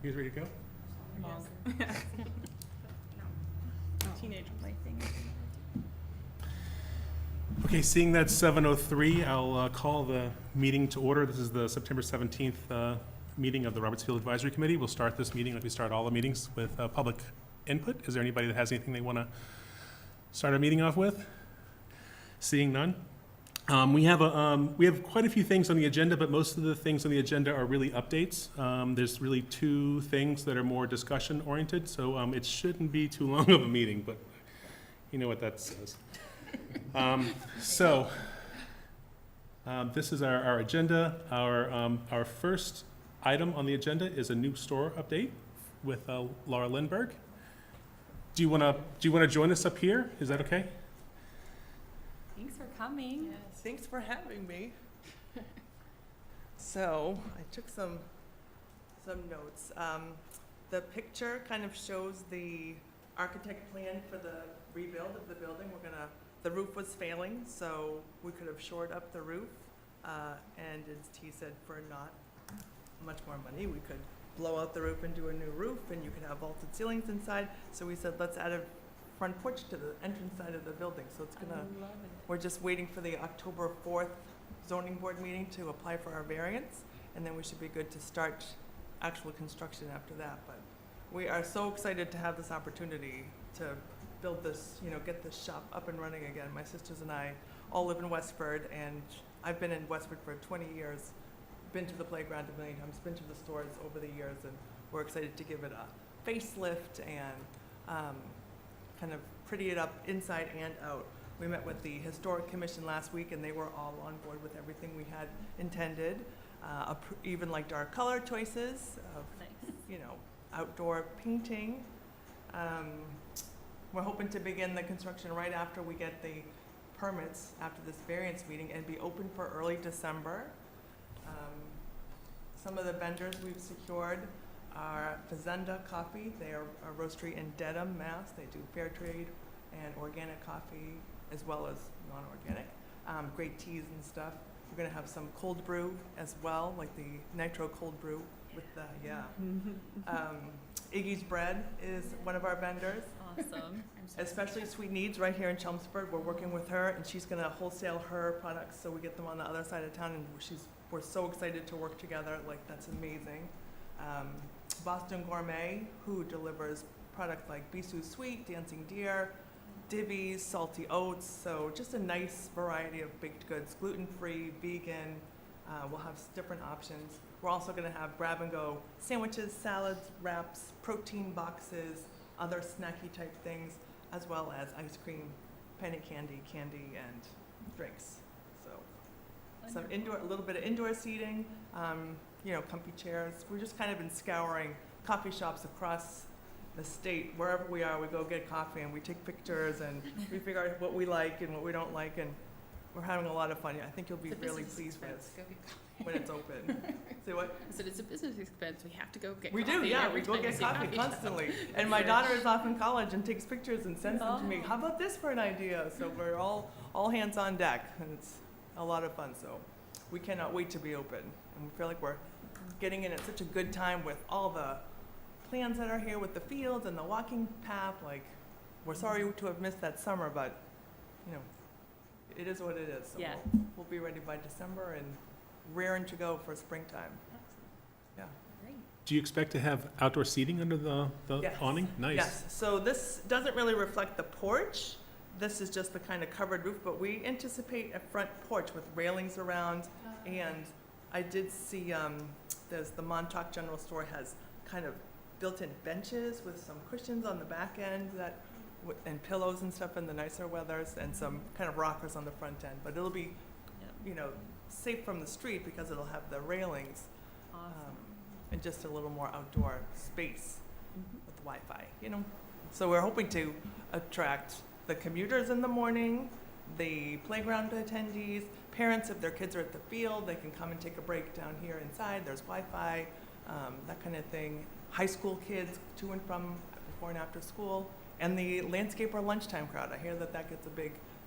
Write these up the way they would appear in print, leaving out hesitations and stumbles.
You guys ready to go? Yes. Teenage plaything. Okay, seeing that 7:03, I'll call the meeting to order. This is the September 17th meeting of the Roberts Field Advisory Committee. We'll start this meeting like we start all the meetings with public input. Is there anybody that has anything they want to start our meeting off with? Seeing none. We have quite a few things on the agenda, but most of the things on the agenda are really updates. There's really two things that are more discussion oriented, so it shouldn't be too long of a meeting, but you know what that says. This is our agenda. Our first item on the agenda is a new store update with Laura Lindberg. Do you want to join us up here? Is that okay? Thanks for coming. Yes, thanks for having me. So I took some notes. The picture kind of shows the architect plan for the rebuild of the building. The roof was failing, so we could have shored up the roof. And as T said, for not much more money, we could blow out the roof and do a new roof, and you could have vaulted ceilings inside. So we said, let's add a front porch to the entrance side of the building. So it's gonna, we're just waiting for the October 4th zoning board meeting to apply for our variance, and then we should be good to start actual construction after that. But we are so excited to have this opportunity to build this, get this shop up and running again. My sisters and I all live in Westford, and I've been in Westford for 20 years, been to the playground a million times, been to the stores over the years, and we're excited to give it a facelift and kind of pretty it up inside and out. We met with the Historic Commission last week, and they were all on board with everything we had intended. Even liked our color choices of, outdoor painting. We're hoping to begin the construction right after we get the permits after this variance meeting and be open for early December. Some of the vendors we've secured are Fazenda Coffee. They are a roastery in Dedham, Mass. They do fair trade and organic coffee as well as non-organic. Great teas and stuff. We're going to have some cold brew as well, like the nitro cold brew with the, Iggy's Bread is one of our vendors. Awesome. Especially Sweet Needs right here in Chelmsford. We're working with her, and she's going to wholesale her products so we get them on the other side of town, and we're so excited to work together. Like, that's amazing. Boston Gourmet, who delivers products like Bisou Sweet, Dancing Deer, Divvies, Salty Oats, so just a nice variety of baked goods, gluten-free, vegan. We'll have different options. We're also going to have grab-and-go sandwiches, salads, wraps, protein boxes, other snacky type things, as well as ice cream, penny candy, and drinks. So some indoor, a little bit of indoor seating, comfy chairs. We're just kind of been scouring coffee shops across the state. Wherever we are, we go get coffee and we take pictures and we figure out what we like and what we don't like, and we're having a lot of fun. I think you'll be really pleased with when it's open. Say what? I said it's a business expense. We have to go get we coffee. We do, yeah. every We go time get see coffee constantly. And my daughter is off in college and takes pictures and sends them to me. How about this for an idea? So we're all hands on deck, and it's a lot of fun. So we cannot wait to be open, and we feel like we're getting in at such a good time with all the plans that are here with the fields and the walking path. Like, we're sorry to have missed that summer, but it is what it is. So Yeah. we'll be ready by December and raring to go for springtime. Yeah. Great. Do you expect to have outdoor seating under the Yes. awning? Nice. Yes. So this doesn't really reflect the porch. This is just the kind of covered roof, but we anticipate a front porch with railings around. And I did see there's the Montauk General Store has kind of built-in benches with some cushions on the back end and pillows and stuff in the nicer weathers, and some kind of rockers on the front end. But it'll be, safe from the street because it'll have the railings. Awesome. And just a little more outdoor space with Wi-Fi, So we're hoping to attract the commuters in the morning, the playground attendees, parents, if their kids are at the field, they can come and take a break down here inside. There's Wi-Fi, that kind of thing. High school kids to and from before and after school, and the landscaper lunchtime crowd. I hear that gets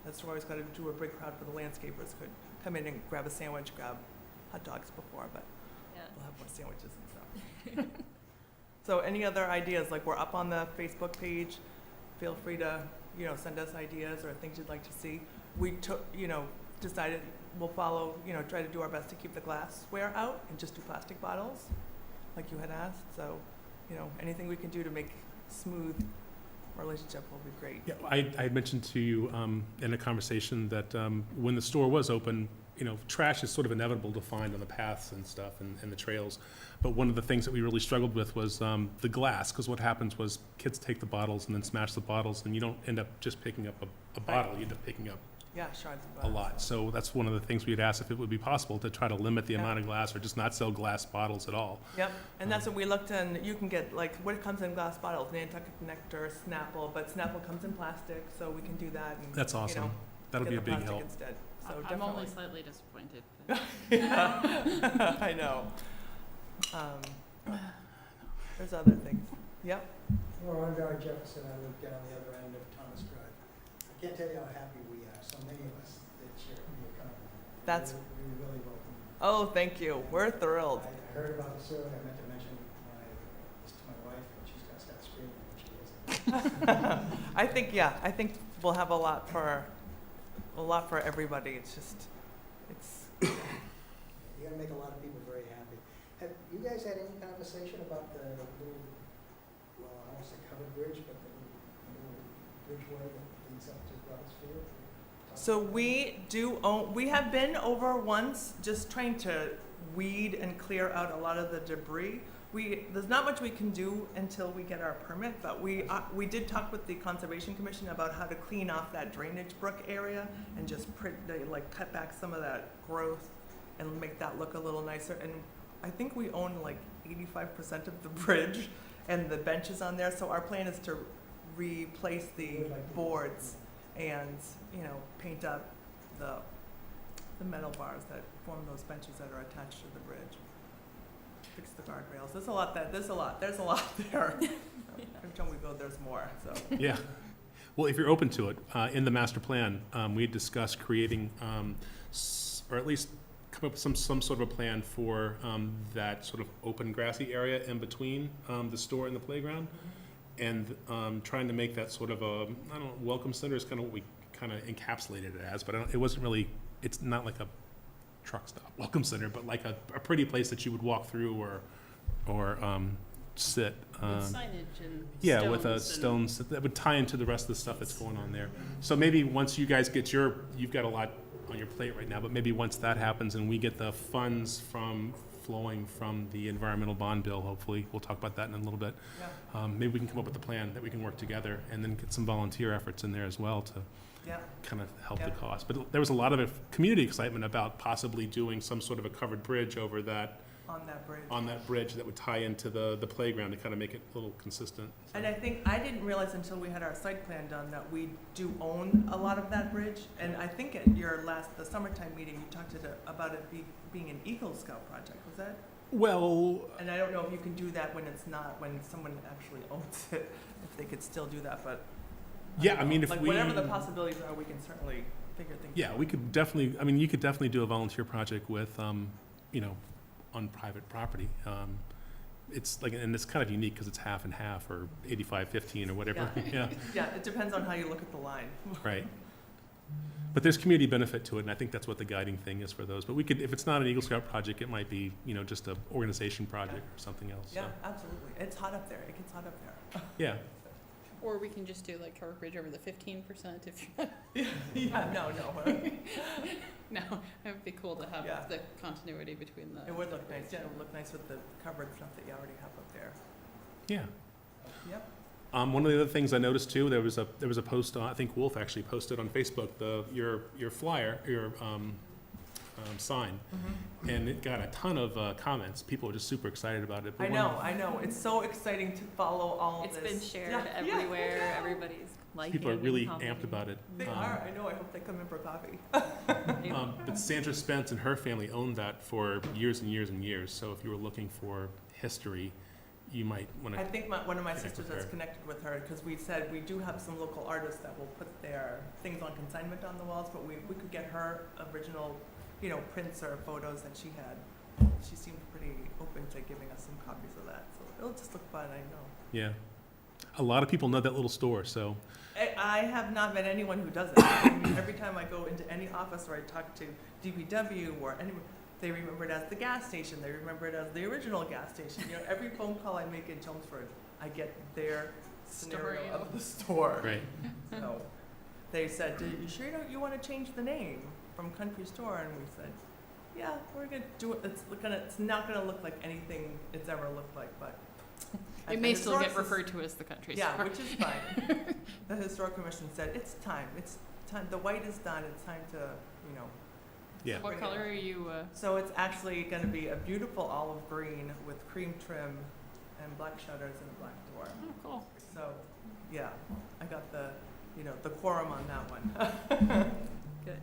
that's always got to do a big crowd for the landscapers. Could come in and grab a sandwich, grab hot dogs before, but we'll have more sandwiches and stuff. So any other ideas, like we're up on the Facebook page, feel free to, send us ideas or things you'd like to see. We took, decided we'll follow, try to do our best to keep the glassware out and just do plastic bottles, like you had asked. So, anything we can do to make smooth relationship will be great. Yeah, I had mentioned to you in a conversation that when the store was open, trash is sort of inevitable to find on the paths and stuff and the trails. But one of the things that we really struggled with was the glass, because what happens was kids take the bottles and then smash the bottles, and you don't end up just picking up a bottle, you end up picking up Yeah, shards of a glass. lot. So that's one of the things we'd asked if it would be possible to try to limit the amount of glass or just not sell glass bottles at all. Yep, and that's what we looked in. You can get, like, what comes in glass bottles, Nantucket Nectar, Snapple, but Snapple comes in plastic, so we can do that. And, That's awesome. That'll get be a the big plastic help. Instead. So I'm definitely. only slightly disappointed. but- Yeah, I know. There's other things. Yep. Hello, I'm Barry Jefferson. I live down the other end of Thomas Drive. I can't tell you how happy we are, so many of us that share your company. That's- We really welcome you. Oh, thank you. We're thrilled. I heard about the survey. I meant to mention this to my wife, and she's gonna start screaming when she hears it. I think we'll have a lot for everybody. It's just, You're gonna make a lot of people very happy. Have you guys had any conversation about the little, well, I won't say covered bridge, but the little bridgeway that leads up to Roberts Field? so we have been over once just trying to weed and clear out a lot of the debris. There's not much we can do until we get our permit, but we did talk with the Conservation Commission about how to clean off that drainage brook area and just cut back some of that growth and make that look a little nicer. And I think we own like 85% of the bridge and the benches on there, so our plan is to replace the boards and, paint up the metal bars that form those benches that are attached to the bridge. Fix the guardrails. There's a lot there. Every time we go, there's more, so. Yeah. Well, if you're open to it, in the master plan, we had discussed creating, or at least come up with some sort of a plan for that sort of open grassy area in between the store and the playground. And trying to make that sort of a, I don't know, welcome center is kind of what we kind of encapsulated it as, but it wasn't really, it's not like a truck stop welcome center, but like a pretty place that you would walk through or sit. With signage and Yeah, with stones stones that would tie into the rest of the stuff that's going on there. So maybe once you guys get you've got a lot on your plate right now, but maybe once that happens and we get the funds flowing from the environmental bond bill, hopefully, we'll talk about that in a little bit. Yeah. Maybe we can come up with a plan that we can work together and then get some volunteer efforts in there as well to Yeah. kind of help the Yeah. cost. But there was a lot of community excitement about possibly doing some sort of a covered bridge over that, On that bridge. that would tie into the playground to kind of make it a little consistent. And I didn't realize until we had our site plan done that we do own a lot of that bridge. And I think at the summertime meeting, you talked about it being an Eagle Scout project, was that? Well, And I don't know if you can do that when someone actually owns it, if they could still do that, but. yeah, don't I know. mean, if Like, we. whatever the possibilities are, we can certainly figure things out. Yeah, we could definitely, you could definitely do a volunteer project with, on private property. It's like, and it's kind of unique because it's half and half or 85-15 or whatever. Yeah, Yeah, it depends on how you look at the line. right. But there's community benefit to it, and I think that's what the guiding thing is for those. But we could, if it's not an Eagle Scout project, it might be, just an organization project or something else. so. Yeah, absolutely. It's hot up there. It gets hot up there. Yeah, Or we can just do like covered bridge over the 15% if you Yeah, no. No, it would be cool to have Yeah. the continuity between the. It would look nice. Yeah, it would look nice with the covered stuff that you already have up there. yeah. Yep. One of the other things I noticed too, there was a post, I think Wolf actually posted on Facebook, your flyer, your sign, and it got a ton of comments. People were just super excited about it. But I know. It's so exciting to follow all It's this. been shared Yeah, everywhere, yeah. everybody's liking people are and really commenting. amped about it. They are. I know. I hope they come in for coffee. But Sandra Spence and her family owned that for years and years and years. So if you were looking for history, you might want I to. think one of my Connect sisters with has her. connected with her because we said we do have some local artists that will put their things on consignment on the walls, but we could get her original, prints or photos that she had she seemed pretty open to giving us some copies of that, so it'll just look fun, I know. Yeah. A lot of people know that little store, so, I have not met anyone who doesn't. I mean, every time I go into any office or I talk to DPW or anyone, they remember it as the gas station, they remember it as the original gas station. You know, every phone call I make in Chelmsford, I get their scenario Story of the store. right. So, they said, you sure you want to change the name from Country Store? And we said, yeah, we're gonna do it, it's not gonna look like anything it's ever looked like, but. It may the still get historic referred to as the country Yeah, store. which is fine. The Historic Commission said, it's time, the white is done, it's time to, you know. Yeah. What color are you, So it's actually gonna be a beautiful olive green with cream trim and black shutters and a black door. oh, cool. So, yeah, I got the, the quorum on that one. Good.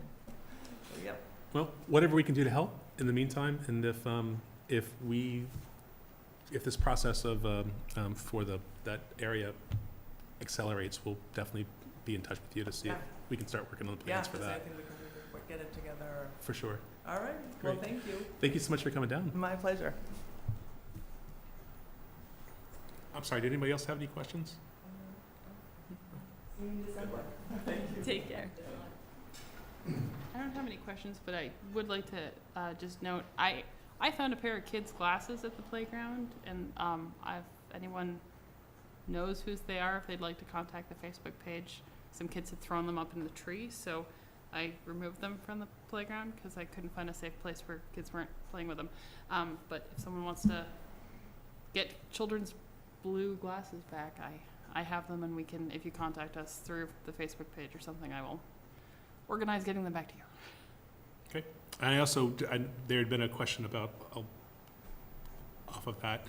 So, yep. Well, whatever we can do to help in the meantime, and if this process of, for that area accelerates, we'll definitely be in touch with you to see if Yeah. we can start working on the Yeah, plans if for there's that, anything we can do to get it together. for sure. All right, well, Great. thank you. Thank you so much for coming down. My pleasure. I'm sorry, did anybody else have any questions? See you in December. Thank you. Take care. I don't have any questions, but I would like to just note, I found a pair of kids' glasses at the playground, and if anyone knows whose they are, if they'd like to contact the Facebook page. Some kids had thrown them up in the tree, so I removed them from the playground because I couldn't find a safe place where kids weren't playing with them. But if someone wants to get children's blue glasses back, I have them, and we can, if you contact us through the Facebook page or something, I will organize getting them back to you. I also, there had been a question about, off of that,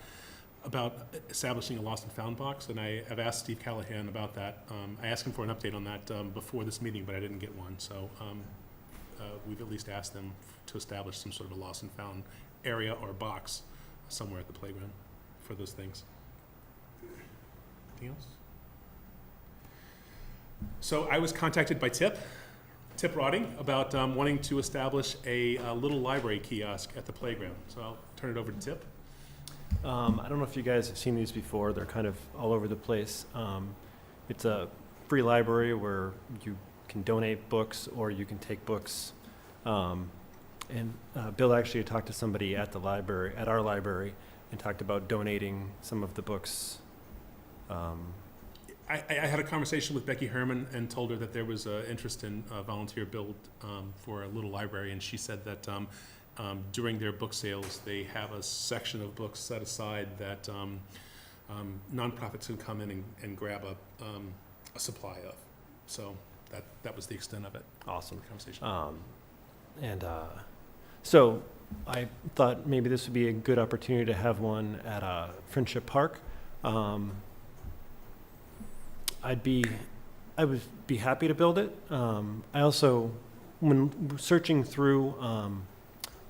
about establishing a lost and found box, and I have asked Steve Callahan about that. I asked him for an update on that before this meeting, but I didn't get one, so we've at least asked them to establish some sort of a lost and found area or box somewhere at the playground for those things. Anything else? So I was contacted by Tip Rotting about wanting to establish a little library kiosk at the playground. So I'll turn it over to Tip. I don't know if you guys have seen these before. They're kind of all over the place. It's a free library where you can donate books or you can take books. And Bill actually talked to somebody at the library, at our library, and talked about donating some of the books. I had a conversation with Becky Herman and told her that there was interest in a volunteer build for a little library, and she said that during their book sales, they have a section of books set aside that nonprofits can come in and grab a supply of. So that was the extent of it. Awesome. Conversation. So I thought maybe this would be a good opportunity to have one at Friendship Park. I would be happy to build it. I also, when searching through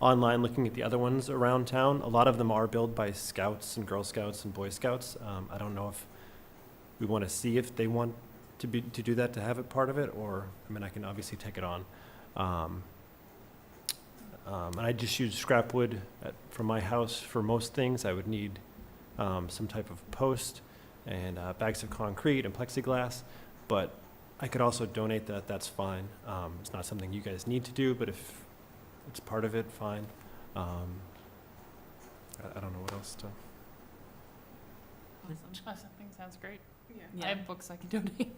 online, looking at the other ones around town, a lot of them are built by Scouts and Girl Scouts and Boy Scouts. I don't know if we want to see if they want to do that, to have it part of it, or, I mean, I can obviously take it on. And I just use scrap wood from my house for most things. I would need some type of post and bags of concrete and plexiglass, but I could also donate that. That's fine. It's not something you guys need to do, but if it's part of it, fine. I don't know what else to. Awesome. I think sounds great. I Yeah. have books I can donate.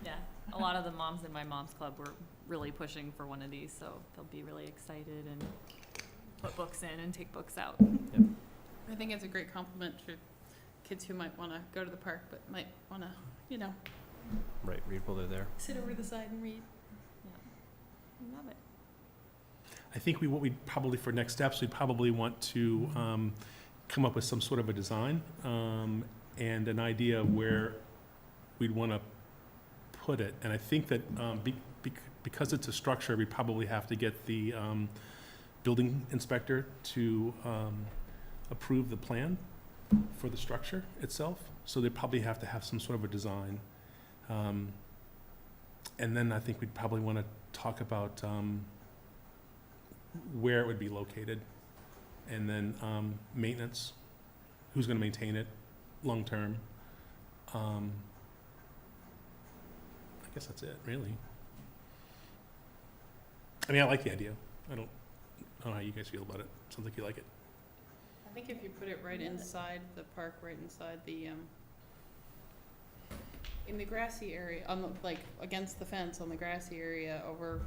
Yeah, a lot of the moms in my mom's club were really pushing for one of these, so they'll be really excited and put books in and take books out. I think it's a great compliment for kids who might want to go to the park, but might want to, Right, read while they're there. sit over the side and read. Yeah. Love it. I think what we'd probably, for next steps, we'd probably want to come up with some sort of a design and an idea of where we'd want to put it. And I think that because it's a structure, we probably have to get the building inspector to approve the plan for the structure itself. So they probably have to have some sort of a design. And then I think we'd probably want to talk about where it would be located. And then maintenance, who's going to maintain it long-term. I guess that's it, really. I mean, I like the idea. I don't know how you guys feel about it. Sounds like you like it. I think if you put it right inside the park, right inside the, in the grassy area, on the, like, against the fence on the grassy area over,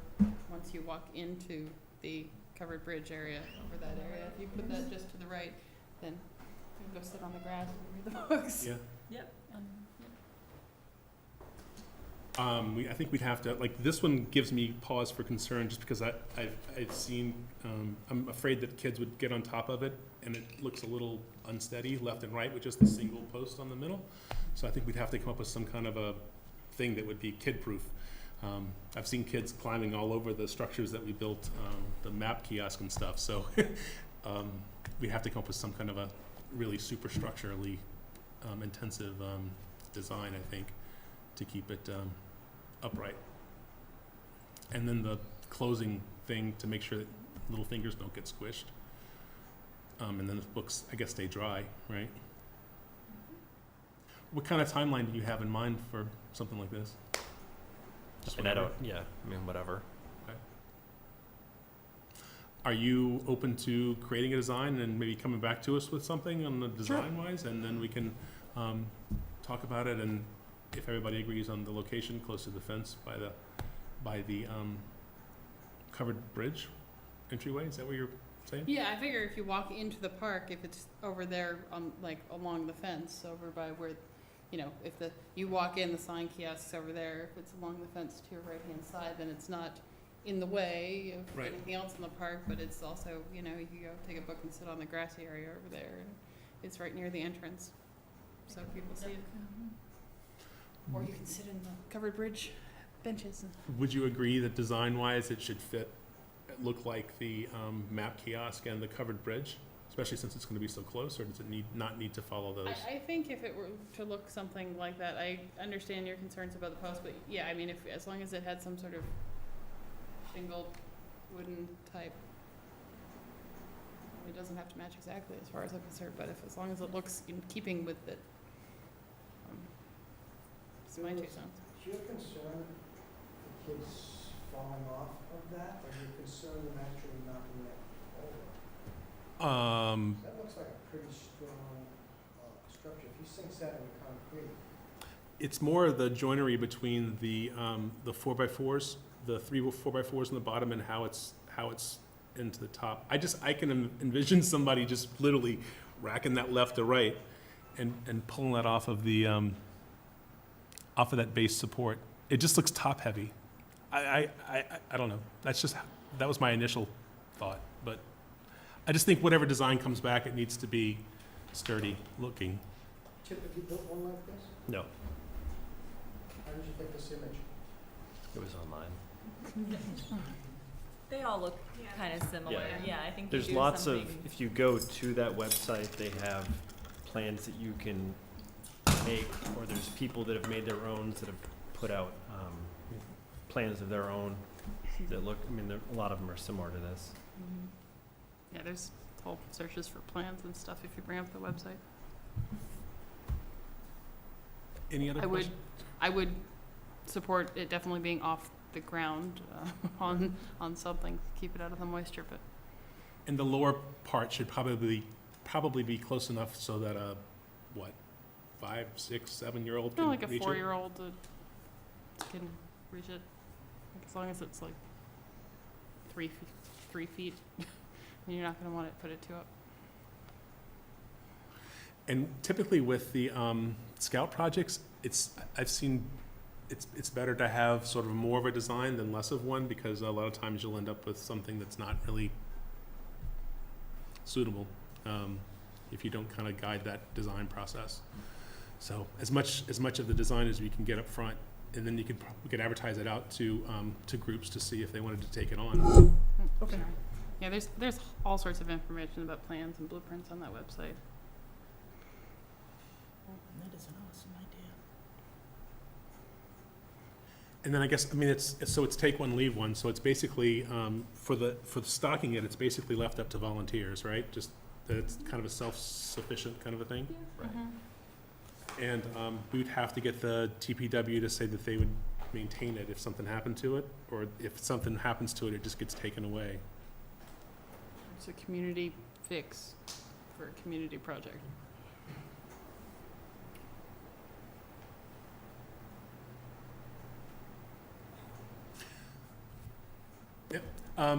once you walk into the covered bridge area, over that area, if you put that just to the right, then you can go sit on the grass and read the books. Yeah. Yep. I think we'd have to, like, this one gives me pause for concern just because I've seen, I'm afraid that kids would get on top of it and it looks a little unsteady left and right with just a single post on the middle. So I think we'd have to come up with some kind of a thing that would be kid-proof. I've seen kids climbing all over the structures that we built, the map kiosk and stuff. So we have to come up with some kind of a really super structurally intensive design, I think, to keep it upright. And then the closing thing to make sure that little fingers don't get squished. And then the books, I guess, stay dry, right? What kind of timeline do you have in mind for something like this? Just And I whenever? don't, yeah, I mean, whatever. Are you open to creating a design and maybe coming back to us with something on the design-wise? And then we can talk about it, and if everybody agrees on the location close to the fence by the covered bridge entryway, is that what you're saying? Yeah, I figure if you walk into the park, if it's over there on, like, along the fence, over by where, you know, if you walk in, the sign kiosk's over there, if it's along the fence to your right-hand side, then it's not in the way of Right. anything else in the park, but it's also, you know, you can go take a book and sit on the grassy area over there, and it's right near the entrance, so people see it. Or you can sit in the covered bridge benches. Would you agree that design-wise it should look like the map kiosk and the covered bridge, especially since it's going to be so close, or does it not need to follow those? I think if it were to look something like that, I understand your concerns about the post, but yeah, I mean, if, as long as it had some sort of shingled wooden type, it doesn't have to match exactly as far as I'm concerned, but if, as long as it looks in keeping with it, it's my 2 cents. Is your concern the kids falling off of that, or are you concerned them actually knocking it over? That looks like a pretty strong structure. If you sink that in concrete, It's more the joinery between the 4x4s, the 3 4x4s on the bottom, and how it's into the top. I can envision somebody just literally racking that left to right and pulling that off of the off of that base support. It just looks top heavy. I don't know. That was my initial thought, but I just think whatever design comes back, it needs to be sturdy looking. Chip, have you built one like this? No, How did you get this image? it was online. They all look kind of similar. Yeah. Yeah, I think There's you do lots of, something. if you go to that website, they have plans that you can make, or there's people that have made their own, that have put out plans of their own that look, I mean, a lot of them are similar to this. Mhm. Yeah, there's whole searches for plans and stuff if you bring up the website. Any other questions? I would support it definitely being off the ground on something, keep it out of the moisture, but. And the lower part should probably be close enough so that a 5, 6, 7-year-old can Like a reach it? 4-year-old can reach it, as long as it's like 3 feet, and you're not gonna want to put it too up. And typically with the scout projects, I've seen it's better to have sort of more of a design than less of one, because a lot of times you'll end up with something that's not really suitable if you don't kind of guide that design process. So as much of the design as we can get up front, and then we could advertise it out to groups to see if they wanted to take it on. Okay. Sorry. Yeah, there's all sorts of information about plans and blueprints on that website. That is an awesome idea. And then I guess, I mean, so it's take one, leave one, so it's basically, for the stocking it, it's basically left up to volunteers, right? Just that it's kind of a self-sufficient kind of a thing? Right. And we would have to get the TPW to say that they would maintain it if something happened to it, or if something happens to it, it just gets taken away. It's a community fix for a community project.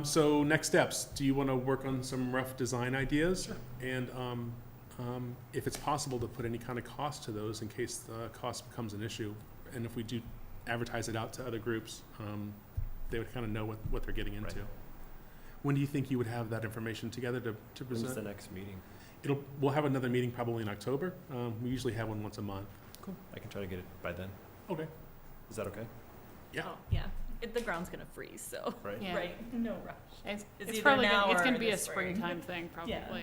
So next steps, do you want to work on some rough design ideas? Sure. And if it's possible to put any kind of cost to those in case the cost becomes an issue. And if we do advertise it out to other groups, they would kind of know what they're getting into. Right. When do you think you would have that information together to When's present? the next meeting? We'll have another meeting probably in October. We usually have one once a month. Cool. I can try to get it by then. Okay. Is that okay? Yeah. Oh, yeah. The ground's gonna freeze, so, Right? Yeah. right, no rush. It's, It's it's either probably now gonna, it's or gonna in be the a spring. springtime thing, probably. Yeah, I mean,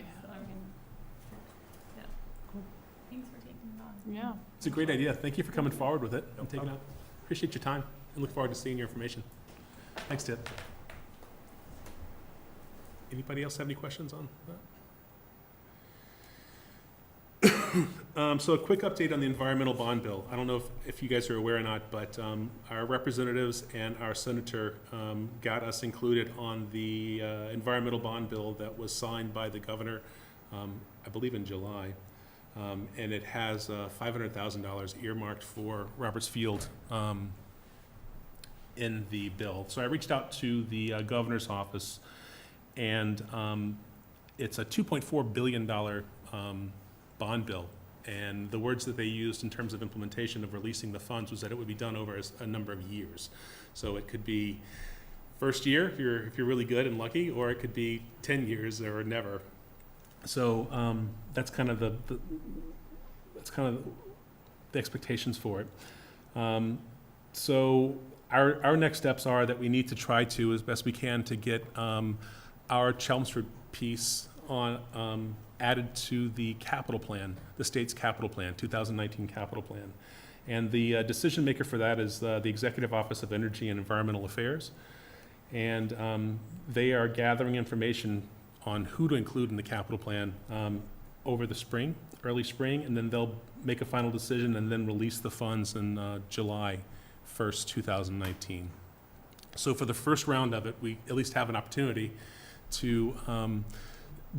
Thanks for taking it on. yeah. It's a great idea. Thank you for coming forward with it No and taking problem. out. Appreciate your time and look forward to seeing your information. Thanks, Tip. Anybody else have any questions on that? So a quick update on the environmental bond bill. I don't know if you guys are aware or not, but our representatives and our senator got us included on the environmental bond bill that was signed by the governor, I believe in July. And it has $500,000 earmarked for Roberts Field in the bill. So I reached out to the governor's office, and it's a $2.4 billion bond bill. And the words that they used in terms of implementation of releasing the funds was that it would be done over a number of years. So it could be first year if you're really good and lucky, or it could be 10 years or never. So that's kind of the expectations for it. So our next steps are that we need to try to, as best we can, to get our Chelmsford piece on added to the capital plan, the state's capital plan, 2019 capital plan. And the decision maker for that is the Executive Office of Energy and Environmental Affairs. And they are gathering information on who to include in the capital plan over the spring, early spring, and then they'll make a final decision and then release the funds in July 1st, 2019. So for the first round of it, we at least have an opportunity to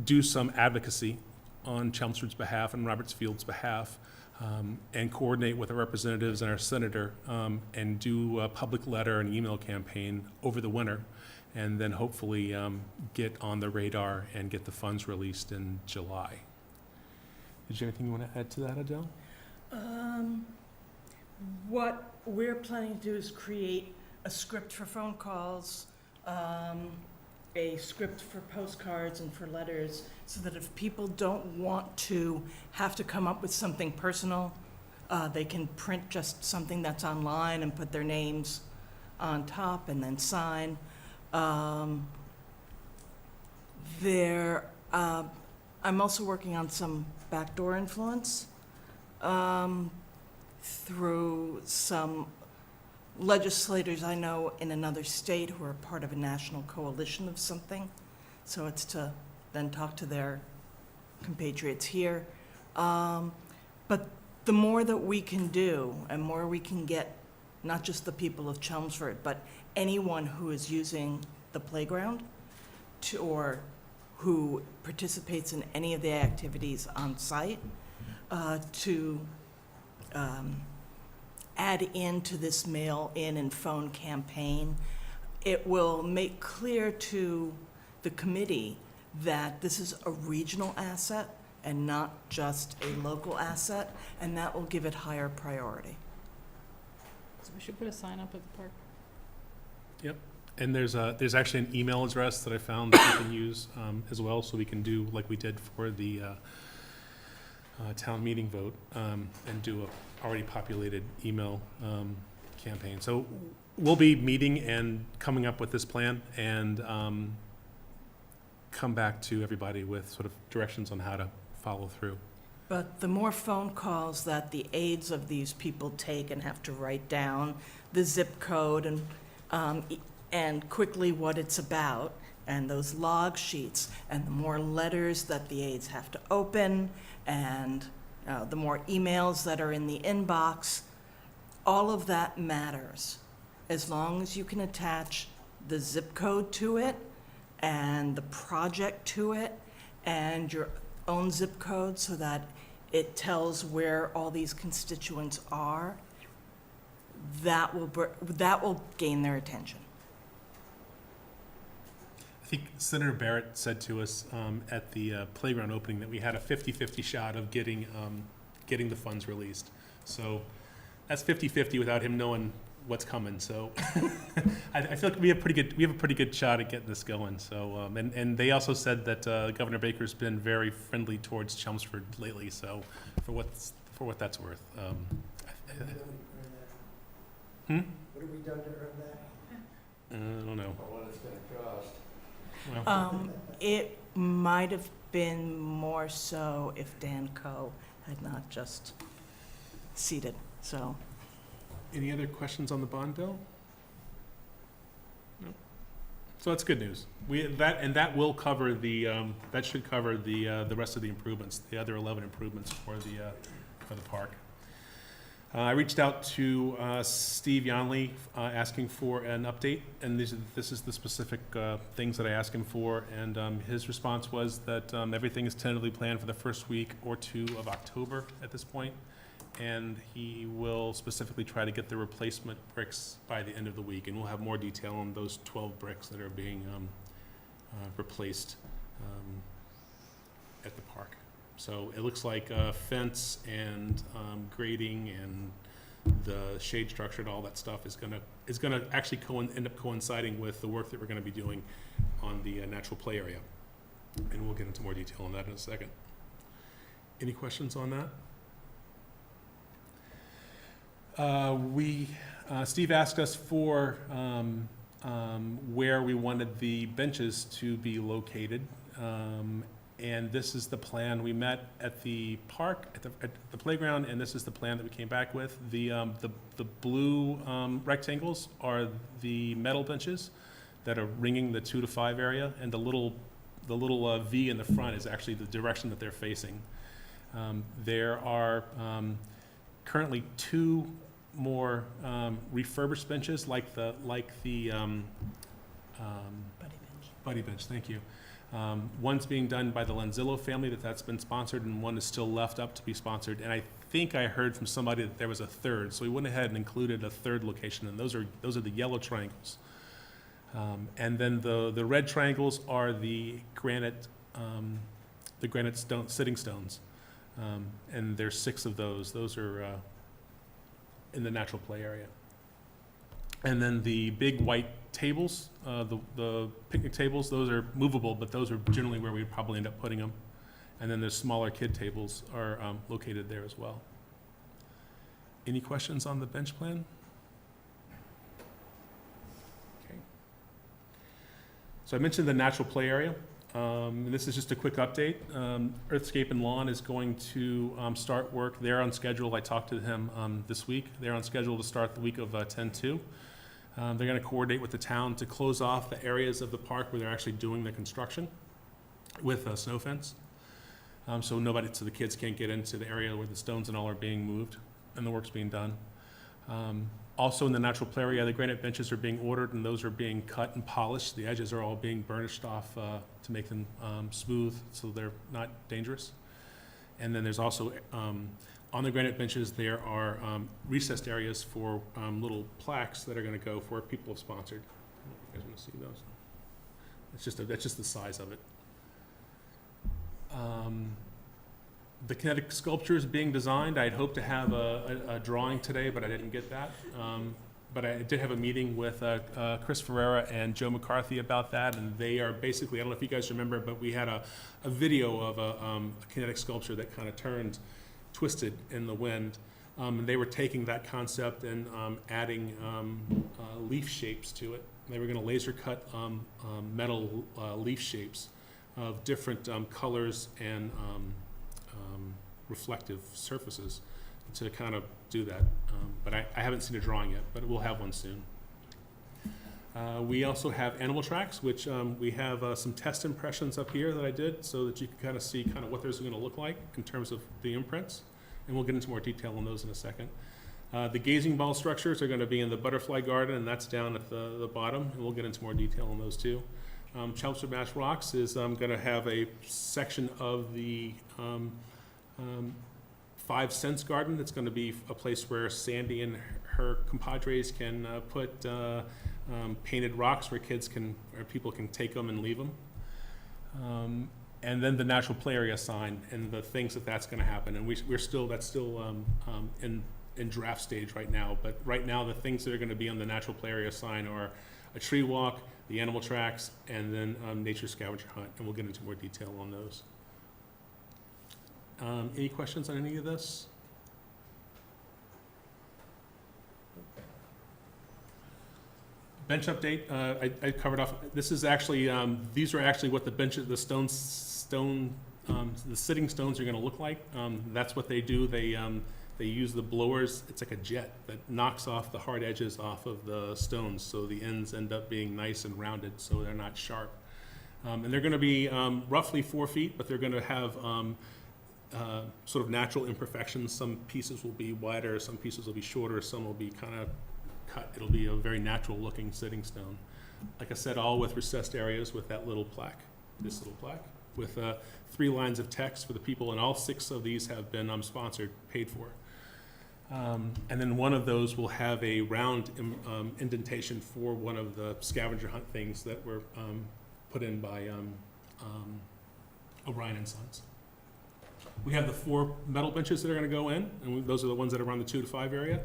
do some advocacy on Chelmsford's behalf and Roberts Field's behalf, and coordinate with our representatives and our senator, and do a public letter and email campaign over the winter, and then hopefully get on the radar and get the funds released in July. Is there anything you want to add to that, Adele? What we're planning to do is create a script for phone calls, a script for postcards and for letters, so that if people don't want to have to come up with something personal, they can print just something that's online and put their names on top and then sign. I'm also working on some backdoor influence through some legislators I know in another state who are part of a national coalition of something. So it's to then talk to their compatriots here. But the more that we can do and more we can get, not just the people of Chelmsford, but anyone who is using the playground or who participates in any of the activities on site, to add into this mail-in and phone campaign. It will make clear to the committee that this is a regional asset and not just a local asset, and that will give it higher priority. So we should put a sign up at the park. And there's actually an email address that I found that you can use as well, so we can do like we did for the town meeting vote, and do a already populated email campaign. So we'll be meeting and coming up with this plan, and come back to everybody with sort of directions on how to follow through. But the more phone calls that the aides of these people take and have to write down, the zip code and quickly what it's about, and those log sheets, and the more letters that the aides have to open, and the more emails that are in the inbox, all of that matters. As long as you can attach the zip code to it, and the project to it, and your own zip code so that it tells where all these constituents are, that will gain their attention. I think Senator Barrett said to us at the playground opening that we had a 50-50 shot of getting the funds released. So that's 50-50 without him knowing what's coming. So I feel like we have a pretty good shot at getting this going. So and they also said that Governor Baker's been very friendly towards Chelmsford lately. So for what that's worth. What have we done to earn that? I don't know. Or what it's gonna cost. Well, It might have been more so if Dan Coe had not just ceded, so. any other questions on the bond bill? No. So that's good news. That will cover that should cover the rest of the improvements, the other 11 improvements for the park. I reached out to Steve Yonley asking for an update, and this is the specific things that I asked him for, and his response was that everything is tentatively planned for the first week or two of October at this point, and he will specifically try to get the replacement bricks by the end of the week, and we'll have more detail on those 12 bricks that are being replaced at the park. So it looks like fence and grading and the shade structure and all that stuff is gonna actually end up coinciding with the work that we're gonna be doing on the natural play area. And we'll get into more detail on that in a second. Any questions on that? Steve asked us for where we wanted the benches to be located. And this is the plan. We met at the park, at the playground, and this is the plan that we came back with. The blue rectangles are the metal benches that are ringing the 2 to 5 area, and the little V in the front is actually the direction that they're facing. There are currently 2 more refurbished benches, like the Buddy Bench. Thank you. One's being done by the Lanzillo family that's been sponsored, and one is still left up to be sponsored. And I think I heard from somebody that there was a third, so we went ahead and included a third location, and those are the yellow triangles. And then the red triangles are the granite sitting stones, and there's 6 of those. Those are in the natural play area. And then the big white tables, the picnic tables, those are movable, but those are generally where we'd probably end up putting them. And then the smaller kid tables are located there as well. Any questions on the bench plan? Okay. So I mentioned the natural play area. And this is just a quick update. Earthscape and Lawn is going to start work. They're on schedule. I talked to him this week. They're on schedule to start the week of 10/2. They're going to coordinate with the town to close off the areas of the park where they're actually doing the construction with a snow fence. So the kids can't get into the area where the stones and all are being moved and the work's being done. Also in the natural play area, the granite benches are being ordered, and those are being cut and polished. The edges are all being burnished off to make them smooth so they're not dangerous. And then there's also, on the granite benches, there are recessed areas for little plaques that are going to go for people have sponsored. I don't know if you guys want to see those. That's just the size of it. The kinetic sculpture is being designed. I'd hoped to have a drawing today, but I didn't get that. But I did have a meeting with Chris Ferreira and Joe McCarthy about that, and they are basically, I don't know if you guys remember, but we had a video of a kinetic sculpture that kind of twisted in the wind. And they were taking that concept and adding leaf shapes to it. They were going to laser cut metal leaf shapes of different colors and reflective surfaces to kind of do that. But I haven't seen a drawing yet, but we'll have one soon. We also have animal tracks, which we have some test impressions up here that I did so that you can kind of see kind of what those are going to look like in terms of the imprints. And we'll get into more detail on those in a second. The gazing ball structures are going to be in the butterfly garden, and that's down at the bottom, and we'll get into more detail on those too. Chelmsford MA Rocks is going to have a section of the 5 Cents Garden. It's going to be a place where Sandy and her compadres can put painted rocks where people can take them and leave them. And then the natural play area sign and the things that's going to happen. And that's still in draft stage right now. But right now, the things that are going to be on the natural play area sign are a tree walk, the animal tracks, and then nature scavenger hunt. And we'll get into more detail on those. Any questions on any of this? Bench update, I covered off. This is actually, these are actually what the sitting stones are going to look like. That's what they do. They use the blowers. It's like a jet that knocks off the hard edges off of the stones, so the ends end up being nice and rounded, so they're not sharp. And they're going to be roughly 4 feet, but they're going to have sort of natural imperfections. Some pieces will be wider, some pieces will be shorter, some will be kind of cut. It'll be a very natural looking sitting stone. Like I said, all with recessed areas with that little plaque, this little plaque, with 3 lines of text for the people, and all 6 of these have been sponsored, paid for. And then one of those will have a round indentation for one of the scavenger hunt things that were put in by O'Brien and Sons. We have the 4 metal benches that are going to go in, and those are the ones that are around the 2 to 5 area.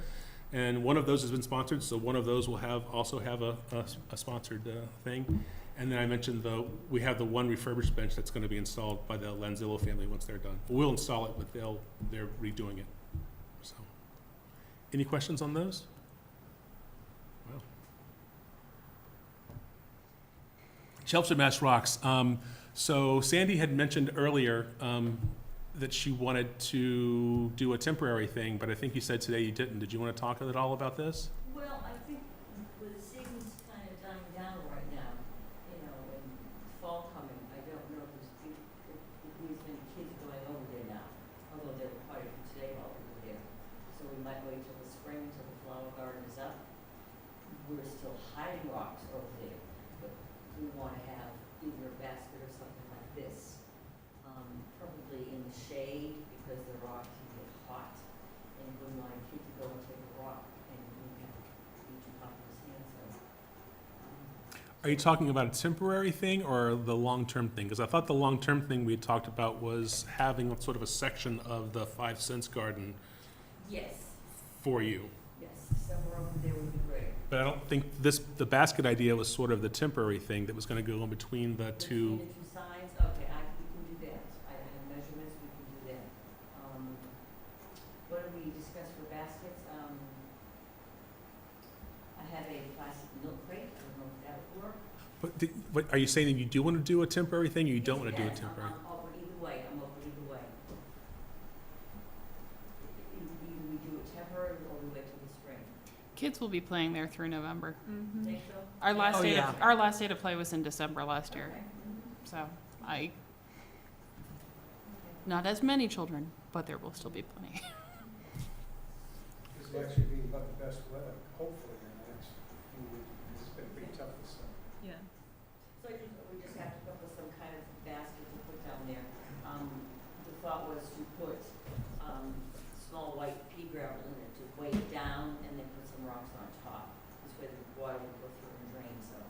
And one of those has been sponsored, so one of those will also have a sponsored thing. And then I mentioned we have the 1 refurbished bench that's going to be installed by the Lanzillo family once they're done. We'll install it, but they're redoing it. So, any questions on those? Wow. Chelmsford MA Rocks. So Sandy had mentioned earlier that she wanted to do a temporary thing, but I think you said today you didn't. Did you want to talk at all about this? Well, I think the season's kind of dying down right now, and fall coming. I don't know if there's many kids going over there now, although they were party for today while we were there. So we might wait till the spring, till the flower garden is up. We're still hiding rocks over there, but we want to have either a basket or something like this. Probably in the shade, because the rock can get hot, and we want a kid to go and take a rock, and we have each pop his hands up. Are you talking about a temporary thing or the long-term thing? Because I thought the long-term thing we had talked about was having sort of a section of the 5 Cents Garden Yes, for you. yes, somewhere over there would be great. But I don't think the basket idea was sort of the temporary thing that was going to go in between the two. Between the 2 sides, okay, we can do that. I have measurements, we can do that. What do we discuss for baskets? I have a plastic milk crate, I don't know if that would work. But are you saying that you do want to do a temporary thing, or you don't want to do a Yes, temporary? I'm open either way, I'm open either way. Either we do it temporary or we wait till the spring. Kids will be playing there through November. Mm-hmm. Think so? Our last Oh, day yeah. our last day to play was in December last year. Okay. So not as many children, but there will still be plenty. This will actually be about the best weather, hopefully, in the next few weeks. It's been pretty tough this summer. Yeah. So we just have to come up with some kind of basket to put down there. The thought was to put, small white pea gravel in it to weigh it down and then put some rocks on top. This way the water would go through and drain some.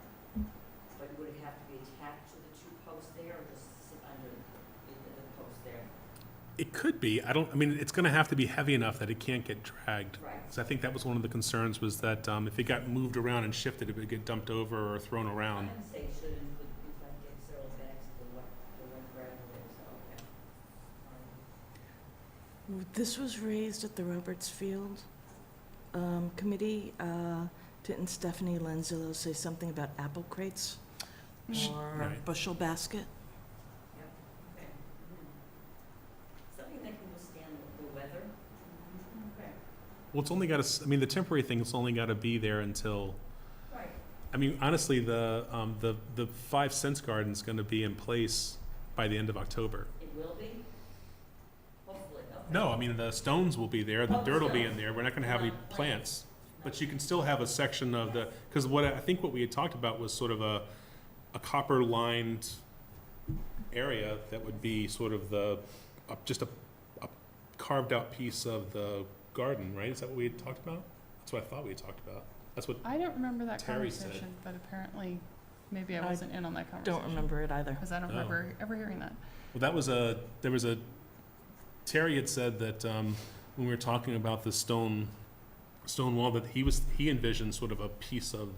But would it have to be attached to the 2 posts there or just sit under the post there? It could be. I mean, it's going to have to be heavy enough that it can't get dragged. Right. So I think that was one of the concerns, was that if it got moved around and shifted, it would get dumped over or thrown around. I would say it should include, if I get several bags of the wet gravel there, so, okay. This was raised at the Roberts Field Committee. Didn't Stephanie Lanzillo say something about apple crates or Right. bushel basket? Yep, okay. Something that can withstand the weather. Well, it's only got to, I mean, the temporary thing's only got to be there until, Right. I mean, honestly, the 5 cents garden's going to be in place by the end of October. It will be? Hopefully, okay. No, I mean, the stones will be there, the Oh, the dirt will be stones. in there, we're not gonna have any Not plants. But you can still have a section of the, because I think what we had talked about was sort of a copper lined area that would be sort of just a carved out piece of the garden, right? Is that what we had talked about? That's what I thought we had talked about. That's what, I don't remember that Terry said. conversation, but apparently, maybe I I wasn't in on that conversation. Don't remember it either. Because I don't Oh. remember ever hearing that. well, there was a, Terry had said that, when we were talking about the stone wall, that he envisioned sort of a piece of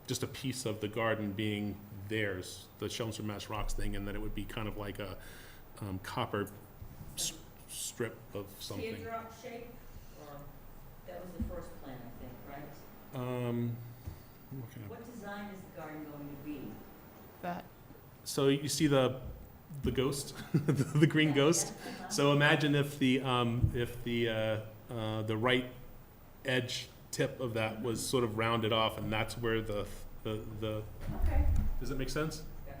just a piece of the garden being theirs, the Chelmsford MA Rocks thing, and that it would be kind of like a copper strip of something. Teardrop shape, or, that was the first plan, I think, right? Okay. What design is the garden going to be? That, So you see the ghost, the green ghost. Uh-huh. So imagine if the right edge tip of that was sort of rounded off, and that's where the Okay. does it make sense? Yes.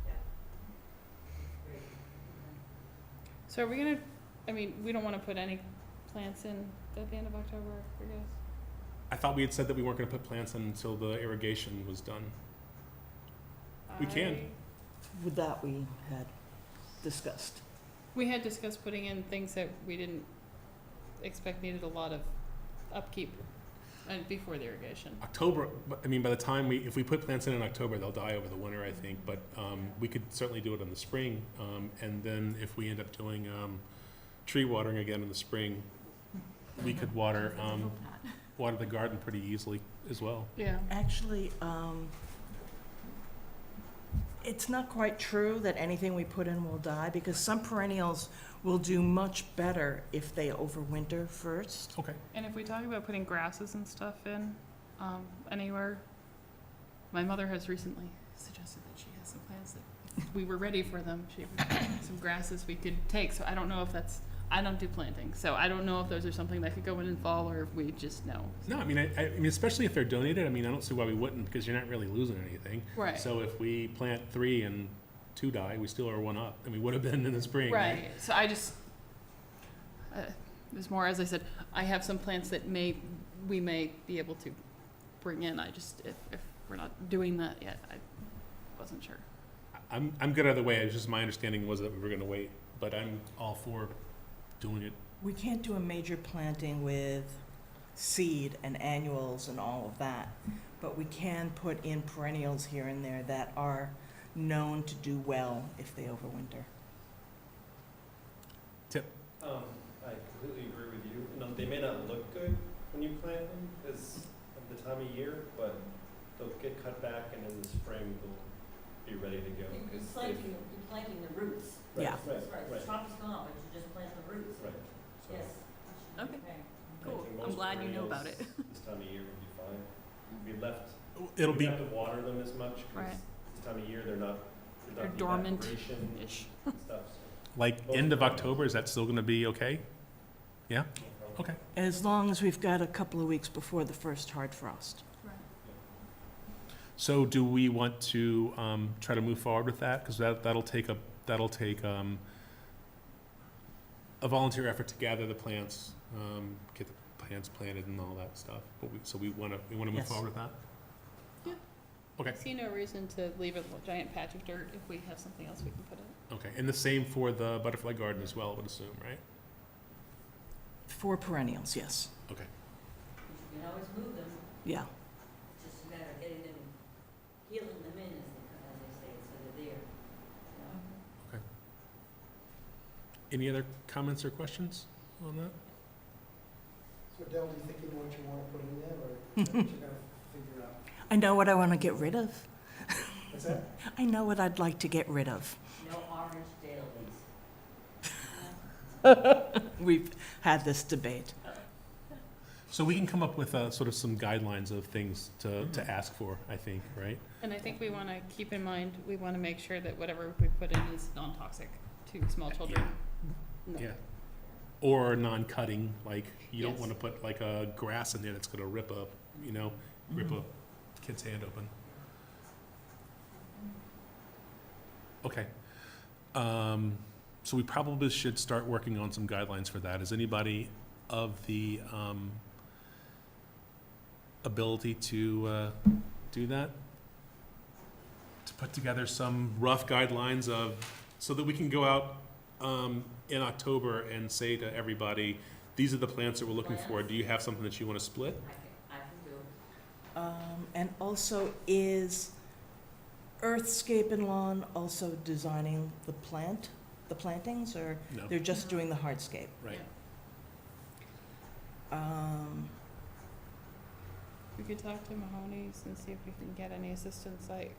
Yeah. Great. so are we gonna, I mean, we don't wanna put any plants in at the end of October, I guess? I thought we had said that we weren't gonna put plants in until the irrigation was done. We can. With that, we had discussed. We had discussed putting in things that we didn't expect needed a lot of upkeep before the irrigation. October, I mean, by the time if we put plants in October, they'll die over the winter, I think, but, we could certainly do it in the spring, and then if we end up doing, tree watering again in the spring, we could water the garden pretty easily as well. Yeah. Actually, it's not quite true that anything we put in will die, because some perennials will do much better if they overwinter first. Okay. And if we talk about putting grasses and stuff in, anywhere, my mother has recently suggested that she has some plants that if we were ready for them, she would have some grasses we could take, so I don't know if I don't do planting, so I don't know if those are something that could go in fall, or if we just know. No, I mean, I mean, especially if they're donated, I mean, I don't see why we wouldn't, because you're not really losing anything. Right. So if we plant 3 and 2 die, we still are 1 up, and we would have been in the spring. Right, so I just, there's more, as I said, I have some plants that we may be able to bring in, I just, if we're not doing that yet, I wasn't sure. I'm good either way, it's just my understanding was that we were gonna wait, but I'm all for doing it. We can't do a major planting with seed and annuals and all of that, but we can put in perennials here and there that are known to do well if they overwinter. I completely agree with you. You know, they may not look good when you plant them because of the time of year, but they'll get cut back and in the spring they'll be ready to go. You're 'cause planting the roots. Right, Yeah. That's right, the right, top is gone, but you just plant the roots. right. So Yes. Okay. Cool. planting I'm most glad you know about it. perennials This time of year would be fine. We It'll we be, have to water them as much Right. because this time of year they're not They're dormant. evaporation and stuff. So like, end of October, is that still gonna be okay? Yeah? no problem. Okay. As long as we've got a couple of weeks before the first hard frost. So do we want to, try to move forward with that? Because that'll take a volunteer effort to gather the plants, get the plants planted and all that stuff. But we wanna move Yes. forward with that? Yeah. Okay, I see no reason to leave a giant patch of dirt if we have something else we can put in. okay. And the same for the butterfly garden as well, I would assume, right? For perennials, yes. Okay. You can always move them, Yeah. it's just a matter of getting them, healing them in, as they say, so they're there. You know? Any other comments or questions on that? So Del, do you think you know what you want to put in there, or what you're gonna figure out? I know what I want to get rid of. What's that? I know what I'd like to get rid of. No orange dailies. We've had this debate. So we can come up with sort of some guidelines of things to ask for, I think, right? And I think we want to keep in mind, we want to make sure that whatever we put in is non-toxic to small children. No. Yeah. Or non-cutting, like, you don't Yes. wanna put like a grass in there that's gonna rip a, rip a kid's hand open. Okay. So we probably should start working on some guidelines for that. Is anybody of the, ability to, do that? To put together some rough guidelines of, so that we can go out, in October and say to everybody, these are the plants that we're looking for. Do you have something that you wanna split? I can do. And also, is Earthscape and Lawn also designing the plantings, or No, they're just doing the hardscape? right. We could talk to Mahoney's and see if we can get any assistance. I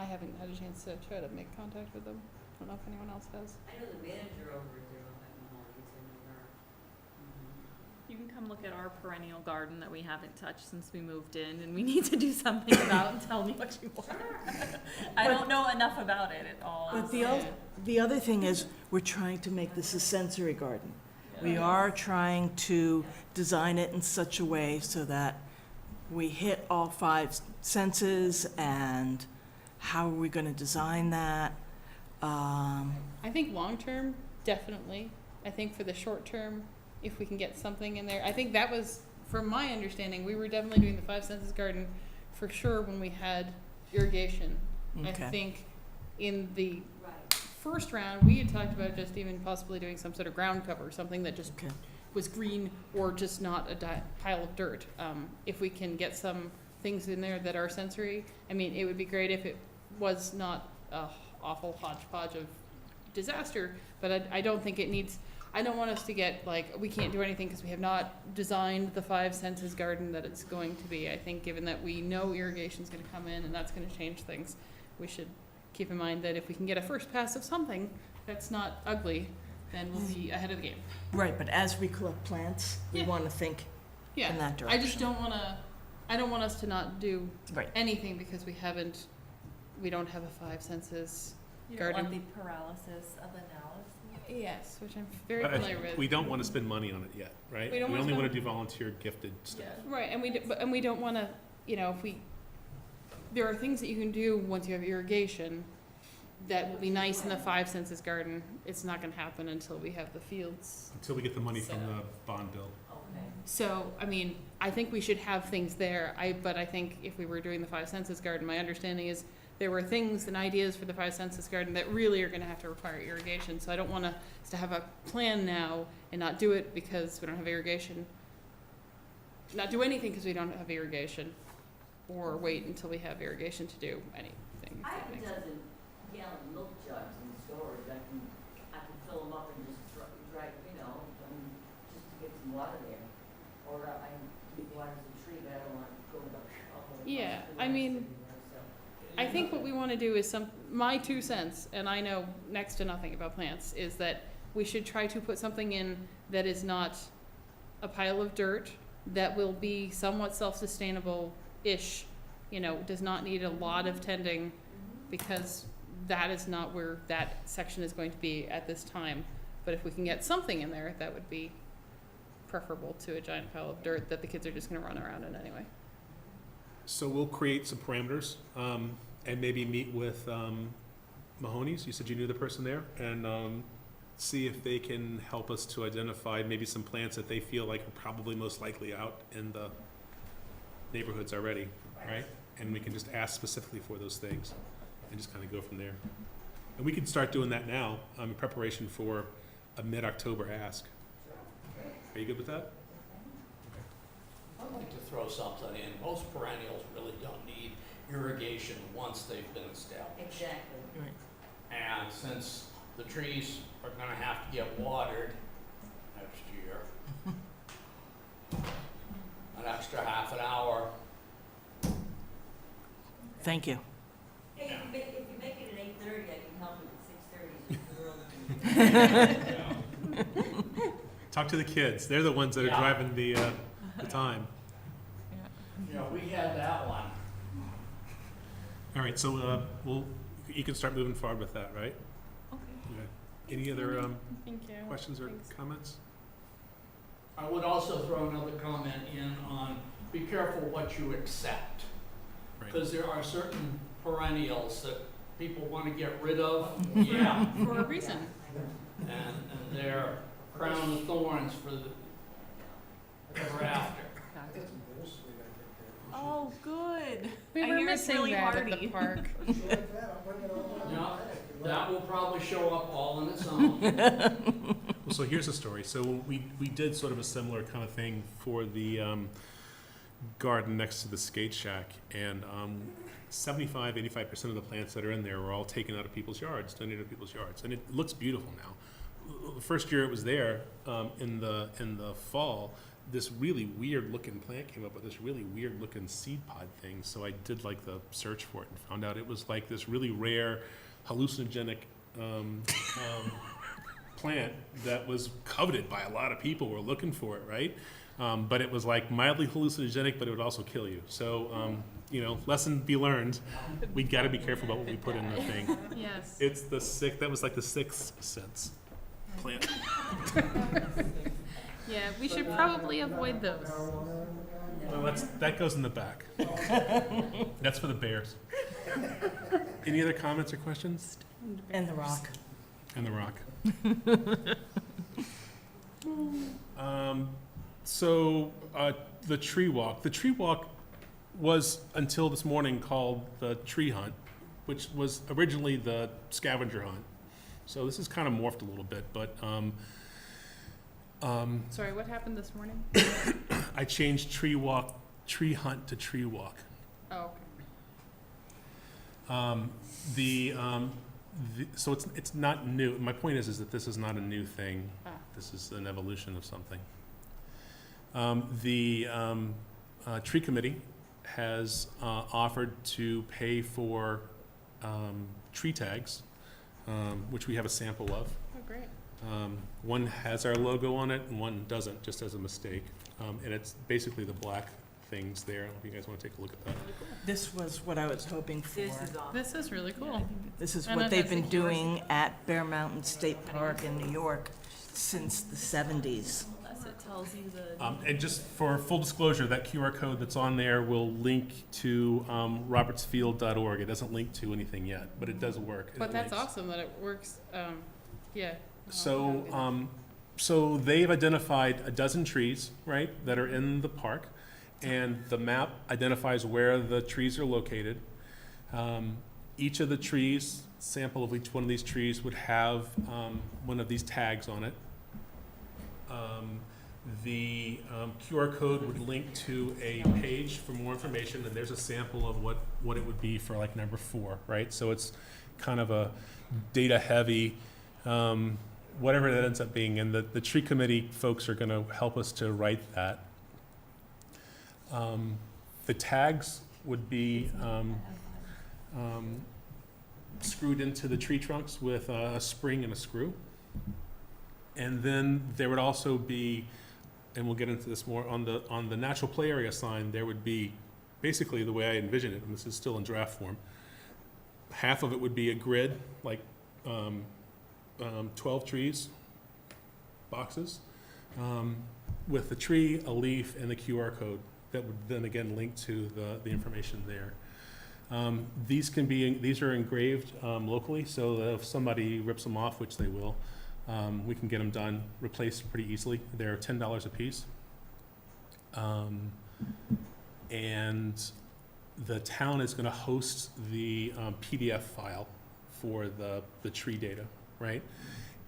haven't had a chance to try to make contact with them. I don't know if anyone else has. I know the manager over there at Mahoney's and her. You can come look at our perennial garden that we haven't touched since we moved in, and we need to do something about and tell me what you want. I don't know enough about it at all. But the other thing is, we're trying to make this a sensory garden. We are trying to design it in such a way so that we hit all 5 senses, and how are we gonna design that? I think long-term, definitely. I think for the short-term, if we can get something in there. I think that was, from my understanding, we were definitely doing the 5 senses garden for sure when we had irrigation. I Okay. think in the Right. first round, we had talked about just even possibly doing some sort of ground cover, something that just Okay. was green or just not a pile of dirt. If we can get some things in there that are sensory, I mean, it would be great if it was not a awful hodgepodge of disaster, but I don't think it needs, I don't want us to get like, we can't do anything because we have not designed the 5 senses garden that it's going to be. I think given that we know irrigation's gonna come in and that's gonna change things, we should keep in mind that if we can get a first pass of something that's not ugly, then we'll be ahead of the game. Right, but as we collect plants, we Yeah. wanna think Yeah. in that I direction. just don't I don't want us to not do Right. anything because we don't have a 5 senses You don't want garden. the paralysis of analysis. Yes, which I'm very But familiar with. we don't wanna spend money on it yet, right? We don't wanna only spend- wanna do volunteer gifted stuff. Right, and we don't wanna, there are things that you can do once you have irrigation that will be nice in the 5 senses garden. It's not gonna happen until we have the fields. Until we get the money from So- the bond bill. Okay. So, I mean, I think we should have things there. But I think if we were doing the 5 senses garden, my understanding is there were things and ideas for the 5 senses garden that really are gonna have to require irrigation. So I don't want us to have a plan now and not do it because we don't have irrigation. Not do anything because we don't have irrigation, or wait until we have irrigation to do anything. if I that have a makes sense. dozen gallon milk jugs in storage. I can fill them up and just dry, just to get some water there. Or I can water the tree, but I don't want to go to the. Yeah, I mean, I think what we want to do is my 2 cents, and I know next to nothing about plants, is that we should try to put something in that is not a pile of dirt, that will be somewhat self-sustainable-ish, does not need a lot of tending, because that is not where that section is going to be at this time. But if we can get something in there, that would be preferable to a giant pile of dirt that the kids are just gonna run around in anyway. So we'll create some parameters, and maybe meet with, Mahoney's, you said you knew the person there, and, see if they can help us to identify maybe some plants that they feel like are probably most likely out in the neighborhoods already, right? And we can just ask specifically for those things, and just kind of go from there. And we can start doing that now, in preparation for a mid-October ask. Are you good with that? I'd like to throw something in. Most perennials really don't need irrigation once they've been established. Exactly. And since the trees are gonna have to get watered next year, an extra half an hour. Thank you. Hey, if you make it at 8:30, I can help you at 6:30, so you're early. Talk to the kids, they're the ones that are Yeah. driving the time. We had that one. All right, so, you can start moving forward with that, right? Okay. Okay. Any other, Thank you. questions or Thanks. comments? I would also throw another comment in on, be careful what you accept. Right. Because there are certain perennials that people want to get rid of. Yeah. For a reason. And they're crown of thorns for the ever after. It's bittersweet, I think. Oh, good. We I were hear it's missing really that at hardy. the park. If you like that, I'll bring it all Yeah, down. that will probably show up all on its own. Well, so here's the story. So we did sort of a similar kind of thing for the garden next to the skate shack, and 75% of the plants that are in there were all taken out of people's yards, donated to people's yards, and it looks beautiful now. The first year it was there, in the fall, this really weird looking plant came up with this really weird looking seed pod thing. So I did like the search for it and found out it was like this really rare hallucinogenic plant that was coveted by a lot of people who were looking for it, right? But it was like mildly hallucinogenic, but it would also kill you. So, lesson be learned. We got to be careful about what we put in the thing. Yes. It's that was like the sixth sense plant. Yeah, we should probably avoid those. Well, that goes in the back. That's for the bears. Any other comments or questions? And the rock. And the rock. The tree walk. The tree walk was, until this morning, called the tree hunt, which was originally the scavenger hunt. So this has kind of morphed a little bit, but Sorry, what happened this morning? I changed tree hunt to tree walk. Oh, So it's not new. My point is that this is not a new thing. Ah. This is an evolution of something. The tree committee has offered to pay for tree tags, which we have a sample of. oh, great. One has our logo on it and one doesn't, just as a mistake. And it's basically the black things there. I don't know if you guys want to take a look at that. This was what I was hoping for. This is really cool. This is I what know they've that's been a- doing at Bear Mountain State Park in New York since the 70s. Unless it tells you the. And just for full disclosure, that QR code that's on there will link to robertsfield.org. It doesn't link to anything yet, but it does work. But It that's links. awesome that it works. Yeah. So they've identified a dozen trees, right, that are in the park, and the map identifies where the trees are located. Each of the trees, sample of each one of these trees would have one of these tags on it. The QR code would link to a page for more information, and there's a sample of what it would be for like number 4, right? So it's kind of a data heavy, whatever that ends up being, and the tree committee folks are going to help us to write that. The tags would be screwed into the tree trunks with a spring and a screw. And then there would also be, and we'll get into this more, on the natural play area sign, there would be, basically the way I envision it, and this is still in draft form, half of it would be a grid, like 12 trees, boxes, with the tree, a leaf, and the QR code that would then again link to the information there. These are engraved locally, so that if somebody rips them off, which they will, we can get them done, replaced pretty easily. They're $10 a piece. And the town is gonna host the PDF file for the tree data, right?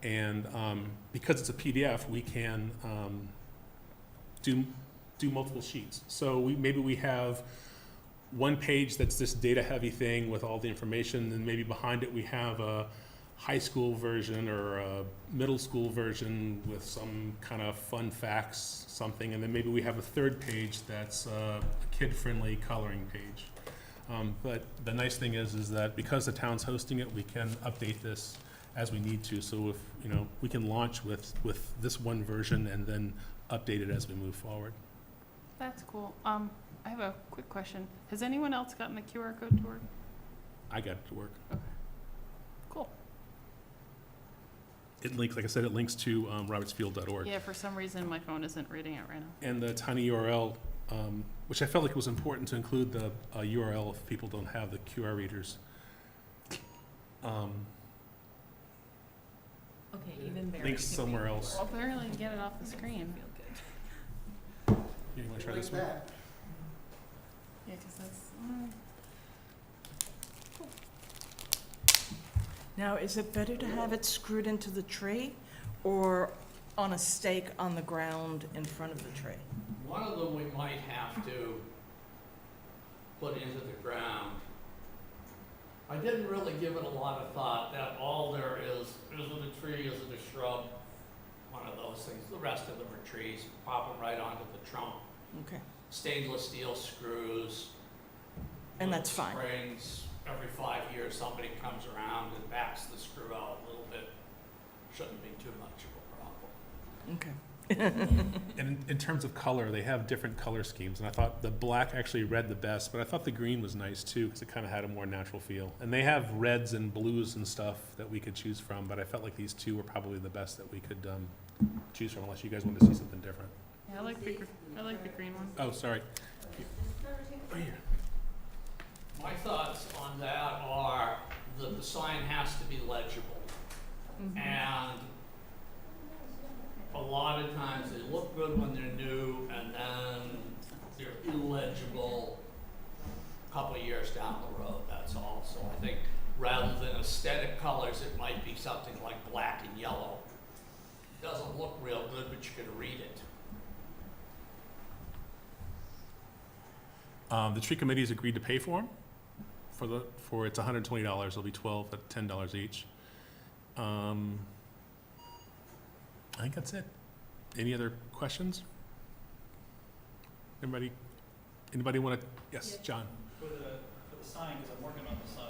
And because it's a PDF, we can do multiple sheets. So maybe we have one page that's this data heavy thing with all the information, and maybe behind it we have a high school version or a middle school version with some kind of fun facts, something, and then maybe we have a third page that's a kid-friendly coloring page. But the nice thing is that because the town's hosting it, we can update this as we need to. So if, we can launch with this one version and then update it as we move forward. That's cool. I have a quick question. Has anyone else gotten the QR code to work? I got it to work. Cool. it links, like I said, it links to robertsfield.org. Yeah, for some reason, my phone isn't reading it right now. And the tiny URL, which I felt like it was important to include the URL if people don't have the QR readers. Okay, even Barry. Links somewhere else. Well, apparently, get it off the screen. You want to try Like this one? that. Yeah, because that's. Now, is it better to have it screwed into the tree or on a stake on the ground in front of the tree? One of them we might have to put into the ground. I didn't really give it a lot of thought, that all there is it a tree, is it a shrub? One of those things. The rest of them are trees, pop them right onto the trunk. Okay. Stainless steel screws. And wood that's fine. Springs. Every 5 years, somebody comes around and backs the screw out a little bit. Shouldn't be too much of a problem. Okay. And in terms of color, they have different color schemes, and I thought the black actually read the best, but I thought the green was nice too, because it kind of had a more natural feel. And they have reds and blues and stuff that we could choose from, but I felt like these two were probably the best that we could choose from, unless you guys want to see something different. Yeah, I like the green one. Oh, sorry. Oh, here. My thoughts on that are that the sign has to be legible. And a lot of times they look good when they're new and then they're illegible a couple of years down the road, that's all. So I think rather than aesthetic colors, it might be something like black and yellow. Doesn't look real good, but you can read it. The tree committee has agreed to pay for them. For it's $120. It'll be 12 at $10 each. I think that's it. Any other questions? Anybody want to? Yes, John. For the sign, because I'm working on the sign,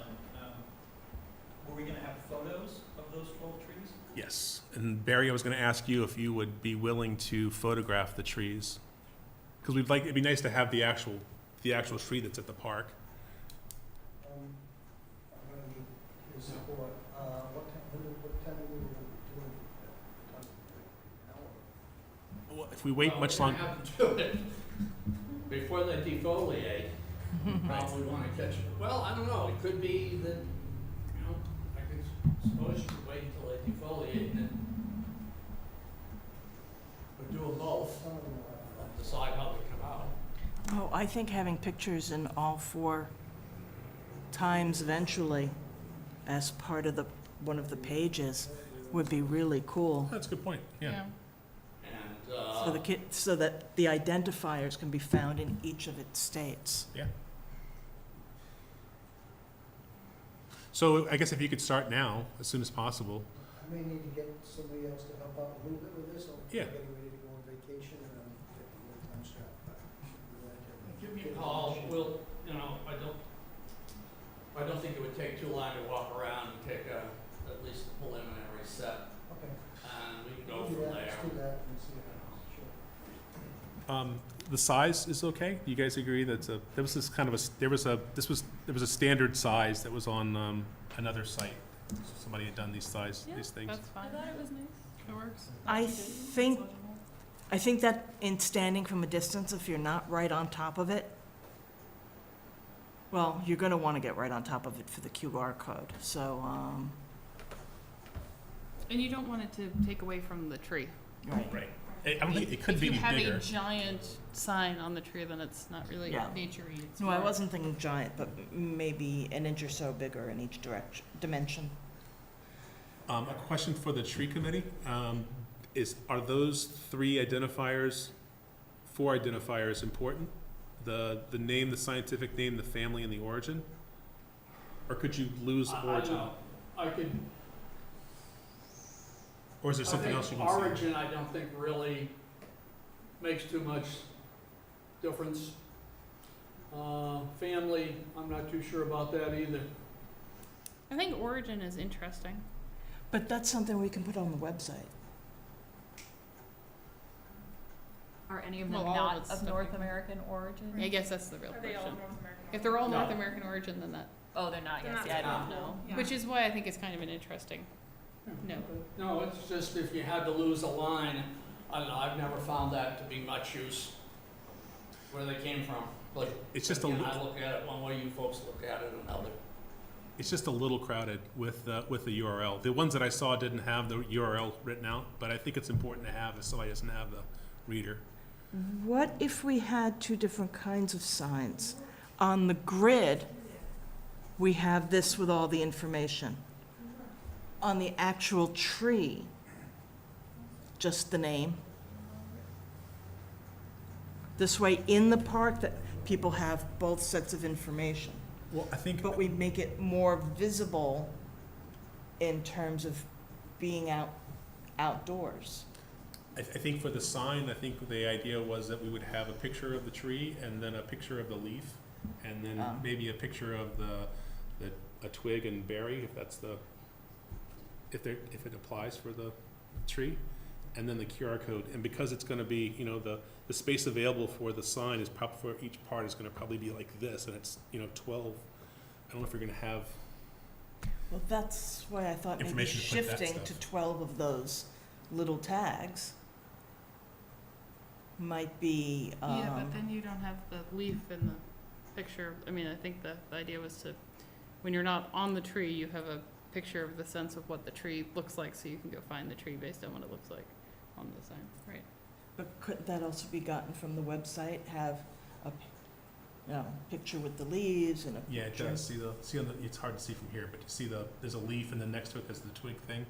were we gonna have photos of those 12 trees? Yes. And Barry, I was going to ask you if you would be willing to photograph the trees, because it'd be nice to have the actual tree that's at the park. I'm gonna need your support. What time are you doing? Well, if we wait Well, much we're longer, gonna have to do it before they defoliate. Probably want to catch it. Well, I don't know. It could be that, I could suppose you could wait until they defoliate and then or do them both. Decide how they come out. Oh, I think having pictures in all 4 times eventually as part of one of the pages would be really cool. that's a good point. Yeah. And So that the identifiers can be found in each of its states. Yeah. So I guess if you could start now, as soon as possible. I may need to get somebody else to help out a little bit with this. I'm Yeah. getting ready to go on vacation and I'm getting a little time strapped, but I'm glad to give me get a call. information. We'll, I don't think it would take too long to walk around and take at least a preliminary set, Okay. and we can go Do from that, there. let's do that and see how, sure. The size is okay. Do you guys agree that there was a standard size that was on another site. Somebody had done these things. That's fine. I thought it was nice. It works. I think that in standing from a distance, if you're not right on top of it, well, you're going to want to get right on top of it for the QR code. So, And you don't want it to take away from the tree. right. Right. I don't think it could be If any you have bigger. a giant sign on the tree, then it's not really Yeah. nature-y. It's No, I more- wasn't thinking giant, but maybe an inch or so bigger in each dimension. A question for the tree committee, are those 4 identifiers important? The name, the scientific name, the family, and the origin? Or could you lose I origin? don't know. I could. Or is there something I else think you want to see? origin, I don't think really makes too much difference. Family, I'm not too sure about that either. I think origin is interesting. But that's something we can put on the website. Are any of Well, them all of not it's of stuff North we can- American origin? I guess that's the real Are they all question. North American? If they're all No. North American origin, then that, Oh, they're not, They're yes, not yeah, I that don't cool. know. Yeah. which is why I think it's kind of an interesting No. No, it's just if you had to lose a line, I don't know, I've never found that to be much use, where they came from. Like, It's just a again, li- I look at it one way, you folks look at it another. It's just a little crowded with the URL. The ones that I saw didn't have the URL written out, but I think it's important to have if somebody doesn't have the reader. What if we had two different kinds of signs? On the grid, we have this with all the information. On the actual tree, just the name. This way, in the park, that people have both sets of information. Well, I think, But we make it more visible in terms of being outdoors. I think for the sign, I think the idea was that we would have a picture of the tree and then a picture of the leaf, and then Ah. maybe a picture of a twig and berry, if that's if it applies for the tree, and then the QR code. And because it's gonna be, the space available for the sign is probably, for each part is gonna probably be like this, and it's, 12. I don't know if you're gonna have, Well, that's why I thought maybe Information to put that shifting to stuff. 12 of those little tags might be, Yeah, but then you don't have the leaf in the picture. I mean, I think the idea was to, when you're not on the tree, you have a picture of the sense of what the tree looks like, so you can go find the tree based on what it looks like on the sign, right? but couldn't that also be gotten from the website, have a, picture with the leaves and a yeah, it picture? does, it's hard to see from here, but you see there's a leaf, and then next to it there's the twig thing.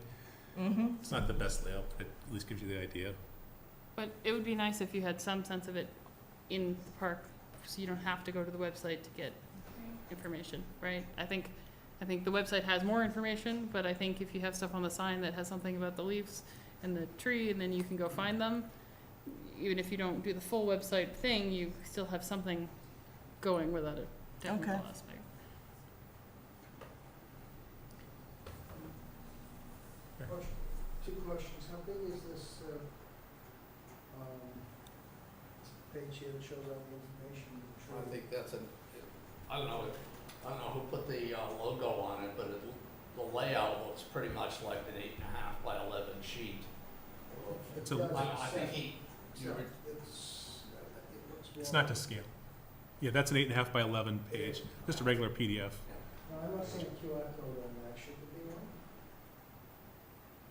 Mm-hmm. It's not the best layout, but it at least gives you the idea. But it would be nice if you had some sense of it in the park, so you don't have to go to the website to get information, right? I think the website has more information, but I think if you have stuff on the sign that has something about the leaves and the tree, and then you can go find them, even if you don't do the full website thing, you still have something going without a technical Okay. aspect. Two questions. How big is this page here that shows all the information? I think that's I don't know who put the logo on it, but the layout looks pretty much like an 8.5 by 11 sheet. It's a- I don't know, I think It looks It's more- not to scale. Yeah, that's an 8.5 by 11 page, just a regular PDF. No, I'm not seeing a QR code on that. Should there be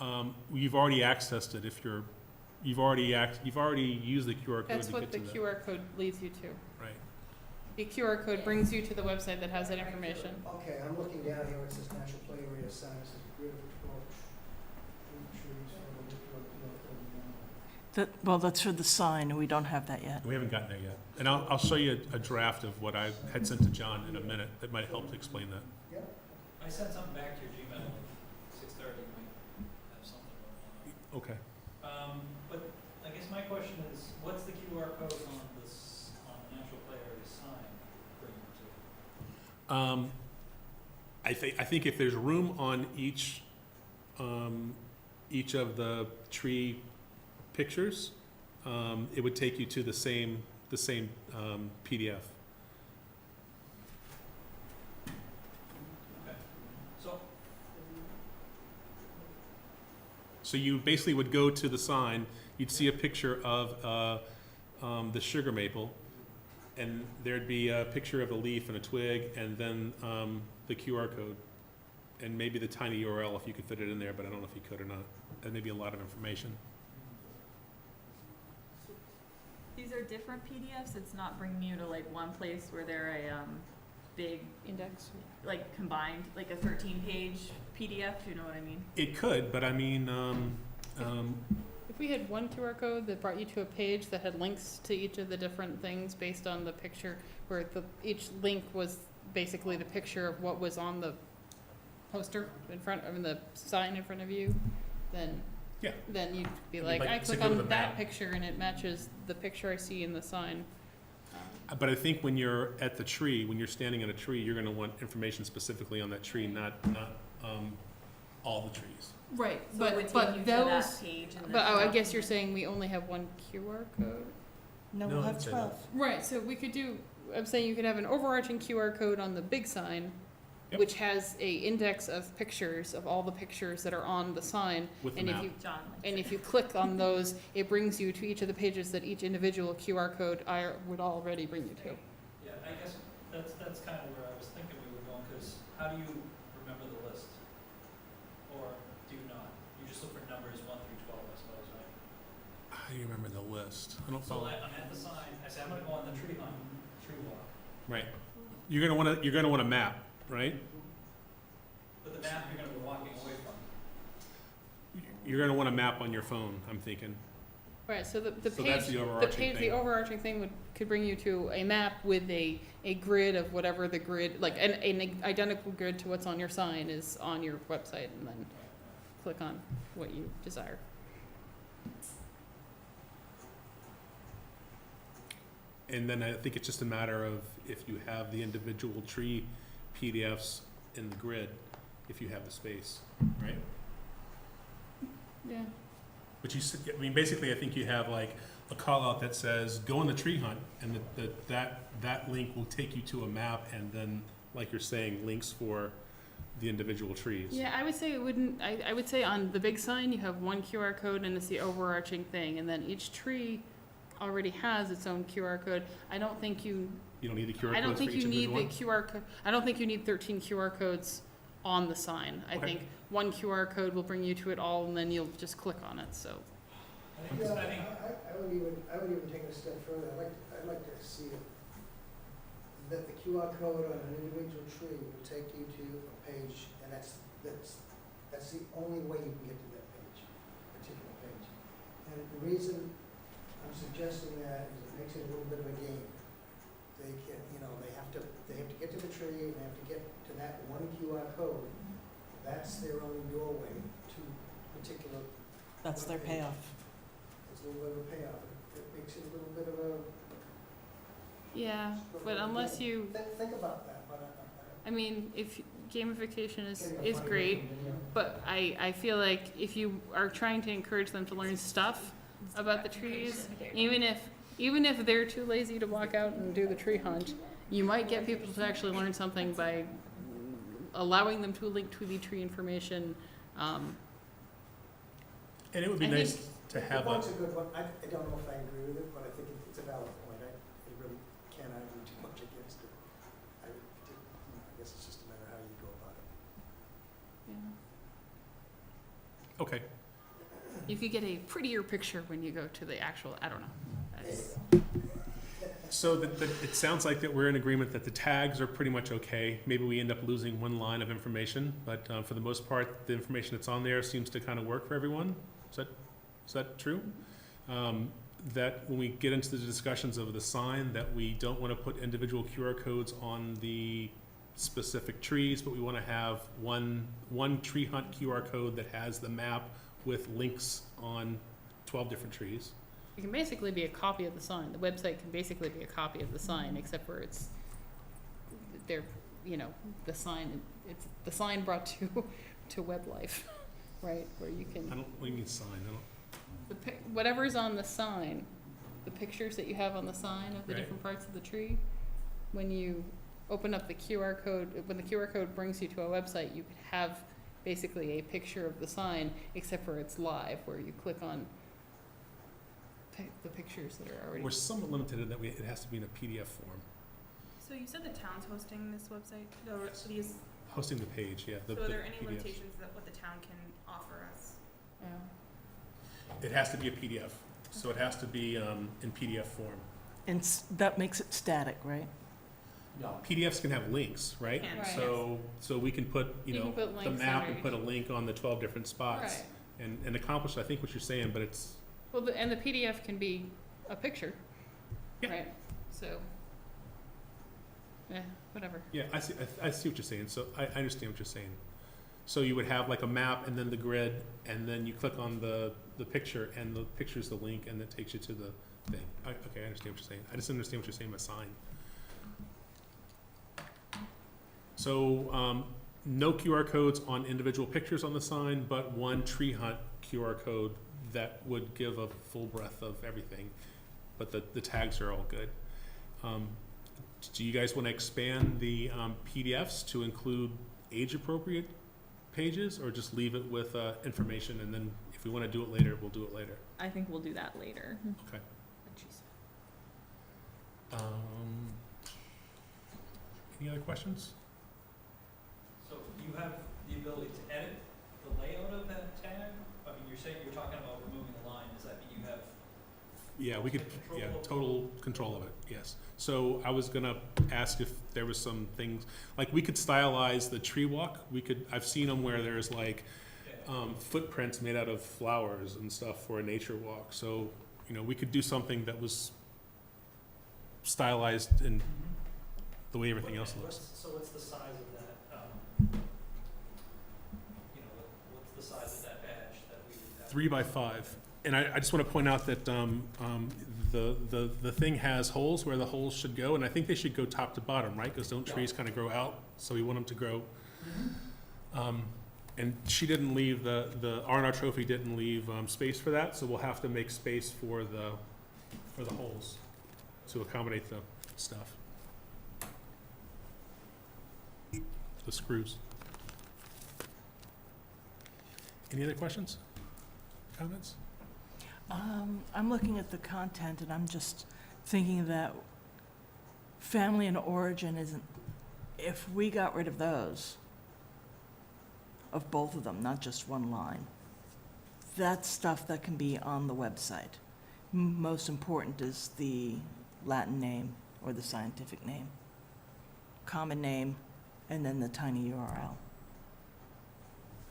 one? You've already accessed it if you've already used the QR code That's to what get the to the, QR code leads you to. right. The QR code brings you to the website that has that information. Okay, I'm looking down here. It says natural play area sign. It says grid of 12 trees for the Well, that's for the sign, and we don't have that yet. We haven't gotten there yet. And I'll show you a draft of what I had sent to John in a minute that might help to explain that. I sent something back to your Gmail, like 6:30, might have something going Okay. on. But I guess my question is, what's the QR code on this, on the natural play area sign bringing to? I think if there's room on each of the tree pictures, it would take you to the same PDF. Okay. So, So you basically would go to the sign, you'd see a picture of the sugar maple, and there'd be a picture of a leaf and a twig, and then the QR code, and maybe the tiny URL if you could fit it in there, but I don't know if you could or not. That may be a lot of information. These are different PDFs, it's not bringing you to like one place where they're a, big, Index. like combined, like a 13-page PDF, do you know what I mean? It could, but I mean, If we had one QR code that brought you to a page that had links to each of the different things based on the picture, where each link was basically the picture of what was on the poster the sign in front of you, then Yeah. then you'd be It'd be like, like- I it's like click go to on the that map. picture and it matches the picture I see in the sign. but I think when you're at the tree, when you're standing at a tree, you're gonna want information specifically on that tree, not all the trees. Right, So it would take you to that page and then. but I guess you're saying we only have one QR code? No, No, we'll have it's a- 12. Right, so we could do, I'm saying you could have an overarching QR code on the big sign, Yep. which has a index of pictures, of all the pictures that are on the sign. With the And if map. you, John likes and it. if you click on those, it brings you to each of the pages that each individual QR code would already bring you to. Yeah, I guess that's kind of where I was thinking we were going, because how do you remember the list? Or do you not? You just look for numbers 1 through 12, I suppose, right? How do you remember the list? I don't So follow. I'm at the sign, I say, I'm gonna go on the tree hunt, tree walk. Right. You're gonna want a map, right? But the map you're gonna be walking away from. You're gonna want a map on your phone, I'm thinking. Right, so the So page, that's the the overarching page, the thing. overarching thing could bring you to a map with a grid of whatever the grid, like an identical grid to what's on your sign is on your website, and then click on what you desire. And then I think it's just a matter of if you have the individual tree PDFs in the grid, if you have the space, right? Yeah. But I mean, basically, I think you have like a call out that says, go on the tree hunt, and that link will take you to a map, and then, like you're saying, links for the individual trees. Yeah, I would say it wouldn't, I would say on the big sign, you have one QR code and it's the overarching thing, and then each tree already has its own QR code. I don't think you You don't need the QR I don't codes for think each you need individual the one? QR code, I don't think you need 13 QR codes on the sign. I Okay. think one QR code will bring you to it all, and then you'll just click on it, so. I think, Yeah, I think, I would even take it a step further. I'd like to see it, that the QR code on an individual tree will take you to a page, and that's the only way you can get to that page, particular page. And the reason I'm suggesting that is it makes it a little bit of a game. They can, they have to get to the tree, and they have to get to that one QR code. That's their only doorway to particular. That's their payoff. It's a little bit of a payoff. It makes it a little bit of a. Yeah, but unless you, Think about that, but I mean, if gamification is Getting a funny great, looking video. but I feel like if you are trying to encourage them to learn stuff about the trees, even if they're too lazy to walk out and do the tree hunt, you might get people to actually learn something by allowing them to link to the tree information. And it would be I nice think to have The a, point's a good one. I don't know if I agree with it, but I think it's a valid point. I really can't argue too much against it. I guess it's just a matter of how you go about it. Yeah. okay. You could get a prettier picture when you go to the actual, I don't know. That's- So it sounds like that we're in agreement that the tags are pretty much okay. Maybe we end up losing one line of information, but for the most part, the information that's on there seems to kind of work for everyone. Is that true? That when we get into the discussions of the sign, that we don't want to put individual QR codes on the specific trees, but we want to have one tree hunt QR code that has the map with links on 12 different trees. It can basically be a copy of the sign. The website can basically be a copy of the sign, except for it's, the sign, it's the sign brought to web life, right? Where you can, What do you mean sign? whatever's on the sign, the pictures that you have on the sign of the Right. different parts of the tree, when you open up the QR code, when the QR code brings you to a website, you could have basically a picture of the sign, except for it's live, where you click on the pictures that are already. We're somewhat limited in that it has to be in a PDF form. So you said the town's hosting this website, or Yes. these, Hosting the page, yeah. so are there any PDFs. limitations that what the town can offer us? It has to be a PDF, so it has to be in PDF form. And that makes it static, right? No. PDFs can have links, right? Can. Right. So we can put, You can put the links map under and put a link on the 12 different spots. Right. And accomplish, I think, what you're saying, but it's, Well, and the PDF can be a picture, Yeah. right? So, whatever. yeah, I see what you're saying, so I understand what you're saying. So you would have like a map and then the grid, and then you click on the picture, and the picture's the link, and it takes you to the thing. Okay, I understand what you're saying. I just understand what you're saying by sign. So, no QR codes on individual pictures on the sign, but one tree hunt QR code that would give a full breadth of everything, but the tags are all good. do you guys want to expand the PDFs to include age-appropriate pages, or just leave it with information, and then if we want to do it later, we'll do it later? I think we'll do that later. Okay. Any other questions? So you have the ability to edit the layout of that tag? I mean, you're talking about removing the line, does that mean you have? Yeah, we could, Control yeah, of- total control of it, yes. So I was gonna ask if there was some things, like, we could stylize the tree walk. I've seen them where there's like footprints made out of flowers and stuff for a nature walk. So, we could do something that was stylized in the way everything else looks. So what's the size of that, what's the size of that badge that we would have? 3 by 5. And I just want to point out that the thing has holes where the holes should go, and I think they should go top to bottom, right? Because don't trees kind of grow out? So we want them to grow. And she didn't leave, the R&R Trophy didn't leave space for that, so we'll have to make space for the holes to accommodate the stuff. The screws. Any other questions? Comments? I'm looking at the content and I'm just thinking that family and origin isn't, if we got rid of those, of both of them, not just one line, that's stuff that can be on the website. Most important is the Latin name or the scientific name, common name, and then the tiny URL.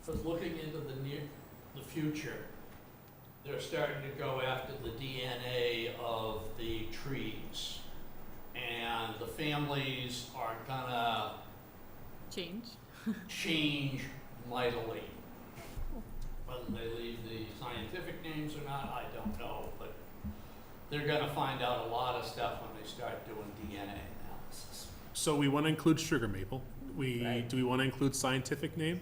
Because looking into the future, they're starting to go after the DNA of the trees. And the families are gonna change mightily. Whether they leave the scientific names or not, I don't know, but they're gonna find out a lot of stuff when they start doing DNA analysis. So we want to include sugar maple. Right. Do we want to include scientific name?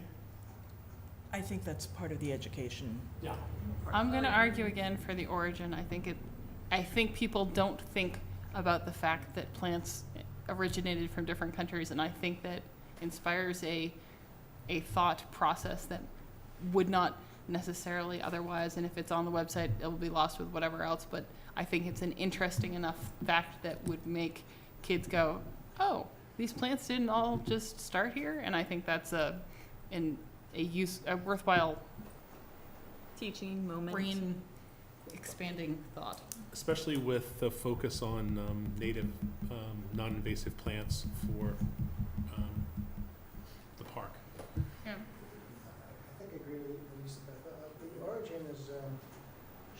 I think that's part of the education. Yeah. I'm gonna argue again for the origin. I think people don't think about the fact that plants originated from different countries, and I think that inspires a thought process that would not necessarily otherwise, and if it's on the website, it'll be lost with whatever else, but I think it's an interesting enough fact that would make kids go, oh, these plants didn't all just start here, and I think that's a worthwhile Teaching moment. brain expanding thought. Especially with the focus on native, non-invasive plants for the park. Yeah. I think I agree with Lisa, but the origin is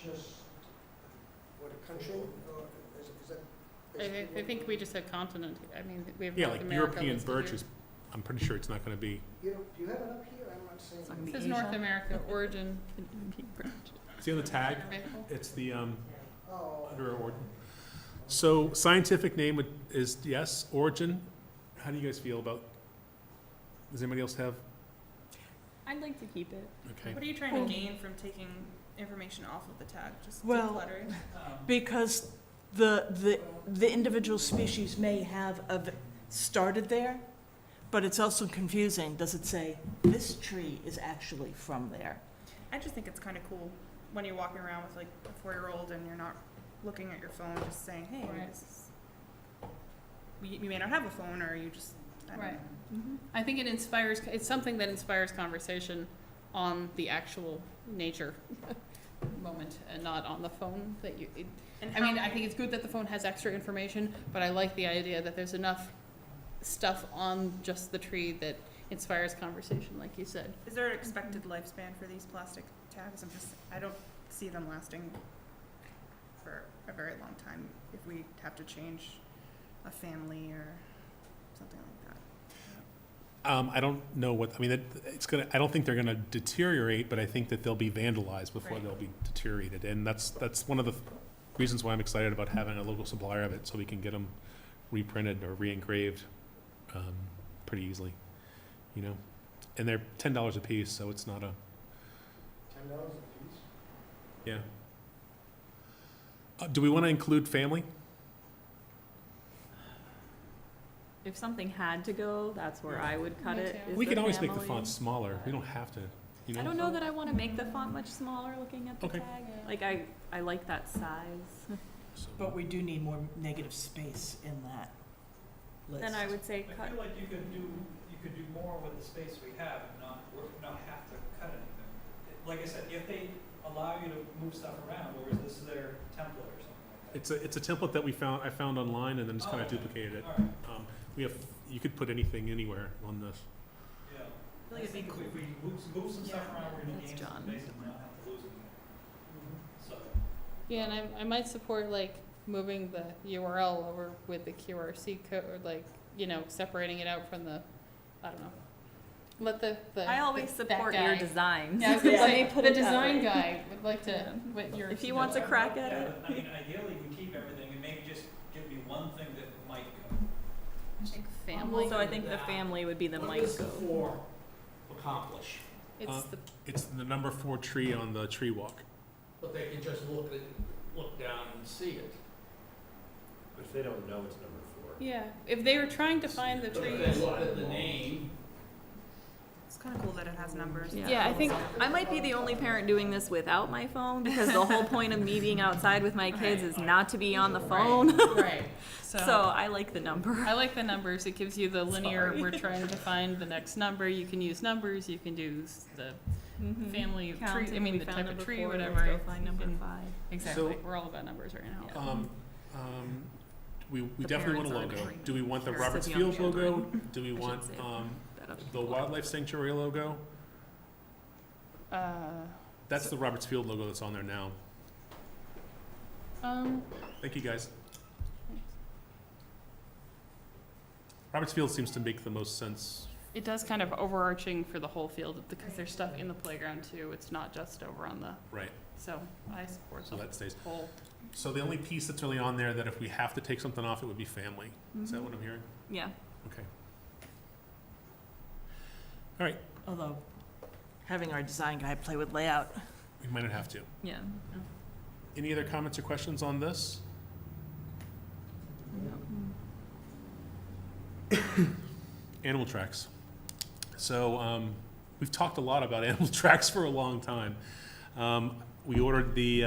just, what, a country, or is that? I think we just said continent. I mean, we have Yeah, North like America European listed birch here. is, I'm pretty sure it's not going to be. Do you have it up here? I'm not seeing It's it. on It the says North Asia. America, origin. See on the tag? Maple. It's the Oh. under origin. So scientific name is yes. Origin. How do you guys feel about? Does anybody else have? I'd like to keep it. Okay. What are you trying to gain from taking information off of the tag? Just Well- decluttering? Because the individual species may have started there, but it's also confusing. Does it say, this tree is actually from there? I just think it's kind of cool when you're walking around with like a 4-year-old and you're not looking at your phone, just saying, hey, Right. this is, you may not have a phone, or you just, I don't Right. know. Mm-hmm. I think it's something that inspires conversation on the actual nature moment and not on the phone that you, And I mean, I think it's good that the phone has extra information, but I like the idea that there's enough stuff on just the tree that inspires conversation, like you said. Is there an expected lifespan for these plastic tags? I don't see them lasting for a very long time if we have to change a family or something like that. I don't know what. I mean, I don't think they're gonna deteriorate, but I think that they'll be vandalized before Right. they'll be deteriorated, and that's one of the reasons why I'm excited about having a local supplier of it, so we can get them reprinted or re-engraved pretty easily, And they're $10 a piece, so it's not a. $10 a piece? Yeah. Do we want to include family? If something had to go, that's where I would cut Me it. too. is We the can always make the family. font smaller. We don't have to, you know? I don't know that I wanna make the font much smaller looking at the Okay. tag. Like, I like that size. So- But we do need more negative space in that list. Then I would say I cut, feel like you could do more with the space we have and not have to cut anything. Like I said, if they allow you to move stuff around, or is this their template or something like that? It's a template that I found online and then just kind of Okay. duplicated it. All right, You could put anything anywhere on this. yeah. I feel like it'd be think cool. if we move some stuff around, we're gonna That's gain some John. space and not have to lose it. So, Yeah, and I might support like moving the URL over with the QRC code, or like, separating it out from the, I don't know. Let the I always that support guy- your designs. Yeah, I was gonna Let say, me put the it that design way. guy would like to, Yeah. what your. If he wants a crack at it. I mean, ideally, we keep everything and maybe just give me one thing that might go. Family, So I think the family would be the What mic does the go. 4 accomplish? it's the, It's the number 4 tree on the tree walk. But they can just look down and see it. But if they don't know it's number 4. yeah, if they were trying to find the But if trees. they look at the name, It's kind of cool that it has numbers. Yeah, I think I might be the only parent doing this without my phone because the whole point of me being outside with my kids is not to be on the phone. Right, So I like the number. I like the numbers. It gives you the linear, Sorry. we're trying to find the next number. You can use numbers, you can use the Mhm. family of tree, Counting, I mean, we the found type of number tree, 4, whatever. Let's go find You number can- 5. Exactly, So- we're all about numbers right now. We The definitely want a parents logo. aren't Do we want the parents Roberts of young Field logo? children. Do we I should want say that other the people are. Wildlife Sanctuary logo? That's the Roberts Field logo that's on there now. Thank you, guys. Roberts Field seems to make the most sense. It does kind of overarching for the whole field because there's stuff in the playground too. It's not just over on the, Right, so I support so the that stays. whole. So the only piece that's really on there that if we have to take something off, it would be family. Is that what I'm hearing? Yeah. Okay. All right, Although, having our design guy play with layout. we might not have to. Yeah. Any other comments or questions on this? Animal tracks. So we've talked a lot about animal tracks for a long time. We ordered the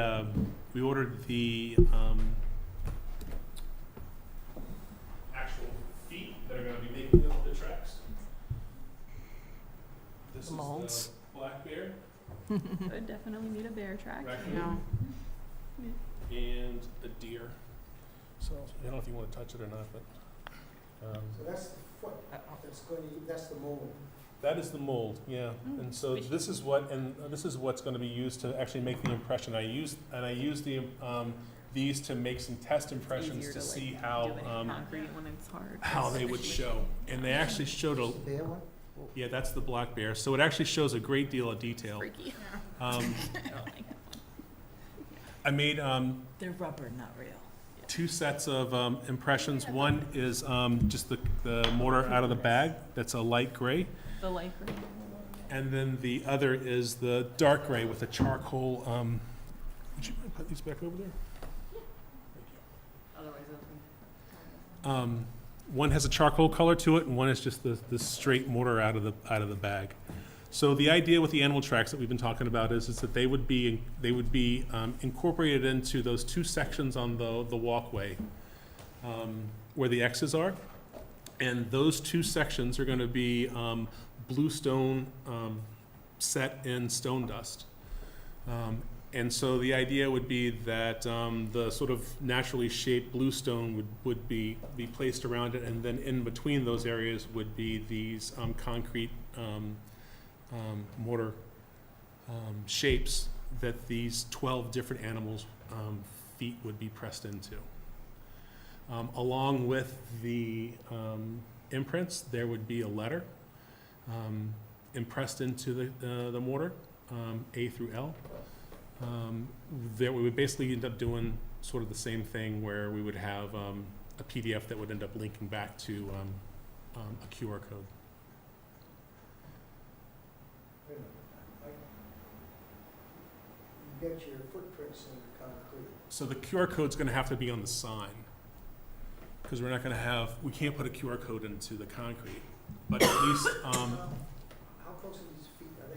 actual feet that are going to be making the tracks. This is Molds. the black bear, Would definitely need a bear track. raccoon, No. and a deer. So I don't know if you want to touch it or not, but. So that's the foot, that's the mold. That is the mold, yeah. And so this is what's going to be used to actually make the impression. I used these to make some test impressions Easier to like, see do how it in concrete when it's hard. how they would show. And they actually showed Bear one? yeah, that's the black bear. So it actually shows a great deal of detail. Freaky. Um, I made They're rubber, not real. 2 sets of impressions. One is just the mortar out of the bag. That's a light gray. The light green. And then the other is the dark gray with a charcoal, would you mind putting these back over there? Otherwise, One has a charcoal color to it, and one is just the straight mortar out of the bag. So the idea with the animal tracks that we've been talking about is that they would be incorporated into those 2 sections on the walkway where the X's are, and those 2 sections are going to be blue stone set in stone dust. And so the idea would be that the sort of naturally shaped bluestone would be placed around it, and then in between those areas would be these concrete mortar shapes that these 12 different animals' feet would be pressed into. Along with the imprints, there would be a letter impressed into the mortar, A through L. That we would basically end up doing sort of the same thing where we would have a PDF that would end up linking back to a QR code. Wait a minute. You get your footprints in the concrete. So the QR code's going to have to be on the sign. because we're not gonna have, we can't put a QR code into the concrete, but at least, How close are these feet? Are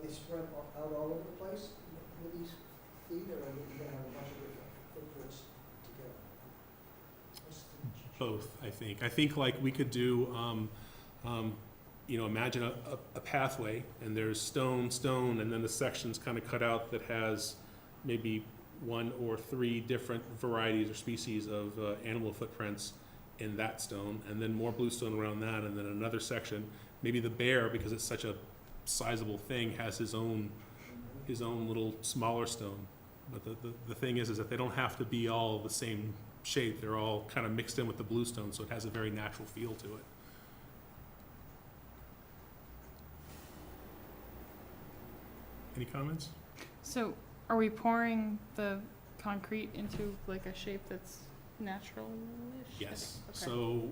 they spread out all over the place with these feet, or are you gonna have a bunch of different footprints together? both, I think. I think like we could do, you know, imagine a pathway, and there's stone, and then the section's kind of cut out that has maybe 1 or 3 different varieties or species of animal footprints in that stone, and then more bluestone around that, and then another section. Maybe the bear, because it's such a sizable thing, has his own little smaller stone. But the thing is that they don't have to be all the same shape. They're all kind of mixed in with the bluestone, so it has a very natural feel to it. Any comments? So are we pouring the concrete into like a shape that's natural-ish? Yes. Okay. So,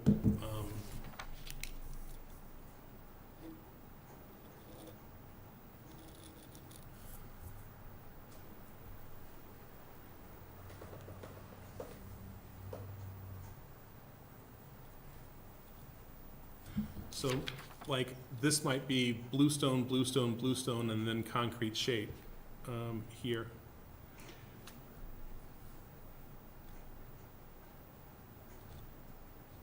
so like this might be bluestone, bluestone, bluestone, and then concrete shape here.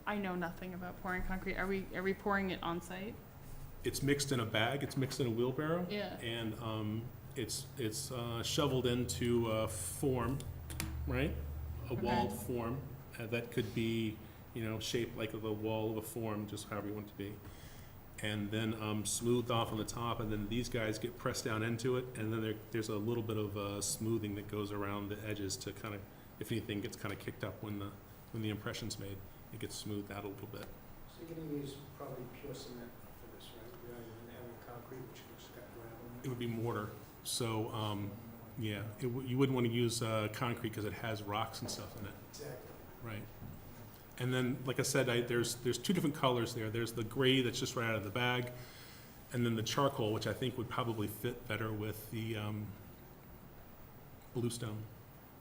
I know nothing about pouring concrete. Are we pouring it on site? It's mixed in a bag. It's mixed in a wheelbarrow. Yeah. And it's shoveled into a form, right? A walled form that could be, you know, shaped like the wall of a form, just however you want it to be. And then smoothed off on the top, and then these guys get pressed down into it, and then there's a little bit of smoothing that goes around the edges to kind of, if anything gets kind of kicked up when the impression's made, it gets smoothed out a little bit. So you're gonna use probably pure cement for this, right? Rather than having concrete, which has got gravel in it? It would be mortar. So, yeah, you wouldn't want to use concrete because it has rocks and stuff in it. Exactly. Right. And then, like I said, there's 2 different colors there. There's the gray that's just right out of the bag, and then the charcoal, which I think would probably fit better with the bluestone.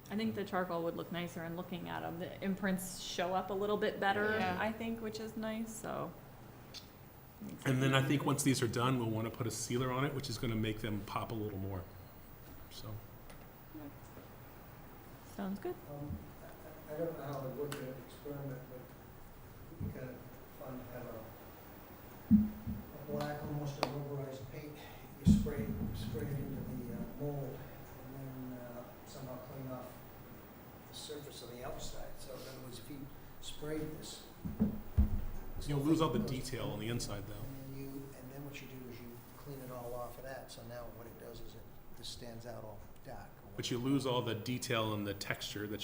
I think the charcoal would look nicer, and looking at them, the imprints show up a little bit better, Yeah. I think, which is nice, so. And then I think once these are done, we'll want to put a sealer on it, which is going to make them pop a little more. So, Sounds good. I don't know how it would be an experiment, but it'd be kind of fun to have a black, almost a rubberized paint. You spray it into the mold, and then somehow clean off the surface on the outside. So in other words, if you sprayed this, you'll lose all the detail on the inside, though. and then what you do is you clean it all off of that. So now what it does is it just stands out all dark. But you lose all the detail and the texture that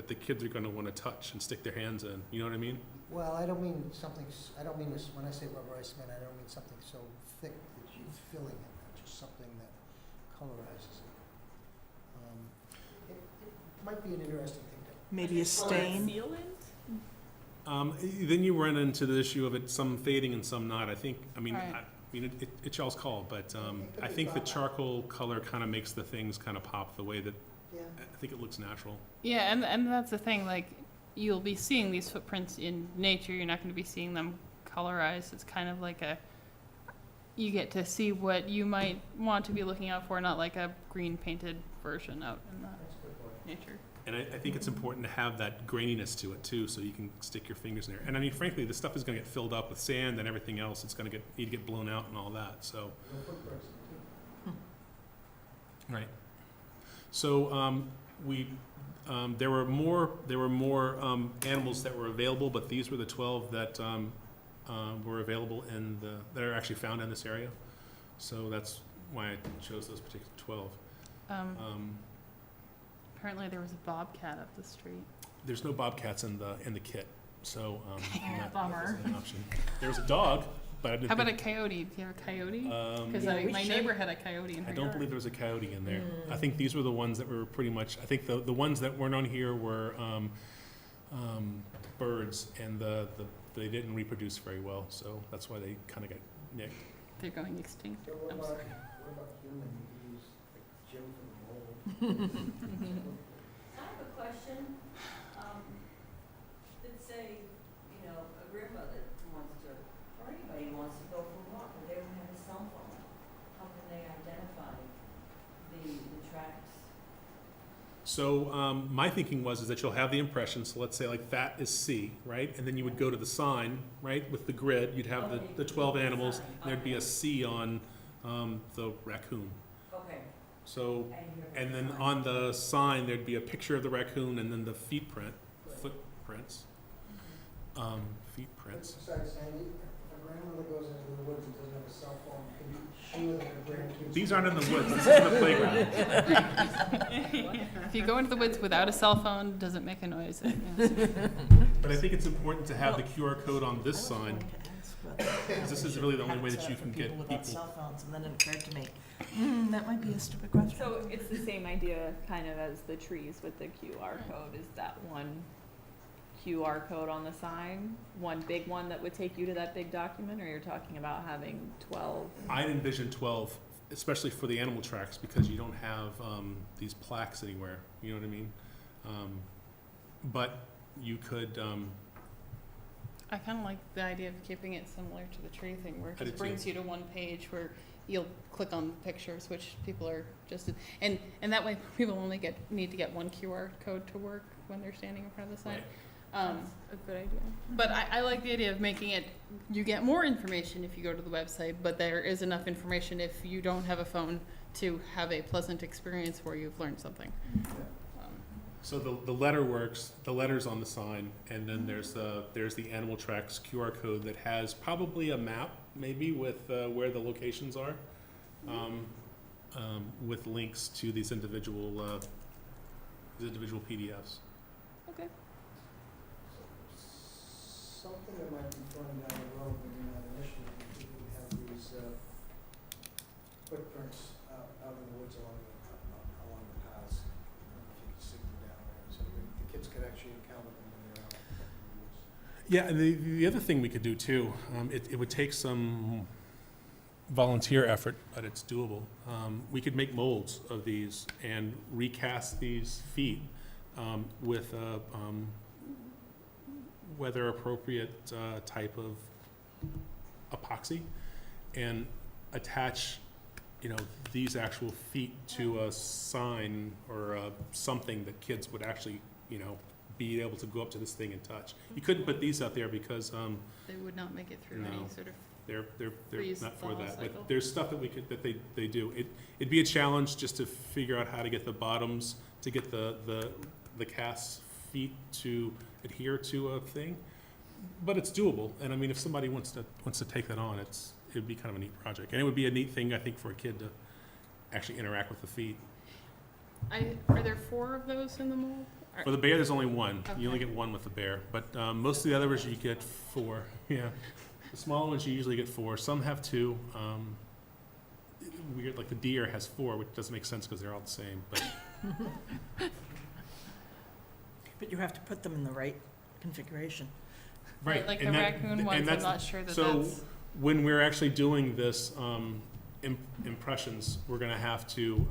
the kids are going to want to touch and stick their hands in. You know what I mean? Well, I don't mean I don't mean this, when I say rubberized cement, I don't mean something so thick that you're filling it, just something that colorizes it. It might be an interesting thing to. Maybe a stain. Sealant? Then you run into the issue of it, some fading and some not. Right. It's y'all's call, but I think the charcoal color kind of makes the things kind of pop the way that Yeah. I think it looks natural. Yeah, and that's the thing, like, you'll be seeing these footprints in nature, you're not gonna be seeing them colorized. It's kind of like you get to see what you might want to be looking out for, not like a green painted version out in the That's a good point. nature. And I think it's important to have that graininess to it too, so you can stick your fingers in there. And I mean, frankly, the stuff is going to get filled up with sand and everything else. It's going to need to get blown out and all that. So, No footprints, too. right. So there were more animals that were available, but these were the 12 that were available that are actually found in this area. So that's why I chose those particular 12. Apparently there was a bobcat up the street. There's no bobcats in the kit, so Bummer. that wasn't an option. There was a dog, but I didn't. How about a think, coyote? Do you have a coyote? Because Yeah, we my should. neighbor had a coyote in her I don't yard. believe there was a coyote in there. I think these were the ones that were pretty much. I think the ones that weren't on here were birds, and they didn't reproduce very well, so that's why they kind of got nicked. They're going extinct. So what I'm about, sorry. what about human? You could use like Jim for the mold. I have a question. Let's say grandmother wants to, or anybody wants to go for a walk, and they don't have a cell phone, how can they identify the tracks? So my thinking is that you'll have the impression, so let's say like that is C, right? And then you would go to the sign, right, with the grid, you'd have the 12 animals, and there'd be a C on the raccoon. Okay. So, And and then on the sign, there'd be a picture of the raccoon and then the footprints. Feetprints. Sorry, Sandy, if a grandmother goes into the woods and doesn't have a cell phone, can you show that her grandkids? These aren't in the woods, this is in the playground. If you go into the woods without a cell phone, does it make a noise? But I think it's important to have the QR code on this sign. Because this is really the only way that you can get Without people. cell phones, and then it occurred to me, that might be a stupid question. So it's the same idea kind of as the trees with the QR code, is that one QR code on the sign, one big one that would take you to that big document, or you're talking about having 12? I'd envision 12, especially for the animal tracks, because you don't have these plaques anywhere, you know what I mean? But you could, I kind of like the idea of keeping it similar to the tree thing, where it I just do too. brings you to one page where you'll click on pictures, which people are just, and that way people only need to get one QR code to work when they're standing in front of the sign. right. That's a good idea. But I like the idea of making it, you get more information if you go to the website, but there is enough information if you don't have a phone to have a pleasant experience where you've learned something. So the letter works, the letter's on the sign, and then there's the animal tracks QR code that has probably a map, maybe, with where the locations are, with links to these individual PDFs. Okay. Something that might be fun down the road, maybe not initially, if we have these footprints out in the woods along the paths. If you could stick them down there, so the kids could actually encounter them when they're out in the woods. Yeah, and the other thing we could do too, it would take some volunteer effort, but it's doable. We could make molds of these and recast these feet with a weather appropriate type of epoxy, and attach, these actual feet to a sign or something that kids would actually, be able to go up to this thing and touch. You couldn't put these out there because They would not make it through No. any sort of, they're Freeze not for thaw that. cycle. But there's stuff that they do. It'd be a challenge just to figure out how to get the bottoms, to get the cast feet to adhere to a thing. But it's doable, and I mean, if somebody wants to take that on, it'd be kind of a neat project, and it would be a neat thing, I think, for a kid to actually interact with the feet. are there 4 of those in the mold? For the bear, there's only one. You only Okay. get one with the bear, but most of the others you get 4. Yeah, the smaller ones you usually get 4. Some have 2. Weird, like the deer has 4, which doesn't make sense because they're all the same. But But you have to put them in the right configuration. right, Like the and raccoon ones, I'm that's- not sure that so that's. when we're actually doing this impressions, we're going to have to,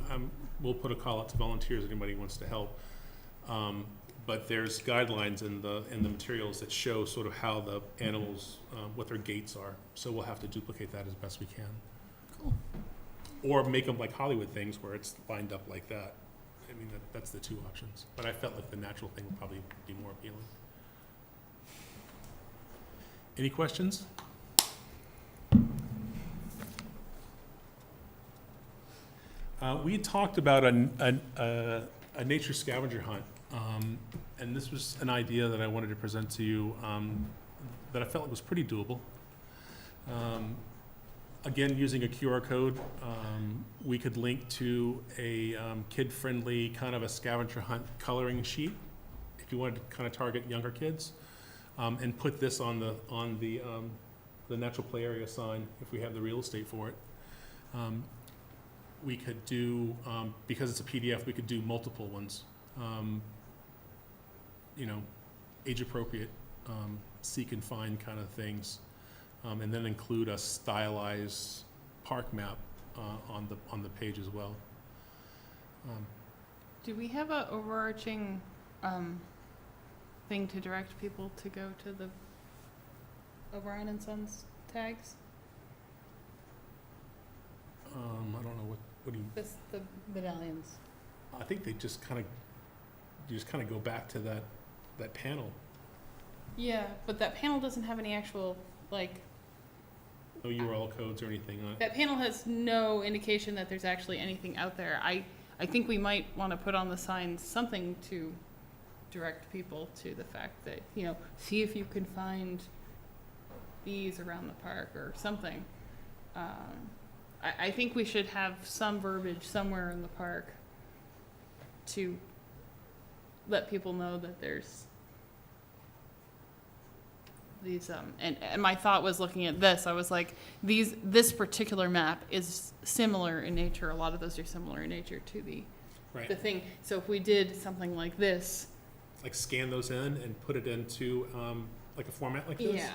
we'll put a call out to volunteers if anybody wants to help. But there's guidelines in the materials that show sort of how the animals, what their gaits are. So we'll have to duplicate that as best we can. Cool. Or make them like Hollywood things where it's lined up like that. I mean, that's the 2 options. But I felt like the natural thing would probably be more appealing. Any questions? We had talked about a nature scavenger hunt, and this was an idea that I wanted to present to you that I felt was pretty doable. Again, using a QR code, we could link to a kid-friendly kind of a scavenger hunt coloring sheet if you wanted to kind of target younger kids, and put this on the natural play area sign if we have the real estate for it. We could do, because it's a PDF, we could do multiple ones. Age appropriate, seek and find kind of things. And then include a stylized park map on the page as well. Do we have a overarching thing to direct people to go to the O'Brien and Sons tags? I don't know, what do you, The medallions. I think they just kind of, you just kind of go back to that panel. Yeah, but that panel doesn't have any actual, like, No URL codes or anything on it. that panel has no indication that there's actually anything out there. I think we might want to put on the signs something to direct people to the fact that, you know, see if you can find these around the park or something. I think we should have some verbiage somewhere in the park to let people know that there's these, and my thought was looking at this, I was like, this particular map is similar in nature, a lot of those are similar in nature to the Right. thing. So if we did something like this, Like scan those in and put it into, like a format like this? yeah,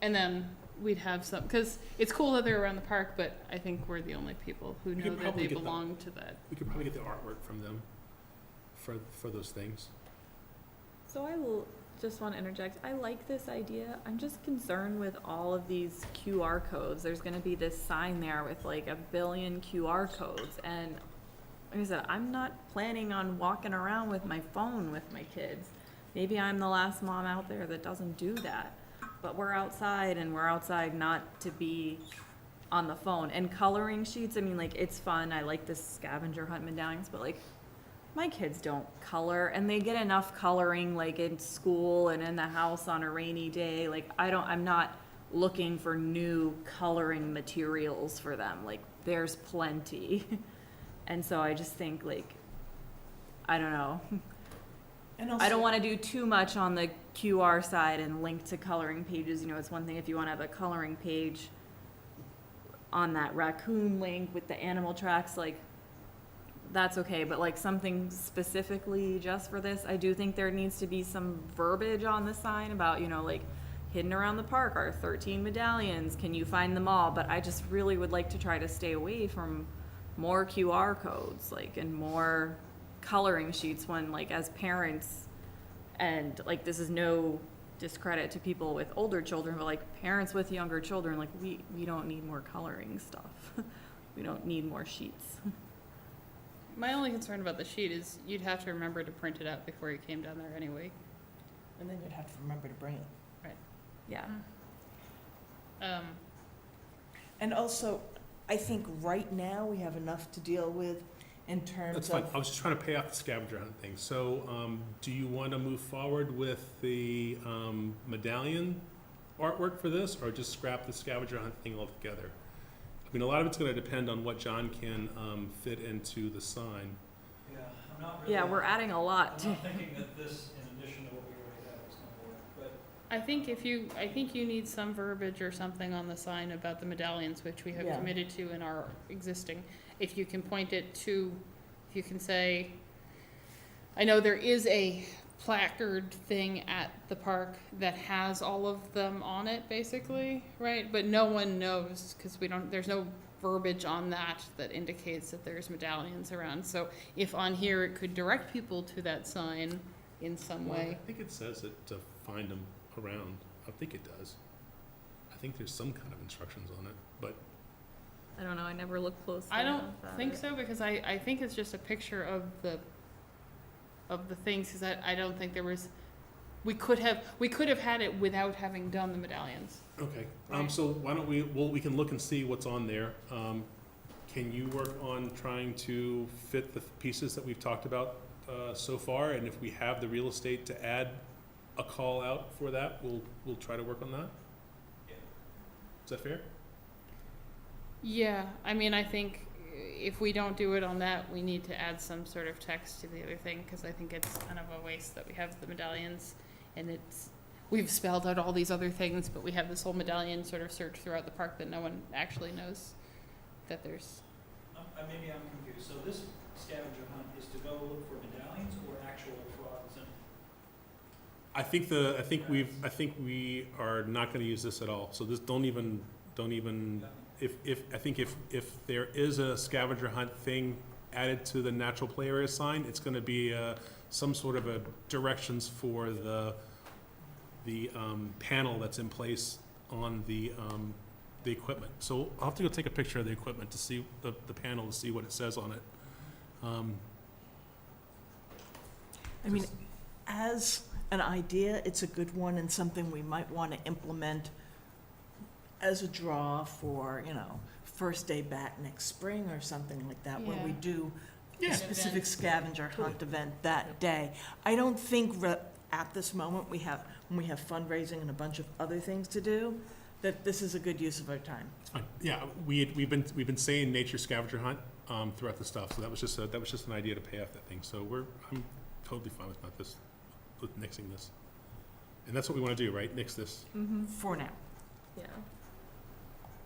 and then we'd have some, because it's cool that they're around the park, but I think we're the only people who We know could that probably they get the- belong to that. We could probably get the artwork from them for those things. So I will just want to interject. I like this idea. I'm just concerned with all of these QR codes. There's going to be this sign there with like 1 billion QR codes. And like I said, I'm not planning on walking around with my phone with my kids. Maybe I'm the last mom out there that doesn't do that. But we're outside, and we're outside not to be on the phone. And coloring sheets, I mean, like, it's fun. I like the scavenger hunt medallions, but like, my kids don't color, and they get enough coloring like in school and in the house on a rainy day. Like, I'm not looking for new coloring materials for them. Like, there's plenty. And so I just think, like, I don't know. And I don't want to do too much on the QR side and link to coloring pages. You know, it's one thing if you want to have a coloring page on that raccoon link with the animal tracks, like, that's okay, but like something specifically just for this, I do think there needs to be some verbiage on the sign about, you know, like, hidden around the park are 13 medallions, can you find them all? But I just really would like to try to stay away from more QR codes, like, and more coloring sheets when, like, as parents, and like, this is no discredit to people with older children, but like parents with younger children, like, we don't need more coloring stuff. We don't need more sheets. My only concern about the sheet is you'd have to remember to print it out before you came down there anyway. And then you'd have to remember to bring it. Yeah. And also, I think right now we have enough to deal with in terms That's of. fine. I was just trying to pay off the scavenger hunt thing. So, do you want to move forward with the medallion artwork for this, or just scrap the scavenger hunt thing altogether? I mean, a lot of it's going to depend on what John can fit into the sign. Yeah, I'm not really. Yeah, we're adding a lot. I'm not thinking that this, in addition to what we already have, is gonna work, but. I think you need some verbiage or something on the sign about the medallions, which we have Yeah. committed to in our existing. If you can point it to, if you can say, I know there is a placard thing at the park that has all of them on it, basically, right? But no one knows, because there's no verbiage on that that indicates that there's medallions around. So if on here it could direct people to that sign in some Well, way. I think it says it to find them around. I think it does. I think there's some kind of instructions on it, but I don't know, I never looked closely. I don't enough at think it. so, because I think it's just a picture of the things, because I don't think there was, we could have had it without having done the medallions. okay. Right. So why don't we can look and see what's on there. Can you work on trying to fit the pieces that we've talked about so far? And if we have the real estate to add a call out for that, we'll try to work on that. Yeah. Is that fair? Yeah, I mean, I think if we don't do it on that, we need to add some sort of text to the other thing, because I think it's kind of a waste that we have the medallions, and we've spelled out all these other things, but we have this whole medallion sort of search throughout the park that no one actually knows that there's. Maybe I'm confused. So this scavenger hunt is to go look for medallions or actual frogs and. I think we are not going to use this at all. So this don't even if there is a scavenger hunt thing added to the natural play area sign, it's going to be some sort of a directions for the panel that's in place on the equipment. So I'll have to go take a picture of the equipment to see the panel, to see what it says on it. I mean, as an idea, it's a good one and something we might want to implement as a draw for, you know, first day back next spring or something like that, where we Yeah. do Yeah. a specific scavenger hunt event that day. I don't think at this moment, when we have fundraising and a bunch of other things to do, that this is a good use of our time. It's fine. Yeah, we've been saying nature scavenger hunt throughout the stuff, so that was just an idea to pay off that thing. So I'm totally fine with nixing this. And that's what we want to do, right? Nix this. Mm-hmm. For now. Yeah.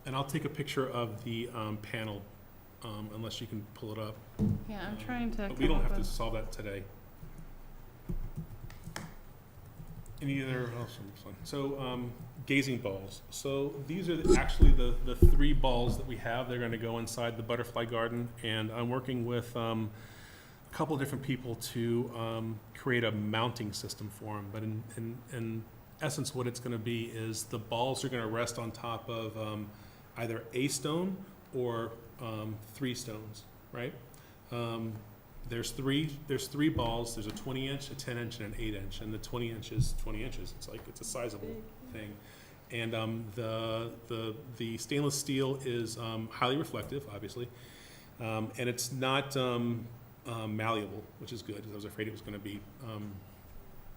And I'll take a picture of the panel, unless you can pull it up. Yeah, I'm trying to But we come don't up have to with, solve that today. Any other, so gazing balls. So these are actually the 3 balls that we have. They're going to go inside the butterfly garden, and I'm working with a couple of different people to create a mounting system for them. But in essence, what it's going to be is the balls are going to rest on top of either a stone or 3 stones, right? There's three balls. There's a 20-inch, a 10-inch, and an 8-inch. And the 20 inch is 20 inches. It's a sizable thing. And the stainless steel is highly reflective, obviously, and it's not malleable, which is good, because I was afraid it was going to be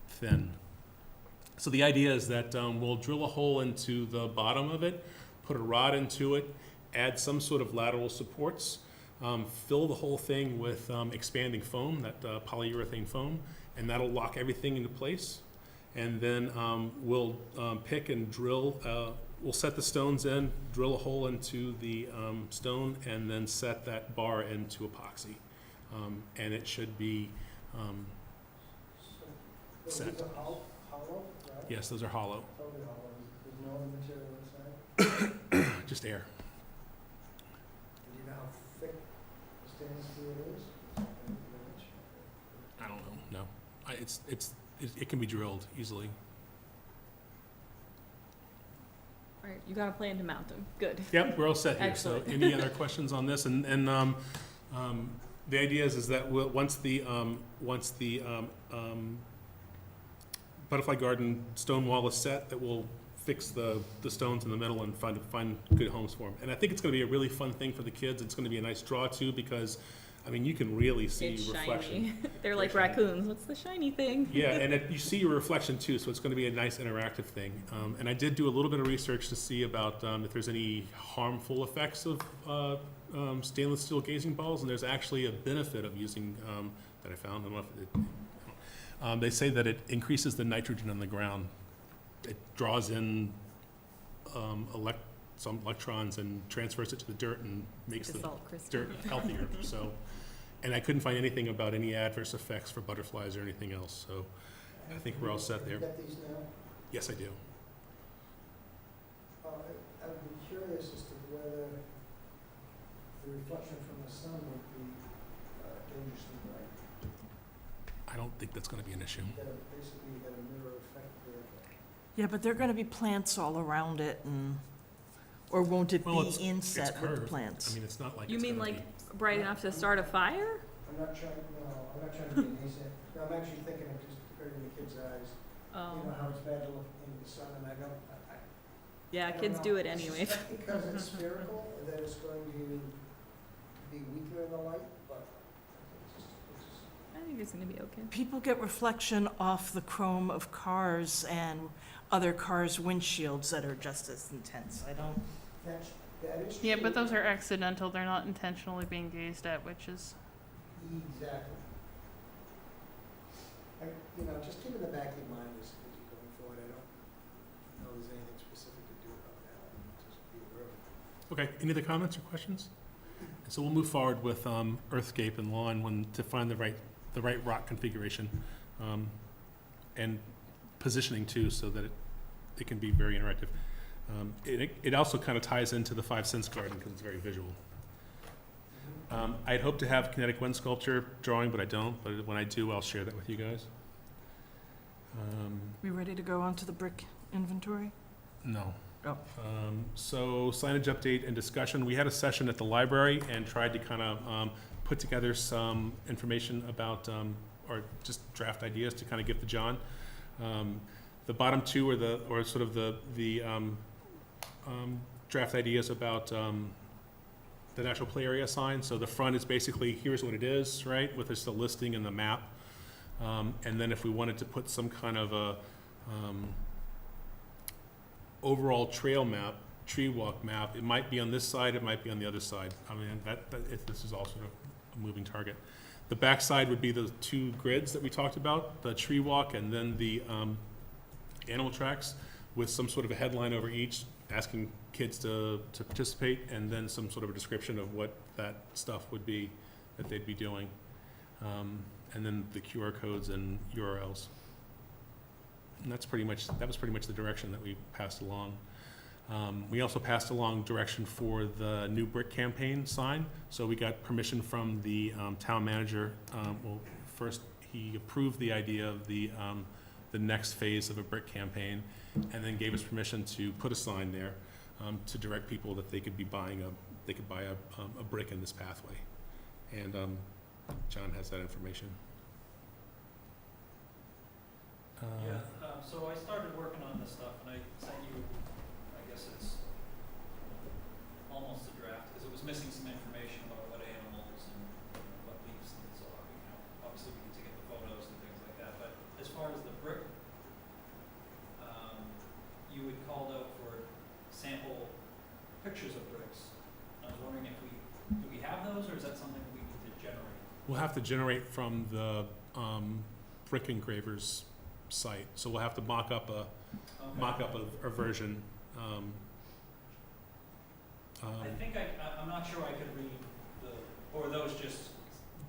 thin. So the idea is that we'll drill a hole into the bottom of it, put a rod into it, add some sort of lateral supports, fill the whole thing with expanding foam, that polyurethane foam, and that'll lock everything into place. And then we'll pick and drill, we'll set the stones in, drill a hole into the stone, and then set that bar into epoxy. And it should be So set. these are hollow, right? Yes, those are hollow, Totally hollow. There's no other material inside? just air. Do you know how thick the stainless steel is? I don't know, no. It can be drilled easily. All right, you got a plan to mount them. Good. Yep, we're all set here. Excellent. So any other questions on this? And the idea is that once the butterfly garden stone wall is set, that we'll fix the stones in the middle and find good homes for them. And I think it's going to be a really fun thing for the kids. It's going to be a nice draw too, because I mean, you can really see It's reflection. shiny. They're like Very shiny. raccoons. What's the shiny thing? Yeah, and you see your reflection too, so it's going to be a nice interactive thing. And I did do a little bit of research to see about if there's any harmful effects of stainless steel gazing balls, and there's actually a benefit of using that I found. I don't know if they say that it increases the nitrogen in the ground. It draws in some electrons and transfers it to the dirt and makes Like a the salt crystal. dirt healthier. So, and I couldn't find anything about any adverse effects for butterflies or anything else. So, I think we're all set there. You got these now? Yes, I do. I would be curious as to whether the reflection from the sun would be dangerously bright. I don't think that's going to be an issue. Basically, you got a mirror effect there. Yeah, but there are gonna be plants all around it and, or won't it Well, be it's inset with the curved. plants? I mean, it's not like You it's mean gonna like bright enough to start a fire? I'm not trying to be nascent. No, I'm actually thinking of just hurting the kids' eyes. You know how it's bad to look in the sun, and I Yeah, don't kids know. do it I anyway. suspect because it's spherical, that it's going to be weaker in the light, but it's just I think it's gonna be okay. People get reflection off the chrome of cars and other cars' windshields that are just as intense. I don't, that is true. yeah, but those are accidental, they're not intentionally being gazed at, which is, Exactly. Just keep in the back of your mind as you're going forward. I don't know there's anything specific to do about that. Just be aware of it. Okay, any other comments or questions? So we'll move forward with earthscape and lawn to find the right rock configuration, and positioning too, so that it can be very interactive. It also kind of ties into the 5 Sense Garden because it's very visual. I'd hope to have kinetic wind sculpture drawing, but I don't. But when I do, I'll share that with you guys. we ready to go on to the brick inventory? No. Oh. So signage update and discussion. We had a session at the library and tried to kind of put together some information about, or just draft ideas to kind of give to John. The bottom two are sort of the draft ideas about the natural play area sign. So the front is basically, here's what it is, right, with just a listing and the map. And then if we wanted to put some kind of a overall trail map, tree walk map, it might be on this side, it might be on the other side. I mean, this is all sort of a moving target. The back side would be the two grids that we talked about, the tree walk and then the animal tracks, with some sort of a headline over each, asking kids to participate, and then some sort of a description of what that stuff would be that they'd be doing. And then the QR codes and URLs. And that was pretty much the direction that we passed along. We also passed along direction for the new brick campaign sign. So we got permission from the town manager. Well, first he approved the idea of the next phase of a brick campaign, and then gave us permission to put a sign there to direct people that they could buy a brick in this pathway. And John has that information. So I started working on this stuff, and I sent you, I guess it's almost a draft, because it was missing some information about what animals and what leaves things are. Obviously we need to get the photos and things like that, but as far as the brick, you had called out for sample pictures of bricks. I was wondering if do we have those, or is that something we need to generate? We'll have to generate from the brick engravers site, so we'll have to mock up a version. I think I'm not sure I could read or those just.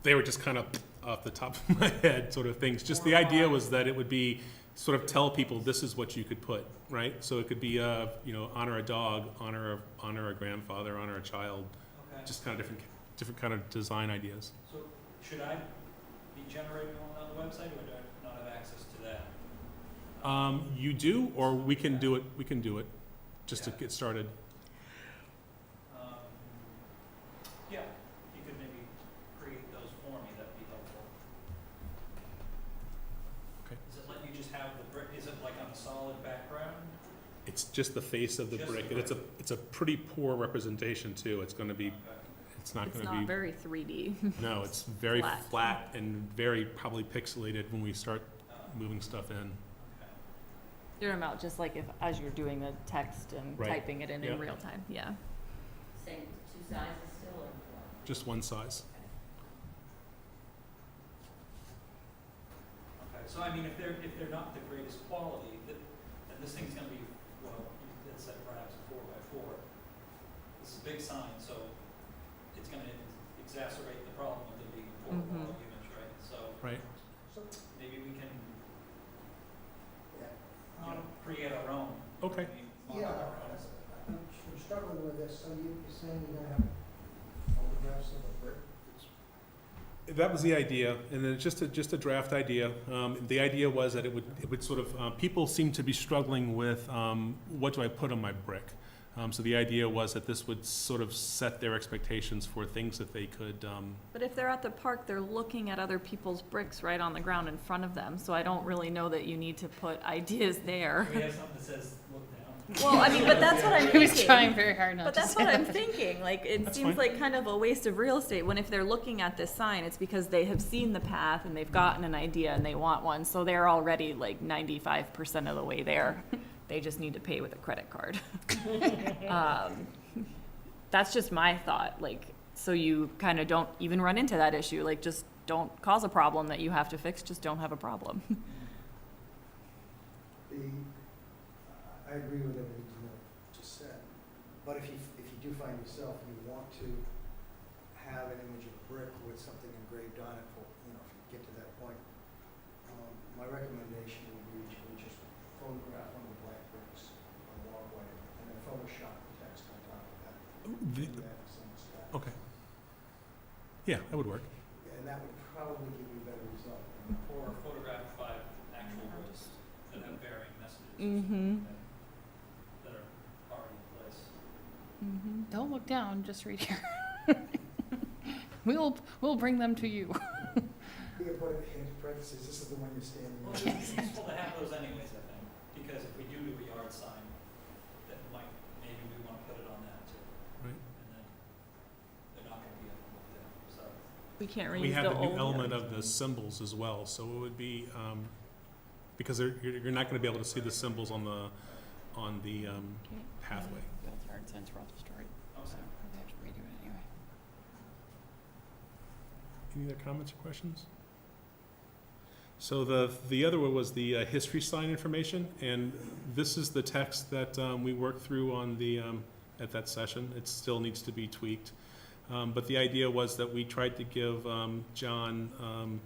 They were just kind of off the top of my head sort of things. Just the idea was that it would be sort of tell people this is what you could put, right? So it could be honor a dog, honor a grandfather, honor a child. Okay. Just kind of different kind of design ideas. So should I be generating one on the website, or do I not have access to that? You do, or we can do it. We can do it, just to get started. Yeah, if you could maybe create those for me, that'd be helpful. Okay. Does it let you just have the brick? Is it like on a solid background? It's just the face of the Just brick, the and it's a pretty poor representation too. It's going to be. Okay. It's not It's going to not be. very 3D. No, it's very Flat. flat and very probably pixelated when we start moving stuff in. Okay. You're talking about just like if, as you're doing the text and Right. typing it in Yep. real time, yeah. Same, two sizes still, or one? Just one size. Okay, so I mean, if they're not the greatest quality, then this thing's gonna be, well, it said perhaps a 4x4. This is a big sign, so it's gonna exacerbate the problem with it being a poor Mhm. quality image, right? So Right. So, maybe we can, yeah. create our own. Okay. I mean, mock Yeah, up our own. I'm struggling with this, so you're saying you're gonna have photographs of the brick? That was the idea, and then just a draft idea. The idea was that it would sort of people seem to be struggling with what do I put on my brick. So the idea was that this would sort of set their expectations for things that they could. But if they're at the park, they're looking at other people's bricks right on the ground in front of them, so I don't really know that you need to put ideas there. We have something that says, look down. Well, I mean, but that's what I'm He was thinking. trying very hard not But to that's say what I'm that. thinking, like, it That's seems fine. like kind of a waste of real estate, when if they're looking at this sign, it's because they have seen the path and they've gotten an idea and they want one, so they're already like 95% of the way there. They just need to pay with a credit card. That's just my thought, like, so you kind of don't even run into that issue, like, just don't cause a problem that you have to fix, just don't have a problem. I agree with everything you just said, but if you do find yourself, you want to have an image of brick with something engraved on it, for, if you get to that point, my recommendation would be to just photograph one of the black bricks on the walkway, and then Photoshop the text on top of that. The- Do that in some style. Okay. Yeah, that would work. And that would probably give you a better result. Or photographed by actual bricks that have varying messages. Mm-hmm. That are Don't look down, just right here. We'll bring them to you. You can put it in parentheses, this is the one you're standing Well, on. it's useful to have those anyways, I think, because if we do a yard sign, that might, maybe we want to put it on that too. Right. And then they're not gonna be able to look down, so. We can't We reuse have the the new old element ones. of the symbols as well, so it would be, because you're not gonna be able to see the symbols on the pathway. Built yard signs were all destroyed, so they have to redo it anyway. Any other comments or questions? So the other one was the history sign information, and this is the text that we worked through on the, at that session. It still needs to be tweaked. But the idea was that we tried to give John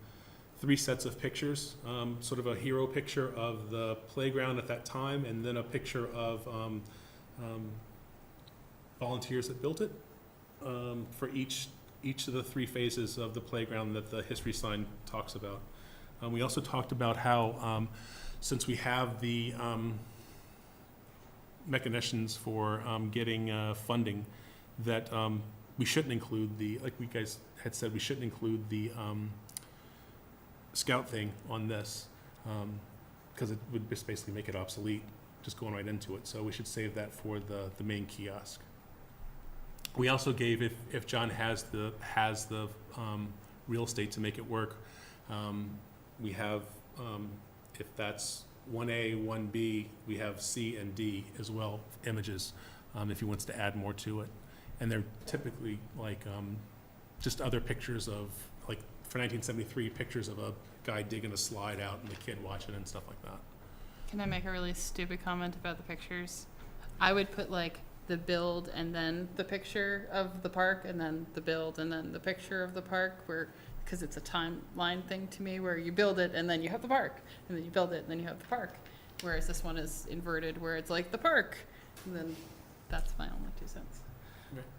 3 sets of pictures, sort of a hero picture of the playground at that time, and then a picture of volunteers that built it for each of the 3 phases of the playground that the history sign talks about. We also talked about how, since we have the mechanisms for getting funding, that we shouldn't include like we guys had said, we shouldn't include the scout thing on this, because it would just basically make it obsolete, just going right into it. So we should save that for the main kiosk. We also gave, if John has the real estate to make it work, we have, if that's 1A, 1B, we have C and D as well, images, if he wants to add more to it. And they're typically like just other pictures of, like for 1973, pictures of a guy digging a slide out and the kid watching and stuff like that. Can I make a really stupid comment about the pictures? I would put like the build and then the picture of the park and then the build and then the picture of the park, where, because it's a timeline thing to me, where you build it and then you have the park, and then you build it and then you have the park. Whereas this one is inverted, where it's like the park, and then that's my only 2 cents.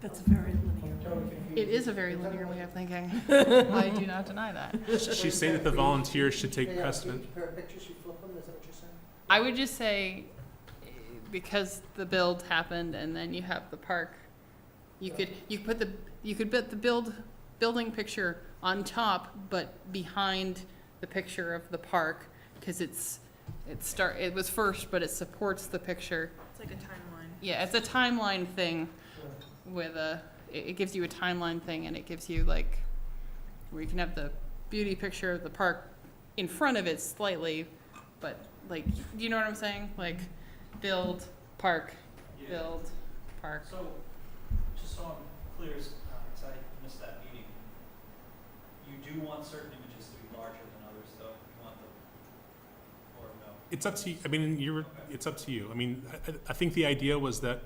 That's very linear. Totally confused. It is a very linear way of thinking. I do not deny that. She's saying that the volunteers should take Yeah, precedent. each pair of pictures, you flip them, is that what you're saying? I would just say, because the build happened and then you have the park, you could put the building picture on top, but behind the picture of the park, because it was first, but it supports the picture. It's like a timeline. Yeah, it's a timeline thing with it gives you a timeline thing, and it gives you like, where you can have the beauty picture of the park in front of it slightly, but like, do you know what I'm saying? Like, build, park, Yeah. build, park. So, just so I'm clear, because I missed that meeting, you do want certain images to be larger than others, though? You want them, or no? It's up to you. I mean, it's up to you. I mean, I think the idea was that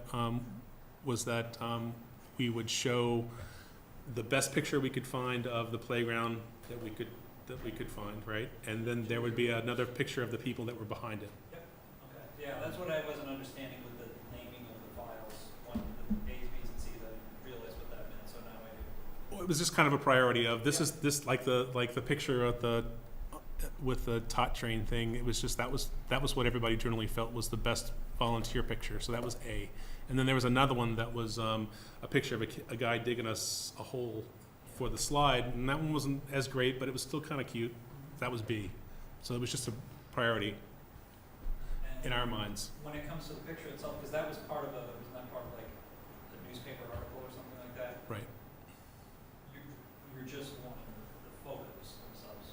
we would show the best picture we could find of the playground that we could find, right? And then there would be another picture of the people that were behind it. Okay, yeah, that's what I wasn't understanding with the naming of the files, one, the A's, B's, and C's, I didn't realize what that meant, so now I do. Well, it was just kind of a priority of this like the picture of the with the tot train thing. It was just that was what everybody generally felt was the best volunteer picture. So that was A. And then there was another one that was a picture of a guy digging a hole for the slide, and that one wasn't as great, but it was still kind of cute. That was B. So it was just a priority in our minds. When it comes to the picture itself, because that was part of wasn't that part of like a newspaper article or something like that? Right. You're just wanting the photos themselves.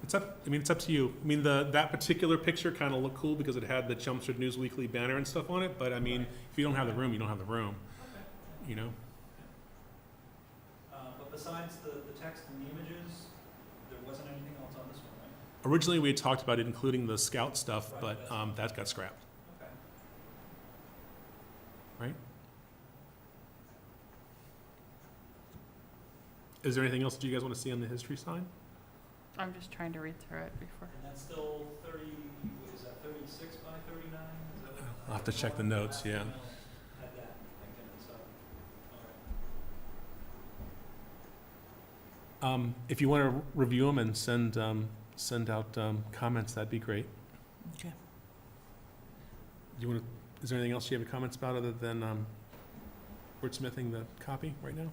It's up to you. I mean, that particular picture kind of looked cool because it had the Chelmsford News Weekly banner and stuff on it, but I mean, if you don't have the room, you don't have the room, Okay. you know? But besides the text and the images, there wasn't anything else on this one, right? Originally, we had talked about it including the scout stuff, but that got scrapped. Okay. Right? Is there anything else that you guys want to see on the history sign? I'm just trying to read through it before. And that's still 30, what is that, 36 by 39? Is that what? I'll have to check the notes, yeah. Had that, thinking, so, okay. If you want to review them and send out comments, that'd be great. Okay. Is there anything else you have comments about other than, wordsmithing the copy right now?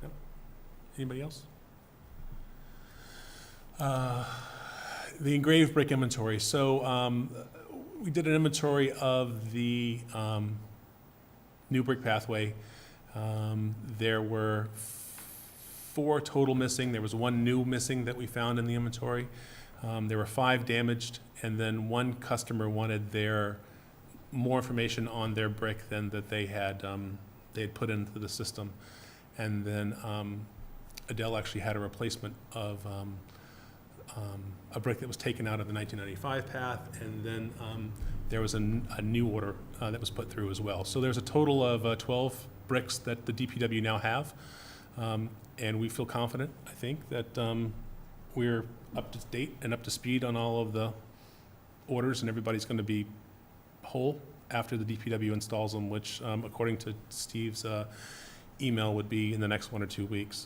No? Anybody else? The engraved brick inventory. So we did an inventory of the new brick pathway. There were 4 total missing. There was 1 new missing that we found in the inventory. There were 5 damaged, and then 1 customer wanted more information on their brick than that they had put into the system. And then Adele actually had a replacement of a brick that was taken out of the 1995 path, and then there was a new order that was put through as well. So there's a total of 12 bricks that the DPW now have, and we feel confident, I think, that we're up to date and up to speed on all of the orders, and everybody's going to be whole after the DPW installs them, which, according to Steve's email, would be in the next 1 or 2 weeks.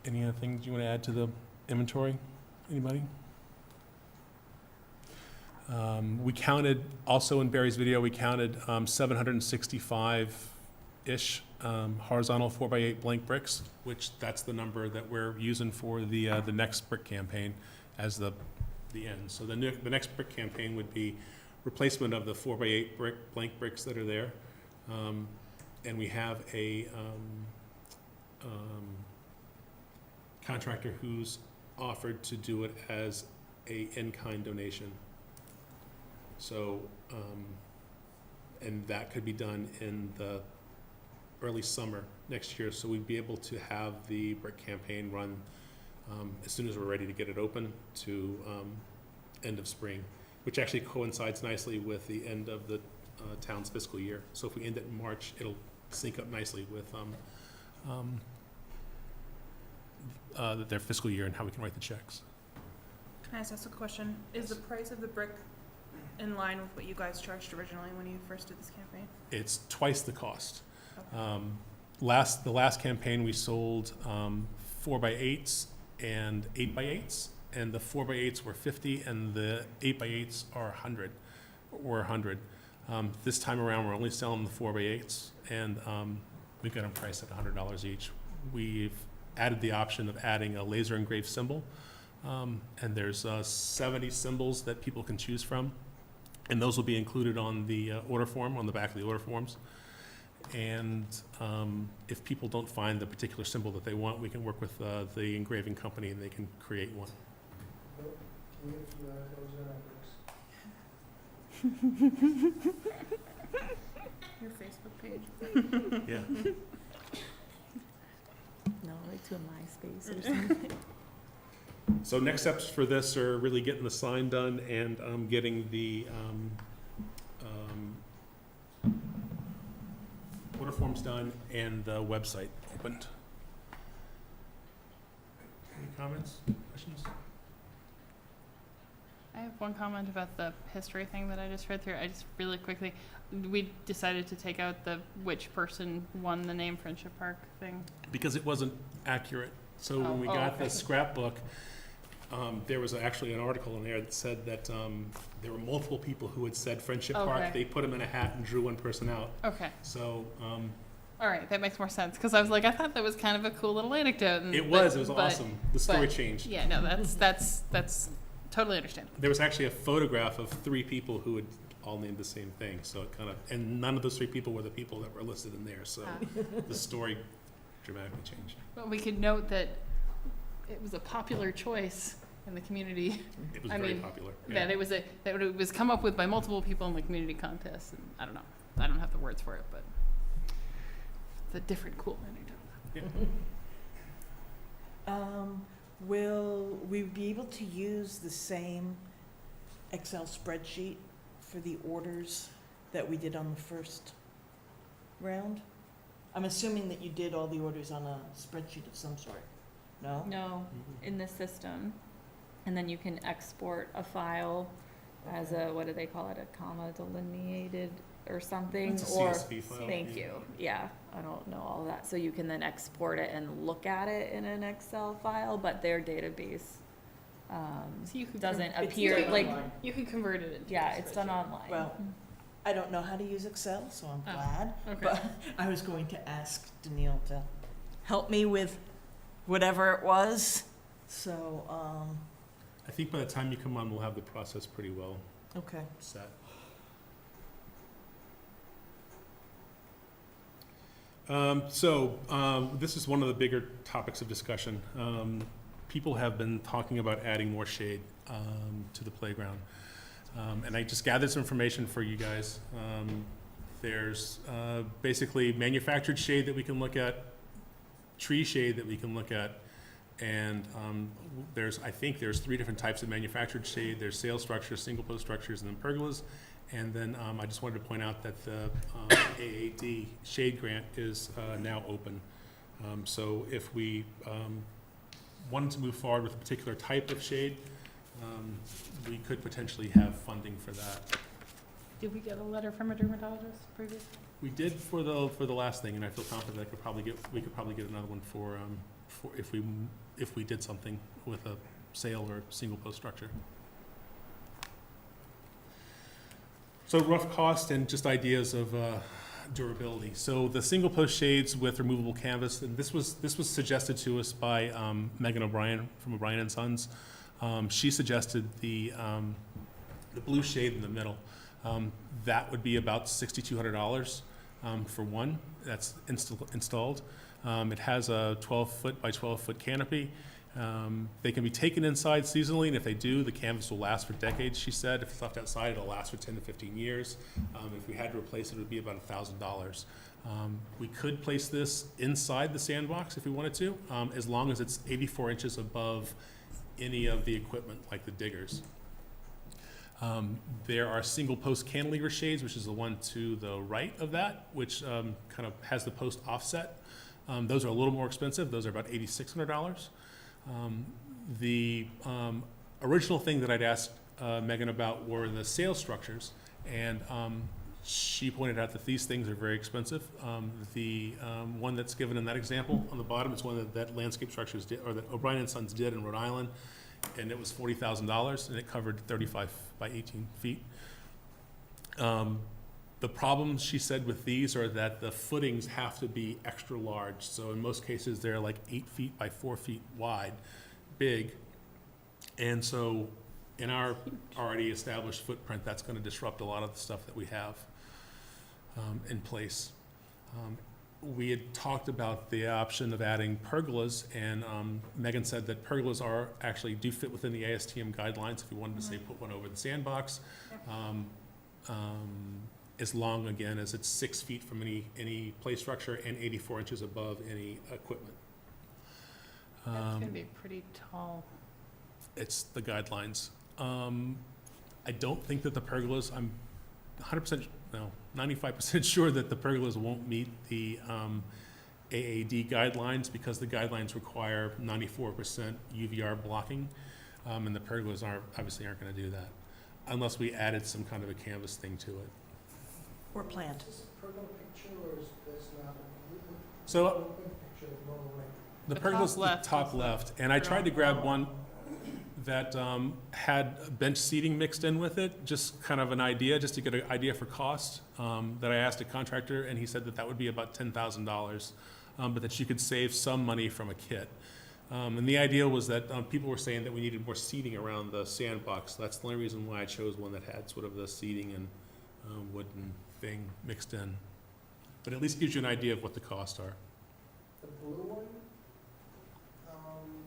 Any other things you want to add to the inventory? Anybody? We counted, also in Barry's video, we counted 765-ish horizontal 4x8 blank bricks, which that's the number that we're using for the next brick campaign as the end. So the next brick campaign would be replacement of the 4x8 blank bricks that are there. And we have a contractor who's offered to do it as a in-kind donation. So, and that could be done in the early summer next year. So we'd be able to have the brick campaign run as soon as we're ready to get it open to end of spring, which actually coincides nicely with the end of the town's fiscal year. So if we end it in March, it'll sync up nicely with their fiscal year and how we can write the checks. Can I ask a question? Is the price of the brick in line with what you guys charged originally when you first did this campaign? It's twice the cost. Okay. The last campaign we sold 4x8s and 8x8s, and the 4x8s were 50 and the 8x8s are 100. This time around, we're only selling the 4x8s, and we've got them priced at $100 each. We've added the option of adding a laser engraved symbol, and there's 70 symbols that people can choose from, and those will be included on the order form, on the back of the order forms. And if people don't find the particular symbol that they want, we can work with the engraving company and they can create one. Can you those bricks? Your Facebook page. Yeah. No, like to a MySpace or something. So next steps for this are really getting the sign done and getting the order forms done and the website opened. Any comments, questions? I have one comment about the history thing that I just read through. I just really quickly, we decided to take out the which person won the name Friendship Park thing. Because it wasn't accurate. So when we got okay. the scrapbook, there was actually an article in there that said that there were multiple people who had said Friendship Park. Okay. They put them in a hat and drew one person out. Okay. So All right, that makes more sense, because I was like, I thought that was kind of a cool little anecdote. And, it was but- awesome. The story but- changed. Yeah, no, that's totally understandable. There was actually a photograph of 3 people who had all named the same thing. So it kind of, and none of those 3 people were the people that were listed in there. So the story dramatically changed. But we could note that it was a popular choice in the community. It was I very mean, popular. That it was come up with by multiple people in the community contest, and I don't know. I don't have the words for it, but it's a different cool anecdote. Yeah. Will we be able to use the same Excel spreadsheet for the orders that we did on the first round? I'm assuming that you did all the orders on a spreadsheet of some sort, no? No, in the system. And then you can export a file as a, what do they call it, a comma delineated or something? It's a or CSV file. Thank you. Yeah, I don't know all of that. So you can then export it and look at it in an Excel file, but their database So you could doesn't It's appear, done like, online. You can convert it into yeah, a it's done spreadsheet. online. Well, I don't know how to use Excel, so I'm Oh, glad. Okay. But I was going to ask Daniil to help me with whatever it was. So, I think by the time you come on, we'll have the process pretty well okay. set. This is one of the bigger topics of discussion. People have been talking about adding more shade to the playground. And I just gathered some information for you guys. There's basically manufactured shade that we can look at, tree shade that we can look at, and I think there's 3 different types of manufactured shade. There's sail structures, single post structures, and then pergolas. And then I just wanted to point out that the AAD shade grant is now open. So if we wanted to move forward with a particular type of shade, we could potentially have funding for that. Did we get a letter from a dermatologist previously? We did for the last thing, and I feel confident we could probably get another one for if we did something with a sail or single post structure. So rough cost and just ideas of durability. So the single post shades with removable canvas, and this was suggested to us by Megan O'Brien from O'Brien and Sons. She suggested the blue shade in the middle. That would be about $6,200 for one that's installed. It has a 12-foot by 12-foot canopy. They can be taken inside seasonally, and if they do, the canvas will last for decades, she said. If it's left outside, it'll last for 10 to 15 years. If we had to replace it, it would be about $1,000. We could place this inside the sandbox if we wanted to, as long as it's 84 inches above any of the equipment, like the diggers. There are single post cantilever shades, which is the one to the right of that, which kind of has the post offset. Those are a little more expensive. Those are about $8,600. The original thing that I'd asked Megan about were the sail structures, and she pointed out that these things are very expensive. The one that's given in that example on the bottom is one that Landscape Structures did, or that O'Brien and Sons did in Rhode Island, and it was $40,000, and it covered 35 by 18 feet. The problems, she said, with these are that the footings have to be extra large. So in most cases, they're like 8 feet by 4 feet wide, big. And so in our already established footprint, that's going to disrupt a lot of the stuff that we have in place. We had talked about the option of adding pergolas, and Megan said that pergolas do fit within the ASTM guidelines if you wanted to say put one over the sandbox. As long, again, as it's 6 feet from any play structure and 84 inches above any equipment. That's gonna be pretty tall. It's the guidelines. I don't think that the pergolas, I'm 95% sure that the pergolas won't meet the AAD guidelines, because the guidelines require 94% UVR blocking, and the pergolas obviously aren't gonna do that, unless we added some kind of a canvas thing to it. Or plant. Is this a pergola picture or is this not? So Picture of lower right. the The pergola's top the left top is the left, and I tried to grab one that had bench seating mixed in with it, just kind of an idea, just to get an idea for cost, that I asked a contractor, and he said that would be about $10,000, but that you could save some money from a kit. And the idea was that people were saying that we needed more seating around the sandbox. That's the only reason why I chose one that had sort of the seating and wooden thing mixed in. But at least gives you an idea of what the costs are. The blue one,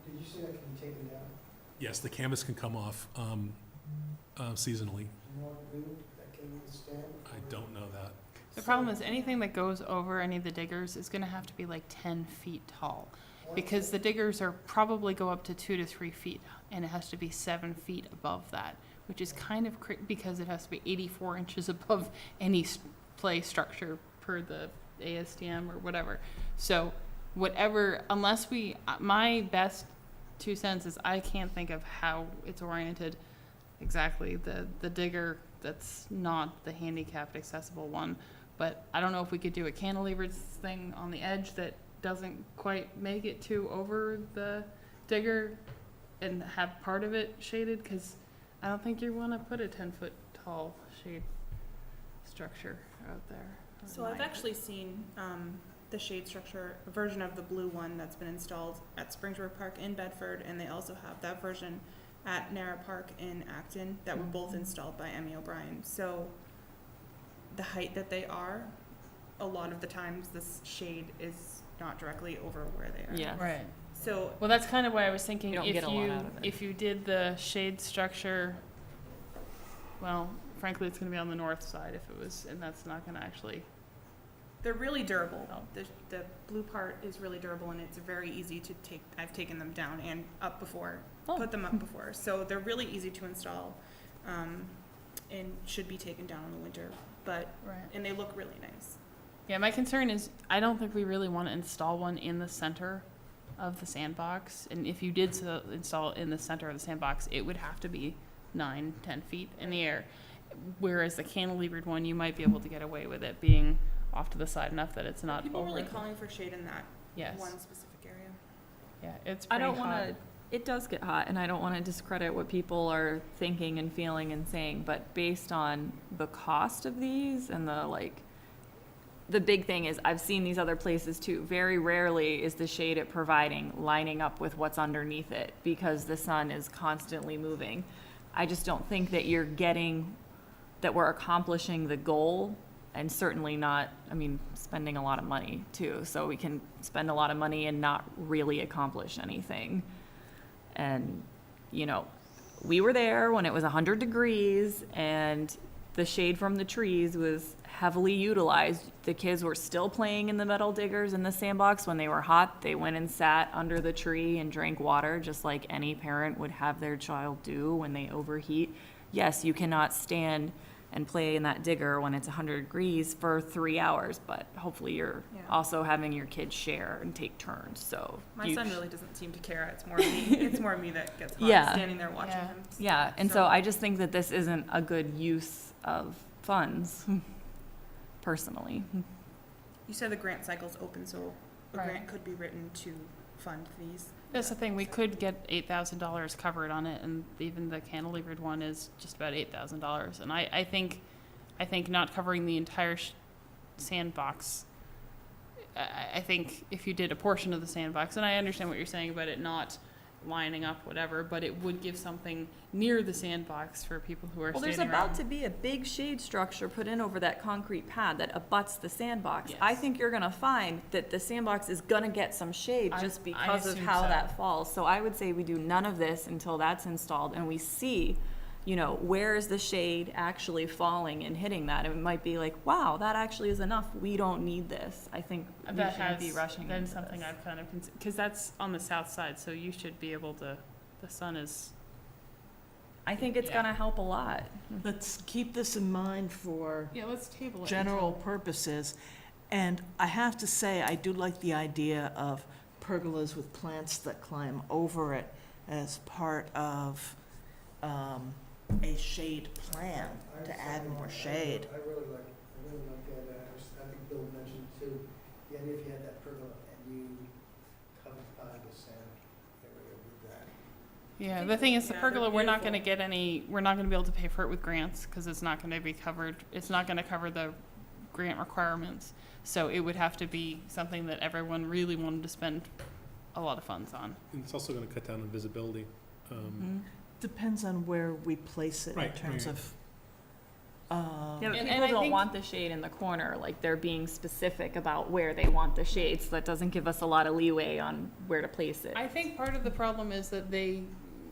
did you say that can be taken down? Yes, the canvas can come off seasonally. More blue that can withstand? I don't know that. The problem is anything that goes over any of the diggers is gonna have to be like 10 feet tall. Because the diggers probably go up to 2 to 3 feet, and it has to be 7 feet above that, which is kind of because it has to be 84 inches above any play structure per the ASTM or whatever. So whatever, my best 2 cents is I can't think of how it's oriented exactly, the digger that's not the handicapped accessible one. But I don't know if we could do a cantilever thing on the edge that doesn't quite make it to over the digger. and have part of it shaded, because I don't think you want to put a 10-foot tall shade structure out there. or So I've 9 actually seen the shade structure, a version of the blue one that's been installed at Springsburg Park in Bedford, and they also have that version at Nara Park in Acton that were both installed by Emmy O'Brien. So the height that they are, a lot of the times this shade is not directly over where they are. Yeah. Right. So Well, that's kind of why I was thinking You don't if get a lot you, out of it. if you did the shade structure, well, frankly, it's gonna be on the north side if it was, and that's not gonna actually, they're really durable. Oh. The blue part is really durable, and it's very easy to take. I've taken them down and up before, Oh. put them up before. So they're really easy to install, and should be taken down in the winter. But right. and they look really nice. Yeah, my concern is I don't think we really want to install one in the center of the sandbox. And if you did so install it in the center of the sandbox, it would have to be 9-10 feet in the air. Whereas the cantilevered one, you might be able to get away with it being off to the side enough that it's not People over. really calling for shade in that Yes. one specific area. Yeah, it's I pretty don't hot. want to, it does get hot, and I don't want to discredit what people are thinking and feeling and saying, but based on the cost of these and the big thing is, I've seen these other places too. Very rarely is the shade it providing lining up with what's underneath it because the sun is constantly moving. I just don't think that that we're accomplishing the goal, and certainly not, spending a lot of money too. So we can spend a lot of money and not really accomplish anything. And, we were there when it was 100 degrees and the shade from the trees was heavily utilized. The kids were still playing in the metal diggers in the sandbox. When they were hot, they went and sat under the tree and drank water, just like any parent would have their child do when they overheat. Yes, you cannot stand and play in that digger when it's 100 degrees for 3 hours, but hopefully you're Yeah. also having your kids share and take turns, so. My son really doesn't seem to care. It's more me. It's more me that gets hot Yeah. standing there watching Yeah. him. Yeah, and so I just think that this isn't a good use of funds, personally. You said the grant cycle's open, so a Right. grant could be written to fund these. That's the thing, we could get $8,000 covered on it, and even the cantilevered one is just about $8,000. And I think not covering the entire sandbox, I think if you did a portion of the sandbox, and I understand what you're saying about it not lining up, whatever, but it would give something near the sandbox for people who are Well, there's standing about around. to be a big shade structure put in over that concrete pad that abuts the sandbox. Yes. I think you're gonna find that the sandbox is gonna get some shade I just because of assume how so. that falls. So I would say we do none of this until that's installed and we see, where is the shade actually falling and hitting that? It might be like, wow, that actually is enough. We don't need this. I think we That shouldn't be has rushing been into something this. I've kind of, because that's on the south side, so you should be able to, the sun is, I think it's Yeah. gonna help a lot. Let's keep this in mind for yeah, let's table it. general purposes. And I have to say, I do like the idea of pergolas with plants that climb over it as part of a shade plan to add more shade. I really like that. I think Bill mentioned too, the idea if you had that pergola and you covered part of the sand area with that. Yeah, the thing is, the Yeah, they're pergola, we're not beautiful. gonna get any, we're not gonna be able to pay for it with grants, because it's not gonna be covered, it's not gonna cover the grant requirements. So it would have to be something that everyone really wanted to spend a lot of funds on. And it's also going to cut down on visibility. Depends on where we place it in Right, terms right. of, Yeah, but And people I don't think- want the shade in the corner, like they're being specific about where they want the shade, so that doesn't give us a lot of leeway on where to place it. I think part of the problem is that they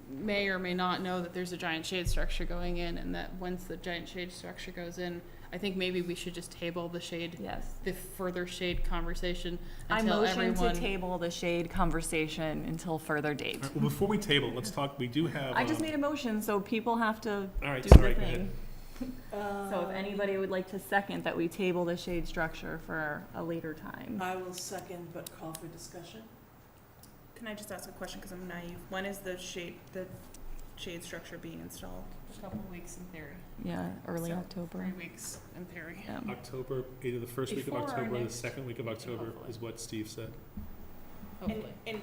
may or may not know that there's a giant shade structure going in, and that once the giant shade structure goes in, I think maybe we should just table the shade, Yes. the further shade conversation I until motion everyone. to table the shade conversation until further date. All right, well, before we table, let's talk, we do have. I just made a motion, so people have to All right, do sorry, the go ahead. thing. So if anybody would like to second that we table the shade structure for a later time. I will second but call for discussion. Can I just ask a question, because I'm naive? When is the shade structure being installed? A couple of weeks in theory, Yeah, early So, October. 3 weeks in theory. Yeah. October, either the first week of Before our October or the next- second week of October Hopefully. is what Steve said. And, Hopefully. and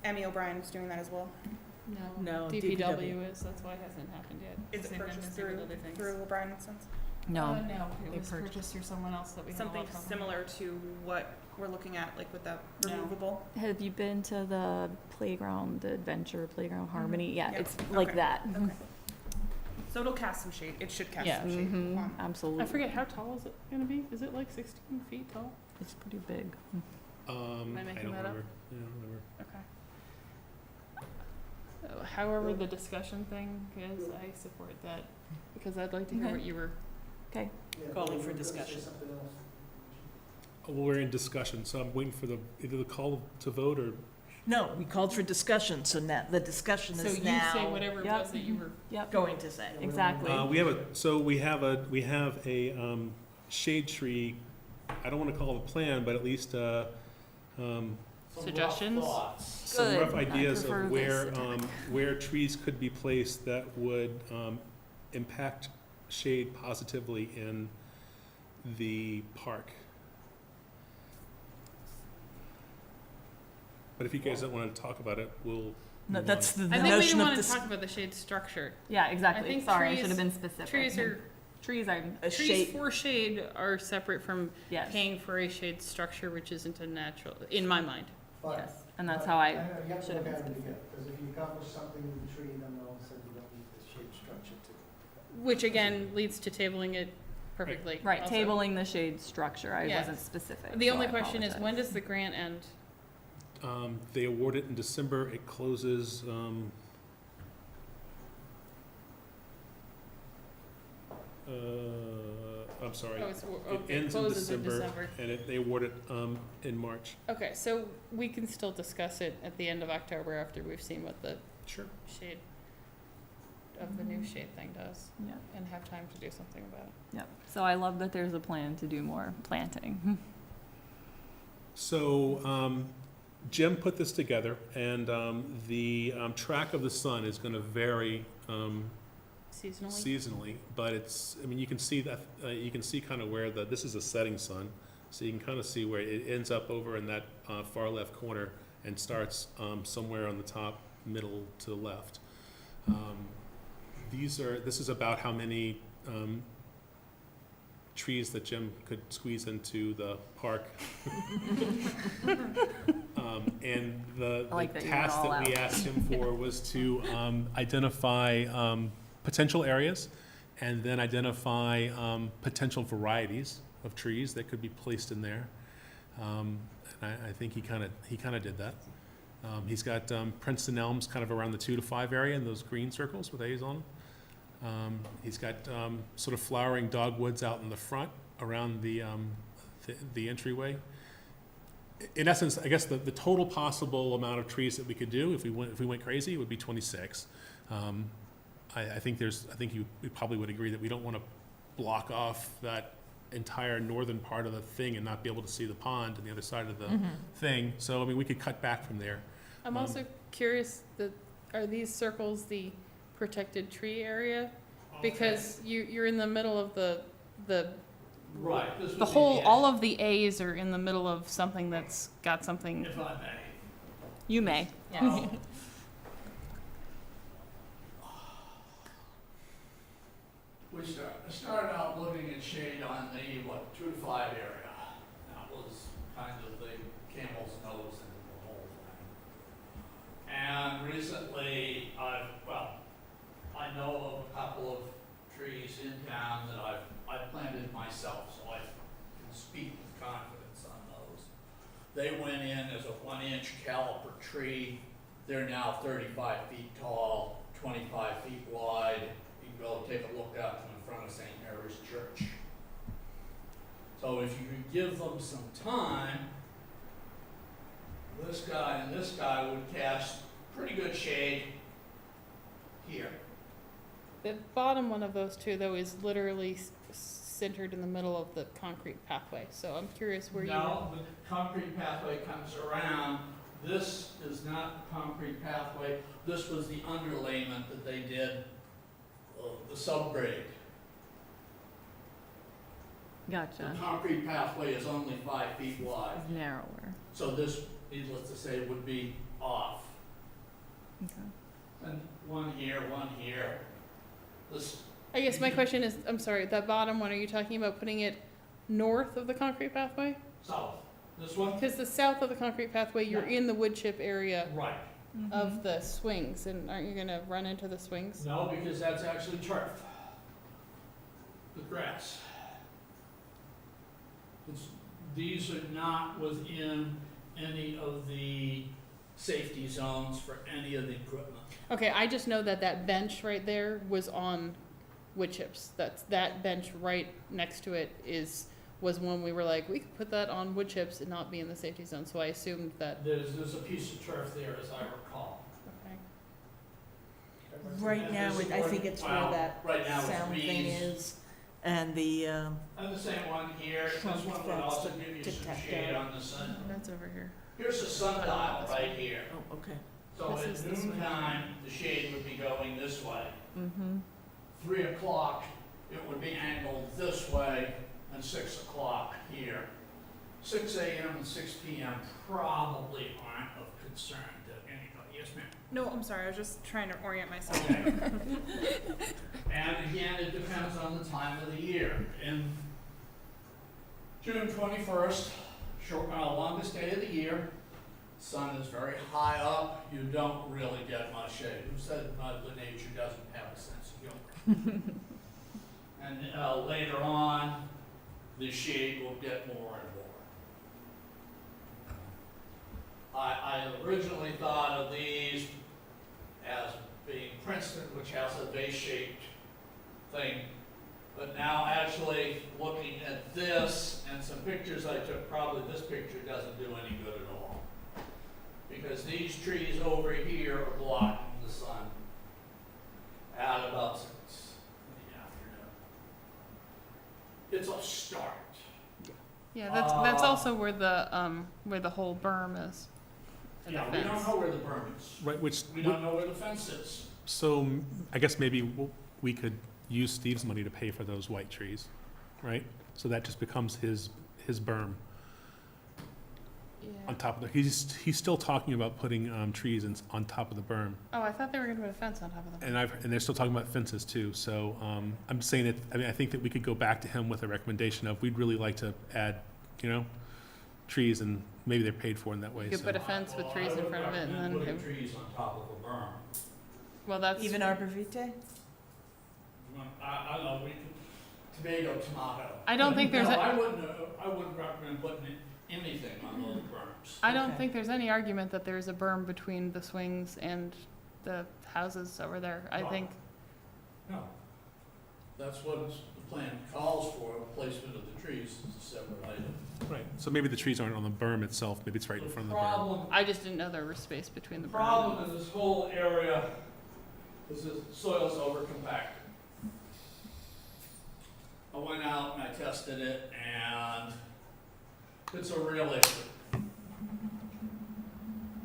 Emmy O'Brien is doing that as well? No, DPW is, that's why it hasn't happened yet. Is it They've been purchased missing through, with other things. through O'Brien and Sons? No, No, They it was purchased- purchased through someone else that we had a lot Something of trouble similar to what we're looking at, like with the No. removable? have you been to the playground, the Adventure Playground Harmony? Yeah, Yep. it's like Okay. that. Okay. So it'll cast some shade, it should cast Yeah. some shade. Mhm, absolutely. I forget, how tall is it gonna be? Is it like 16 feet tall? It's pretty big. Am I I making don't that up? remember. Yeah, I don't remember. Okay. However, the discussion thing is, I support that, because I'd like to hear Okay. what you were, Yeah, Calling but for you were gonna say discussion. something else. Well, we're in discussion, so I'm waiting for either the call to vote or, No, we called for discussion, so now, the discussion so is you say now whatever it Yep. was that you were, Yep, going to say. exactly. we have a shade tree, I don't wanna call it a plan, but at least, Some rough Suggestions? thoughts. some rough Good. I ideas prefer of this where trees could be placed that would, impact shade positively in the park. But if you guys don't wanna talk about it, we'll No, move that's on. the I think we notion didn't of wanna this, talk about the shade structure. Yeah, I exactly. think Sorry, I trees- should have been specific. Trees are, Trees are, a trees shade, for shade are separate from yes, paying for a shade structure, which isn't a natural, in my mind. But- yes. And that's but how I You have to should have look been at it specific. together, because if you accomplish something with the tree, then all of a sudden you don't need the shade structure too. Which again leads to tabling it perfectly. Right, also. tabling the shade structure. I Yeah. wasn't specific. The so only I question is, when apologize. does the grant end? They award it in December, it closes, I'm sorry, Oh, it's, it okay, ends in closes in December, December. and they award it, in March. Okay, so we can still discuss it at the end of October after we've seen what the Sure. shade of the new shade thing does, Yeah, and have time to do something about it. yeah. So I love that there's a plan to do more planting. So, Jim put this together, and, the, track of the sun is gonna vary, Seasonally? seasonally, but it's, I mean, you can see that, you can see kind of where this is a setting sun, so you can kind of see where it ends up over in that, far left corner and starts, somewhere on the top, middle to the left. This is about how many, trees that Jim could squeeze into the park. And the I like that you went task all that we out. asked him for was to identify potential areas and then identify potential varieties of trees that could be placed in there. And I think he kind of did that. He's got Princeton elms kind of around the 2 to 5 area in those green circles with A's on them. He's got sort of flowering dogwoods out in the front around the entryway. In essence, I guess the total possible amount of trees that we could do if we went crazy would be 26. I think you probably would agree that we don't want to block off that entire northern part of the thing and not be able to see the pond on the other side of the thing. So I mean, we could cut back from there. I'm also curious, are these circles the protected tree area? Because you're in the middle of the Right, this would the be whole, end, all of the A's are in the middle of something that's got something, if I may. You may. yes. We started out looking at shade on the, 2 to 5 area. That was kind of the camel's nose into the whole thing. And recently, I know of a couple of trees in town that I've planted myself, so I can speak with confidence on those. They went in as a 1-inch caliper tree. They're now 35 feet tall, 25 feet wide. You can go take a look at them in front of St. Mary's Church. So if you could give them some time, this guy and this guy would cast pretty good shade here. The bottom one of those two, though, is literally centered in the middle of the concrete pathway, so I'm curious where you. Now, the concrete pathway comes around. This is not the concrete pathway. This was the underlayment that they did, the subgrade. The Gotcha. concrete pathway is only 5 feet wide. It's narrower. So this, needless to say, would be off. Okay. And one here, one here. This, I guess my question is, I'm sorry, that bottom one, are you talking about putting it north of the concrete pathway? south, this one, Because the south of the concrete pathway, you're in the wood chip area right. of the swings, and aren't you gonna run into the swings? No, because that's actually turf. The grass. These are not within any of the safety zones for any of the equipment. Okay, I just know that that bench right there was on wood chips. That bench right next to it was when we were like, we could put that on wood chips and not be in the safety zone, so I assumed that, There's a piece of turf there, as I recall. okay. Right now, I think it's where that Right now sound it's thing reeds. is, and the, And the same one here, this Trunk one would fence, also the give you some tic-tac-toe. shade on the sun. That's over here. Here's the sundial right here. oh, okay. So This at is this noon way. time, the shade would be going this way. Mm-hmm. 3 o'clock, it would be angled this way, and 6 o'clock here. 6 a.m. and 6 p.m. probably aren't of concern to anybody. Yes, ma'am? No, I'm sorry, I was just trying to orient myself. Okay. And again, it depends on the time of the year. In June 21st, longest day of the year, sun is very high up, you don't really get much shade. Who said Mother Nature doesn't have a sense of humor? And later on, the shade will get more and more. I originally thought of these as being Princeton, which has a vase-shaped thing. But now actually looking at this and some pictures I took, probably this picture doesn't do any good at all. Because these trees over here are blocking the sun at about 6 in the afternoon. It's a start. Yeah, that's also where the whole berm is. And the Yeah, we don't fence. know where the berm is. Right, which, We don't know where the fence is. so I guess maybe we could use Steve's money to pay for those white trees, right? So that just becomes his berm Yeah. on top of the, he's still talking about putting trees on top of the berm. Oh, I thought they were gonna put a fence on top of them. And they're still talking about fences too, so I'm saying that, I mean, I think that we could go back to him with a recommendation of, we'd really like to add, trees, and maybe they're paid for in that way, You could so. put a fence with trees in front of it, and then, Putting trees on top of a berm. well, that's. Even arborvitae? I don't know, we could, tomato. I don't think there's No, a- I wouldn't recommend putting anything on those berms. I don't Okay. think there's any argument that there's a berm between the swings and the houses over there. I No. think, No. That's what the plan calls for, placement of the trees is a separate item. Right, so maybe the trees aren't on the berm itself, maybe it's right in front of the berm. I just didn't know there was space between The the berm. problem in this whole area is the soil's overcompacted. I went out and I tested it, and it's a real issue,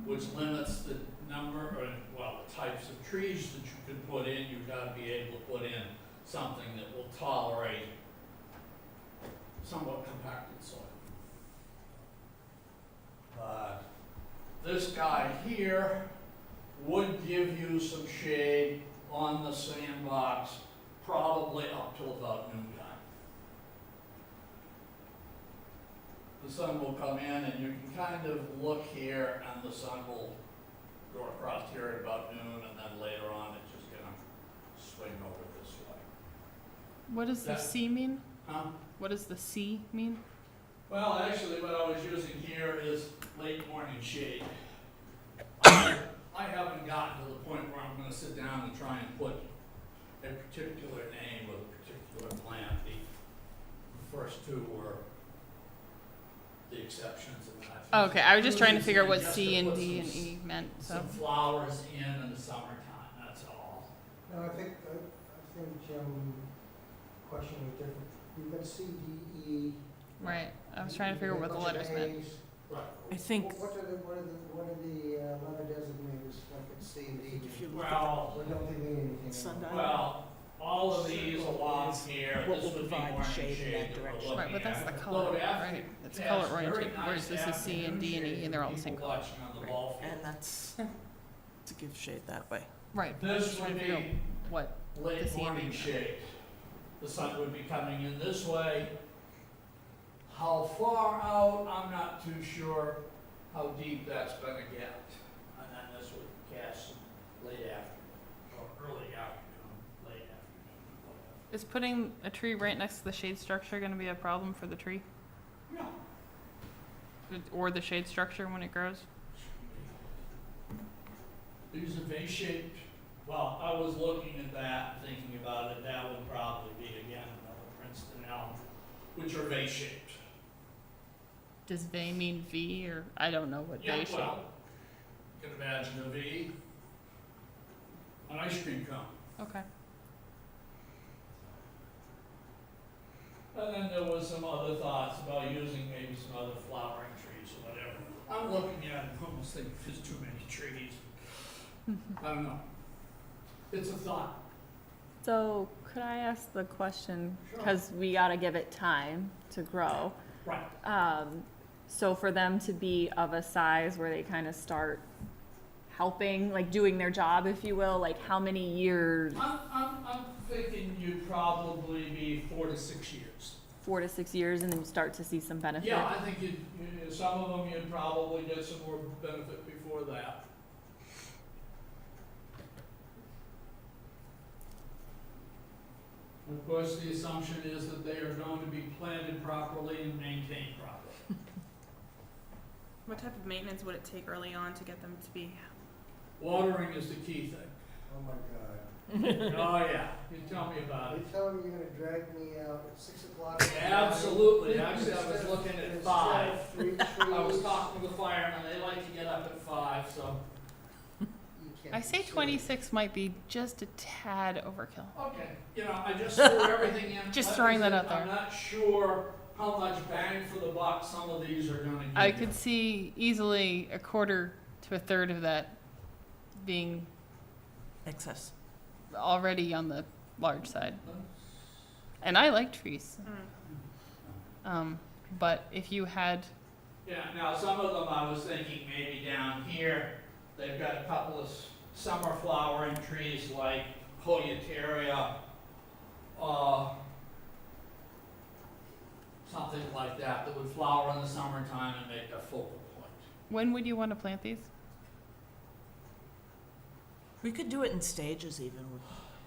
which limits the number, the types of trees that you can put in. You've got to be able to put in something that will tolerate somewhat compacted soil. But this guy here would give you some shade on the sandbox, probably up till about noontime. The sun will come in and you can kind of look here, and the sun will go across here at about noon, and then later on it's just gonna swing over this way. What does the That- C mean? Huh? What does the C mean? Well, actually, what I was using here is late morning shade. I haven't gotten to the point where I'm gonna sit down and try and put a particular name with a particular plant. The first two were the exceptions, and I think. Okay, I was just trying to figure out what Just C to and put D and some- E meant, so. Some flowers in the summertime, that's all. No, I think question was different. You've got C, D, E. Right, I was trying to figure out what the letters meant. Right. I think, What are the letter designators, like it's C and D? if you look at Well, What don't they mean anything? sundial, well, all of these along here, what this will would be provide morning shade in shade that that we're direction. looking Right, but that's at. the Look, color, after right? you It's pass color very oriented, nice whereas this is C and D and E, and they're all the same afternoon color. shade, people watching on the Right. ball field. and that's to give shade that way. Right. This Just trying would to figure out be what, late the morning seating. shade. The sun would be coming in this way. How far out, I'm not too sure how deep that's gonna get. And then this would cast some late afternoon, or early afternoon, late afternoon, is putting a tree right next to the shade structure gonna be a problem for the tree? whatever. Or the shade structure when it grows? These are V-shaped, well, I was looking at that, thinking about it, that would probably be again another Princeton elm, which are V-shaped. Does V mean V, or I don't know what Yeah, V shape? well, you can imagine a V, an ice cream cone. Okay. And then there was some other thoughts about using maybe some other flowering trees or whatever. I'm looking at it, and almost think there's too many trees. I don't know. It's a thought. So could I ask the question, Sure. because we gotta give it time to grow. Right. So for them to be of a size where they kind of start helping, like doing their job, if you will, like how many years? I'm thinking you'd probably be 4 to 6 years. 4 to 6 years, and then you start to see some benefit? Yeah, I think some of them you'd probably get some more benefit before that. Of course, the assumption is that they are going to be planted properly and maintained properly. What type of maintenance would it take early on to get them to be? Watering is the key thing. Oh my God. Oh, yeah, you tell me about You it. tell me you're gonna drag me out at 6 o'clock? Absolutely, actually, I was looking at Instead 5. of 3 trees. I was talking to the firemen, they like to get up at 5, so. You can't I be say serious. 26 might be just a tad overkill. Okay, I just threw everything in. Just Like I throwing that said, out there. I'm not sure how much bang for the buck some of these are gonna give I you. could see easily a quarter to a third of that being Excess. already on the large side. And I like trees. But if you had, Yeah, now, some of them I was thinking maybe down here, they've got a couple of summer flowering trees like Hoyataria, something like that, that would flower in the summertime and make a focal point. when would you want to plant these? We could do it in stages even.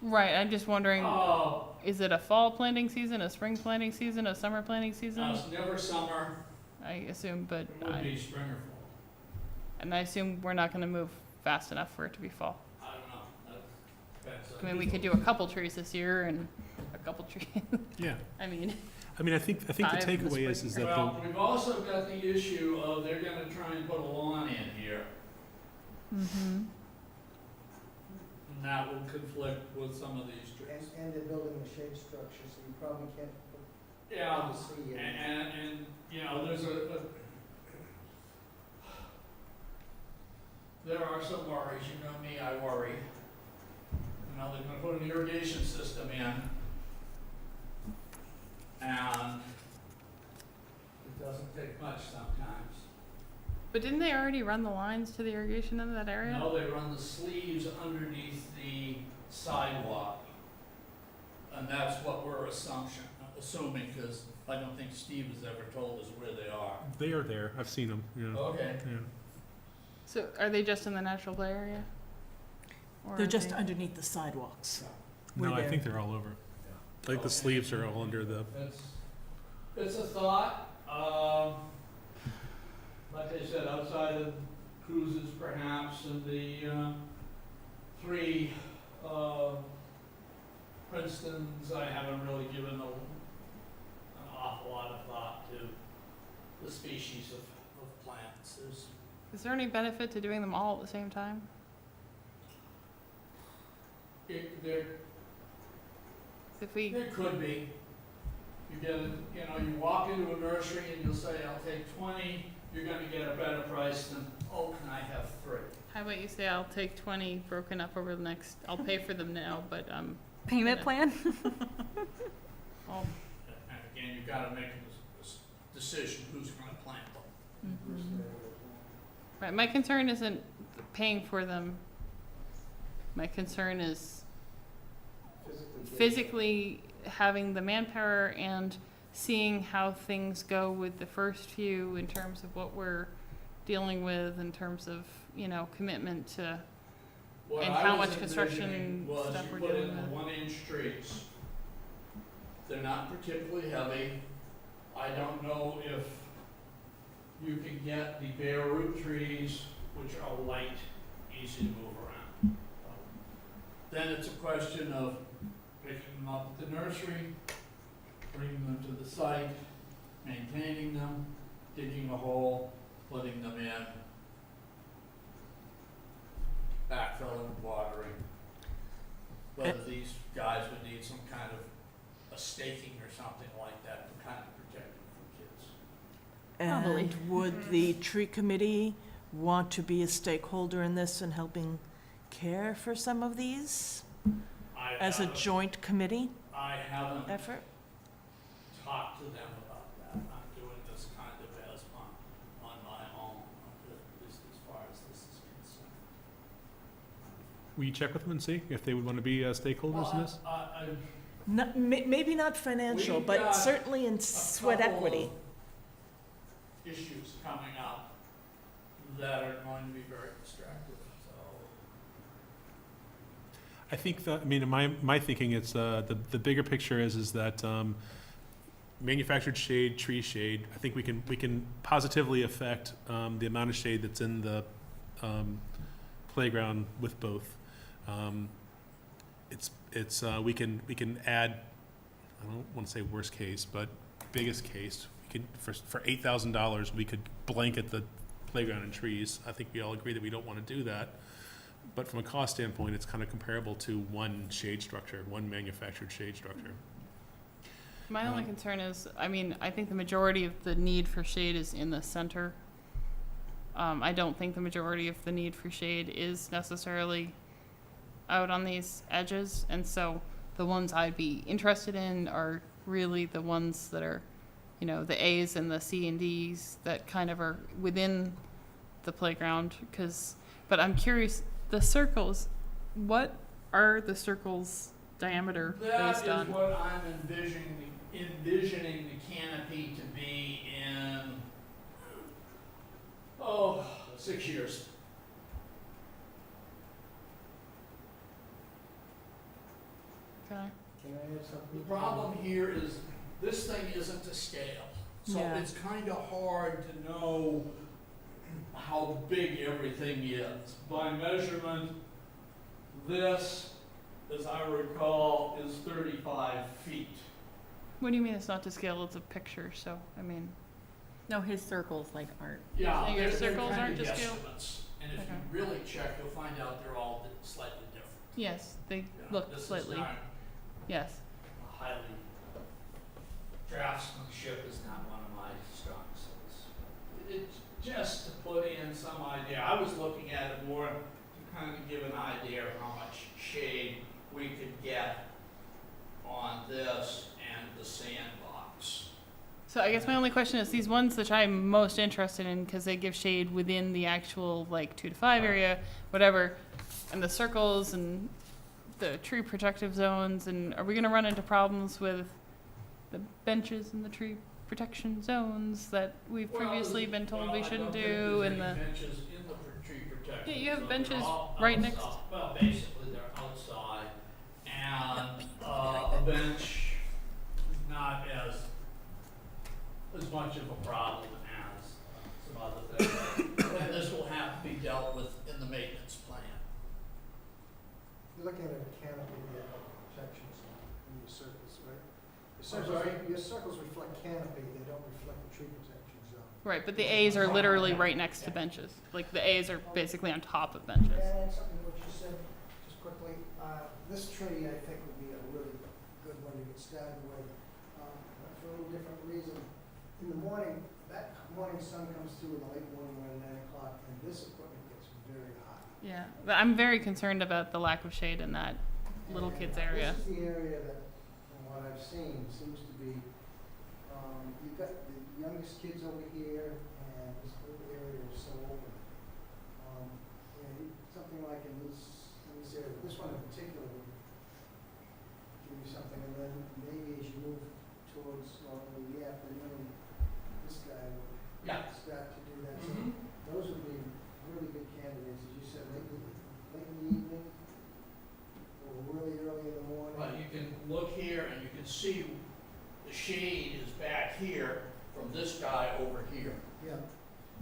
Right, I'm just wondering, Oh, is it a fall planting season, a spring planting season, a summer planting season? no, it's never summer, I assume, but it would be spring or fall. and I assume we're not going to move fast enough for it to be fall. I don't know, that depends. I mean, we could do a couple trees this year and a couple trees. Yeah. I mean, I think the 5 in the takeaway is spring. that Well, we've also got the issue of they're gonna try and put a lawn in here, mm-hmm. and that will conflict with some of these trees. And they're building a shade structure, so you probably can't put Yeah, the sea in. and, there's there are some worries, you know me, I worry. They're gonna put an irrigation system in, and it doesn't take much sometimes. But didn't they already run the lines to the irrigation in that area? No, they run the sleeves underneath the sidewalk. And that's what we're assuming, because I don't think Steve has ever told us where they are. they are there. I've seen them. Yeah. Okay. Yeah. So are they just in the natural play area? Or They're are just they- underneath the sidewalks. No, We're I there. think they're all over. Like the sleeves are all under the. It's a thought, like I said, outside of cruises perhaps, and the, 3, Princetons, I haven't really given an awful lot of thought to the species of plants. Is there any benefit to doing them all at the same time? There If we, could be. You walk into a nursery and you'll say, I'll take 20, you're gonna get a better price than, oh, can I have 3? how about you say I'll take 20 broken up over the next, I'll pay for them now, but Payment Yeah. plan? I'll, And again, you've gotta make a decision who's gonna plant them. mhm. 1st day of the plan. Right, my concern isn't paying for them My concern is Physically. physically having the manpower and seeing how things go with the first few in terms of what we're dealing with, in terms of, you know, commitment to, What and I how was much construction envisioning was stuff you we're put dealing in the with. 1-inch trees. They're not particularly heavy. I don't know if you can get the bare root trees, which are light, easy to move around. Then it's a question of picking them up at the nursery, bringing them to the site, maintaining them, digging a hole, putting them in, backfilling, watering. Whether these guys would need some kind of a staking or something like that to kind of protect them from kids. Probably. And would the tree committee want to be a stakeholder in this and helping care for some of these as a joint committee I haven't effort? talked to them about that. I'm doing this kind of as on my own, at least as far as this is concerned. Will you check with them and see if they would want to be stakeholders in this? Not, maybe not financial, We've but got certainly in sweat couple equity. of issues coming up that are going to be very distracting, so. I think that, I mean, my thinking, it's, the bigger picture is that, manufactured shade, tree shade, I think we can positively affect, the amount of shade that's in the, playground with both. We can add, I don't want to say worst case, but biggest case, we could, for $8,000, we could blanket the playground in trees. I think we all agree that we don't want to do that. But from a cost standpoint, it's kind of comparable to one shade structure, one manufactured shade structure. My only concern is, I mean, I think the majority of the need for shade is in the center. I don't think the majority of the need for shade is necessarily out on these edges, and so the ones I'd be interested in are really the ones that are, you know, the A's and the C and D's that kind of are within the playground. But I'm curious, the circles, what are the circles diameter based That on? is what I'm envisioning the canopy to be in, 6 years. Okay. Can I add something? The problem here is this thing isn't to scale. So Yeah. it's kind of hard to know how big everything is. By measurement, this, as I recall, is 35 feet. What do you mean it's not to scale? It's a picture, so, I mean, No, his circles like aren't. Yeah, So your they're circles kind aren't of to scale? guesstimates. And if Okay. you really check, you'll find out they're all slightly different. yes, they You know, look this is slightly, not yes. highly, draftsmanship is not one of my strong suits. It's just to put in some idea. I was looking at it more to kind of give an idea of how much shade we could get on this and the sandbox. So I guess my only question is these ones that I'm most interested in, because they give shade within the actual like 2 to 5 area, whatever, and the circles and the tree protective zones, and are we gonna run into problems with the benches in the tree protection zones that we've previously been told we shouldn't do, and the, Benches in the tree protection. Yeah, you have zone. benches They're all right next- outside. Well, basically, they're outside, and, a bench is not as much of a problem as some other things. And this will have to be dealt with in the maintenance plan. You're looking at a canopy there, protections in your circles, right? Your I'm circles, sorry? your circles reflect canopy, they don't reflect the tree protection zone. right, but the A's are literally right next to benches. Like the A's are basically on top of benches. Can I add something to what you said, just quickly? This tree, I think, would be a really good one to get started with, for a little different reason. In the morning, that morning sun comes through in the late morning around 9 o'clock, and this equipment gets very hot. Yeah, but I'm very concerned about the lack of shade in that little kids area. This is the area that, from what I've seen, seems to be, you've got the youngest kids over here, and this little area is so open. Something like in this this area, but this one in particular would give you something, and then maybe as you move towards, the afternoon, this guy would Yeah. start to do that. So Mhm. those would be really good candidates, as you said, late in the evening, or really early in the morning. But you can look here and you can see the shade is back here from this guy over here. Yeah.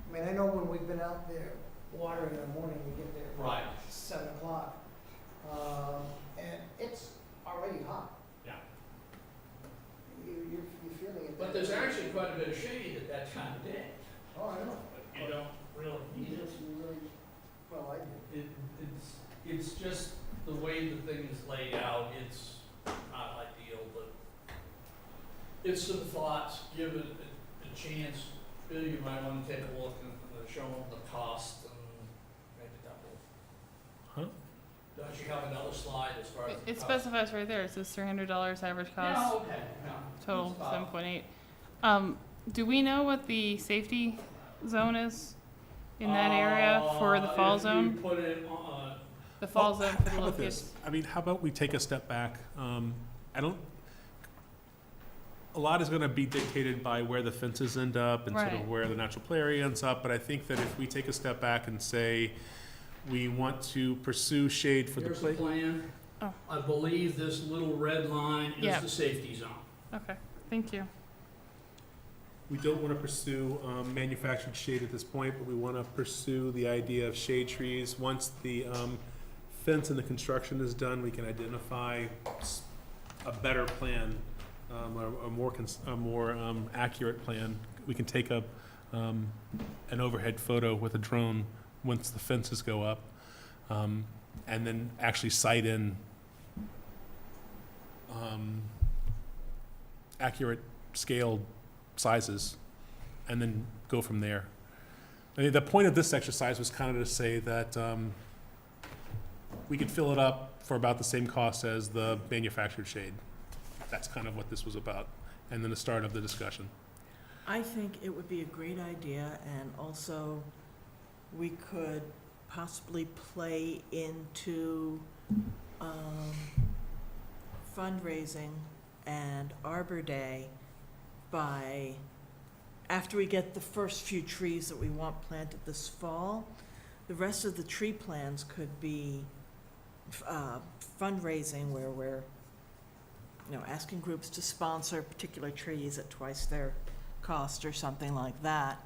I mean, I know when we've been out there watering in the morning, we get there Right. at 7 o'clock, and it's already hot. Yeah. You're feeling it. But there's actually quite a bit of shade at that time of day. Oh, I know. But you don't really You need it. just really, well, I do. It's just the way the thing is laid out, it's not ideal, but it's some thoughts, give it a chance. Bill, you might wanna take a look and show them the cost and maybe that will. Huh? Don't you have another slide as far as the It cost? specifies right there, it says $300 average Yeah, cost, okay, yeah. total It's about- 7.8. Do we know what the safety zone is in that area for the fall If zone? you put it, The fall Well, zone for the how little about this? kids? I mean, how about we take a step back? I don't, a lot is gonna be dictated by where the fences end up and sort Right. of where the natural play area ends up, but I think that if we take a step back and say, we want to pursue shade for the here's the play. plan. Oh. I believe this little red line is Yeah. the safety zone. Okay, thank you. We don't wanna pursue, manufactured shade at this point, but we wanna pursue the idea of shade trees. Once the, fence and the construction is done, we can identify a better plan, a more accurate plan. We can take an overhead photo with a drone once the fences go up, and then actually sight in accurate scaled sizes, and then go from there. I mean, the point of this exercise was kind of to say that we could fill it up for about the same cost as the manufactured shade. That's kind of what this was about, and then the start of the discussion. I think it would be a great idea, and also we could possibly play into fundraising and Arbor Day by, after we get the first few trees that we want planted this fall, the rest of the tree plans could be fundraising where we're, asking groups to sponsor particular trees at twice their cost or something like that,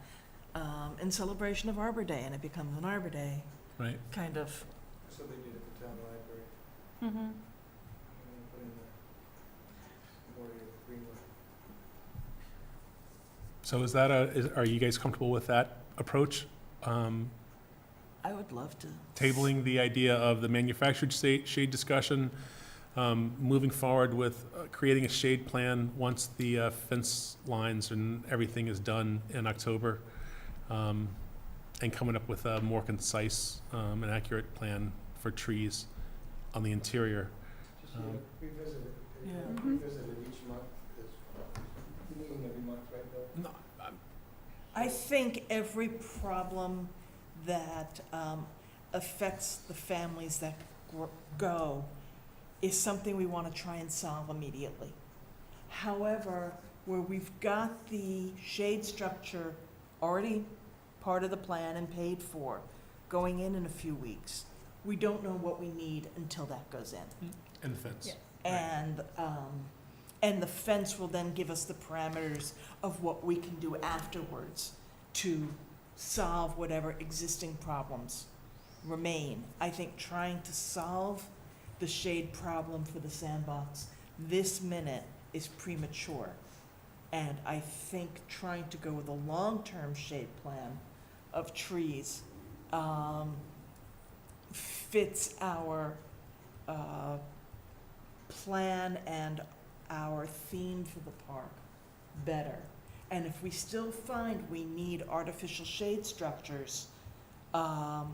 in celebration of Arbor Day, and it becomes an Arbor Day Right. kind of. So they did at the town library, Mm-hmm. and put in the Memorial Greenwood. So is that are you guys comfortable with that approach? I would love to. Tabling the idea of the manufactured shade discussion, moving forward with creating a shade plan once the fence lines and everything is done in October, and coming up with a more concise and accurate plan for trees on the interior. Just revisit it. Yeah. Revisit it each month, it's meeting every month, right, Bill? No, I think every problem that affects the families that go is something we want to try and solve immediately. However, where we've got the shade structure already part of the plan and paid for, going in a few weeks, we don't know what we need until that goes in. and the fence. Yeah. And the fence will then give us the parameters of what we can do afterwards to solve whatever existing problems remain. I think trying to solve the shade problem for the sandbox this minute is premature. And I think trying to go with a long-term shade plan of trees fits our plan and our theme for the park better. And if we still find we need artificial shade structures, talk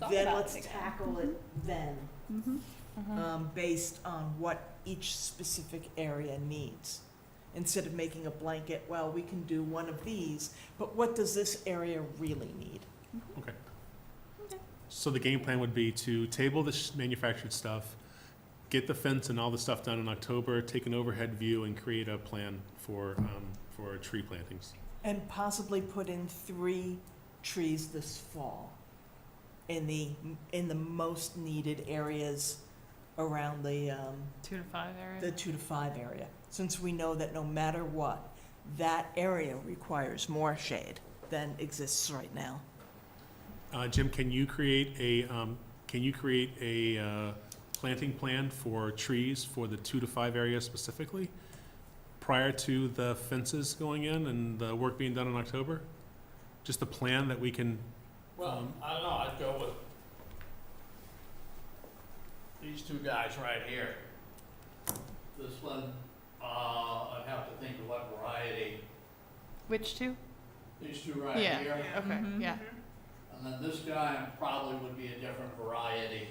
then about let's it again. tackle it then, Mm-hmm. based on what each specific area needs. Instead of making a blanket, well, we can do one of these, but what does this area really need? Okay. So the game plan would be to table the manufactured stuff, get the fence and all the stuff done in October, take an overhead view, and create a plan for tree plantings. And possibly put in 3 trees this fall in the most needed areas around the 2 to 5 area. the 2 to 5 area, since we know that no matter what, that area requires more shade than exists right now. Jim, can you create a planting plan for trees for the 2 to 5 area specifically, prior to the fences going in and the work being done in October? Just a plan that we can, Well, I don't know, I'd go with these 2 guys right here. This one, I'd have to think of what variety. Which 2? These 2 right Yeah. here. Okay, Mhm. yeah. And then this guy probably would be a different variety,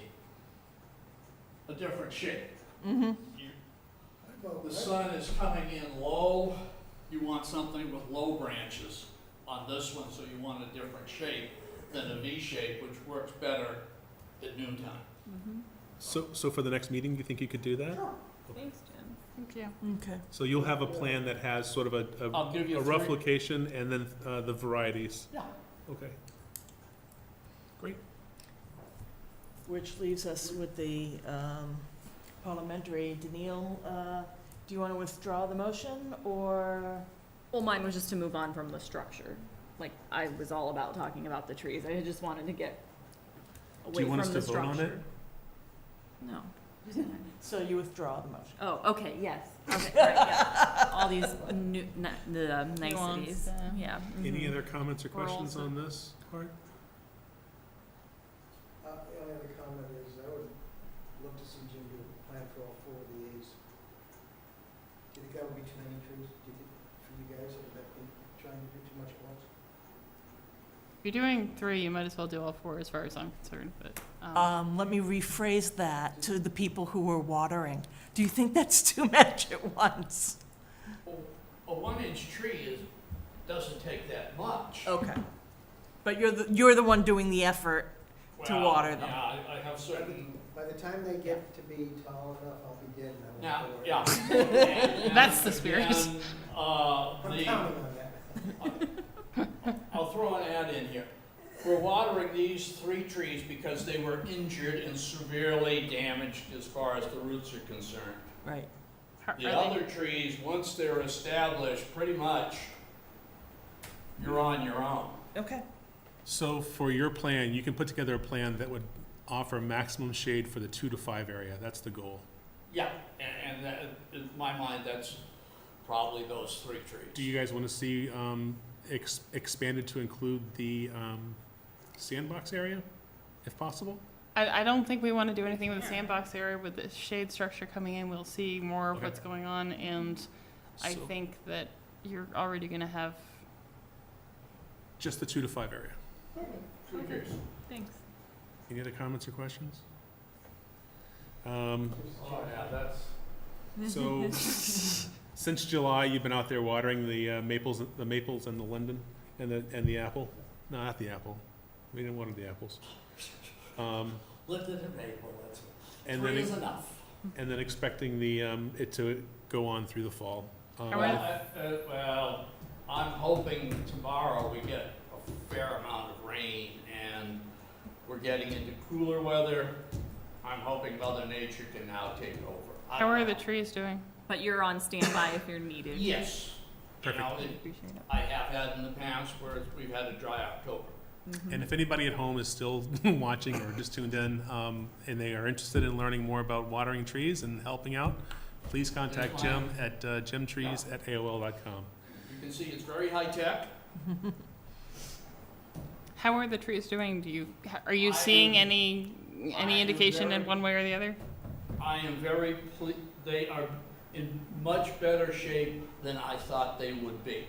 a different shape. Mm-hmm. The sun is coming in low, you want something with low branches on this one, so you want a different shape than a V shape, which works better at noontime. Mhm. so for the next meeting, you think you could do that? Thanks, Jim. Thank you. Okay. So you'll have a plan that has sort of I'll give you a rough 3. location and then the varieties? Yeah. Okay. Great. Which leaves us with the parliamentary. Daniil, do you want to withdraw the motion, or? Well, mine was just to move on from the structure. Like, I was all about talking about the trees. I just wanted to get Do away you want from us the to vote structure. on it? No. So you withdraw the motion? Oh, okay, yes. Okay, right, yeah. All these the niceties. Nuance, Yeah. Any mhm. other comments or We're all questions set. on this part? The only other comment is I would love to see Jim do a plan for all 4 of the A's. Do you think that would be too many trees? Do you think, for you guys, or would that be trying to do too much at once? If you're doing 3, you might as well do all 4 as far as I'm concerned, but, Let me rephrase that to the people who are watering. Do you think that's too much at once? A 1-inch tree doesn't take that much. Okay. But you're the one doing the effort to Well, water them. Yeah, I have certain, By the time they get to be tall enough, I'll be dead and I now, won't worry. yeah. That's the spirit. And, I'm counting on that. I'll throw an ad in here. We're watering these 3 trees because they were injured and severely damaged as far as the roots are concerned. Right. The other trees, once they're established, pretty much, you're on your own. Okay. So for your plan, you can put together a plan that would offer maximum shade for the 2 to 5 area. That's the goal. Yeah, and that, in my mind, that's probably those 3 trees. Do you guys want to see expanded to include the sandbox area, if possible? I don't think we want to do anything with the sandbox area. With the shade structure coming in, we'll see more of Okay. what's going on, and I So think that you're already going to have. just the 2 to 5 area. 2 trees. Thanks. Any other comments or questions? Oh, yeah, that's. So, since July, you've been out there watering the maples and the linden and the apple? No, not the apple. We didn't water the apples. Linden and maple, that's, And 3 then, is enough. and then expecting the, it to go on through the fall. Well, I'm hoping tomorrow we get a fair amount of rain, and we're getting into cooler weather. I'm hoping Mother Nature can now take over. I How don't are the know. trees doing? But you're on standby if you're needed. Yes. You know, Perfect. Appreciate it. I have had in the past where we've had a dry October. Mhm. And if anybody at home is still watching or just tuned in, and they are interested in learning more about watering trees and helping out, please contact Jim at jimtrees@aol.com. You can see it's very high-tech. How are the trees doing? Are you I seeing am- any I am indication in very- one way or the other? I am very they are in much better shape than I thought they would be.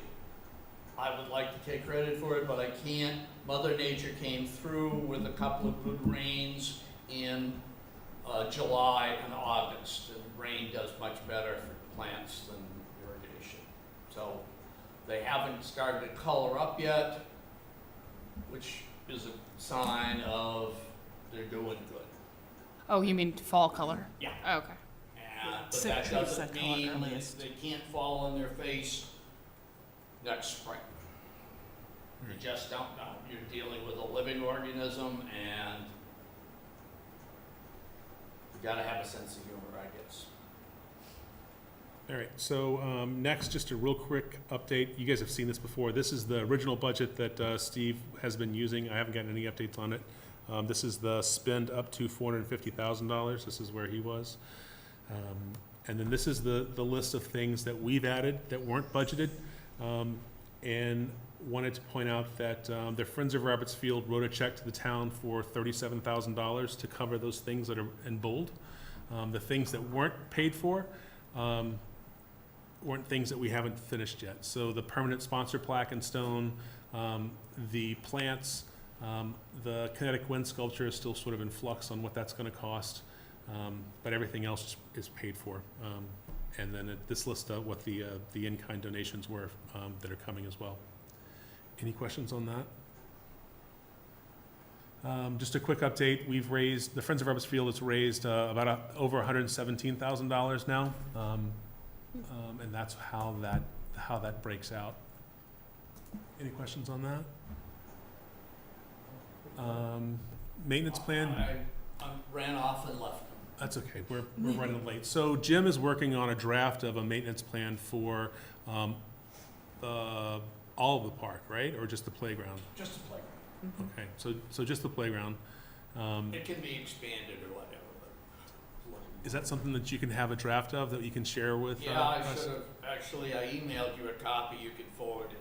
I would like to take credit for it, but I can't. Mother Nature came through with a couple of good rains in July and August, and rain does much better for plants than irrigation. So they haven't started to color up yet, which is a sign of they're doing good. Oh, you mean fall color? Yeah. Oh, okay. But Six that weeks doesn't that color mean earliest. they can't fall on their face next spring. You just don't know. You're dealing with a living organism, and you gotta have a sense of humor, I guess. All right, so next, just a real quick update. You guys have seen this before. This is the original budget that Steve has been using. I haven't gotten any updates on it. This is the spend up to $450,000. This is where he was. And then this is the list of things that we've added that weren't budgeted. And wanted to point out that the Friends of Roberts Field wrote a check to the town for $37,000 to cover those things that are in bold. The things that weren't paid for weren't things that we haven't finished yet. So the permanent sponsor plaque in stone, the plants, the kinetic wind sculpture is still sort of in flux on what that's going to cost, but everything else is paid for. And then this list of what the in-kind donations were that are coming as well. Any questions on that? Just a quick update. We've raised, the Friends of Roberts Field has raised about over $117,000 now. And that's how that breaks out. Any questions on that? Maintenance plan? I ran off and left them. That's okay, we're running late. So Jim is working on a draft of a maintenance plan for all of the park, right? Or just the playground? Just a playground. Okay, so just the playground. It can be expanded or whatever, but. Is that something that you can have a draft of that you can share with Yeah, I us? should have, actually, I emailed you a copy, you can forward it.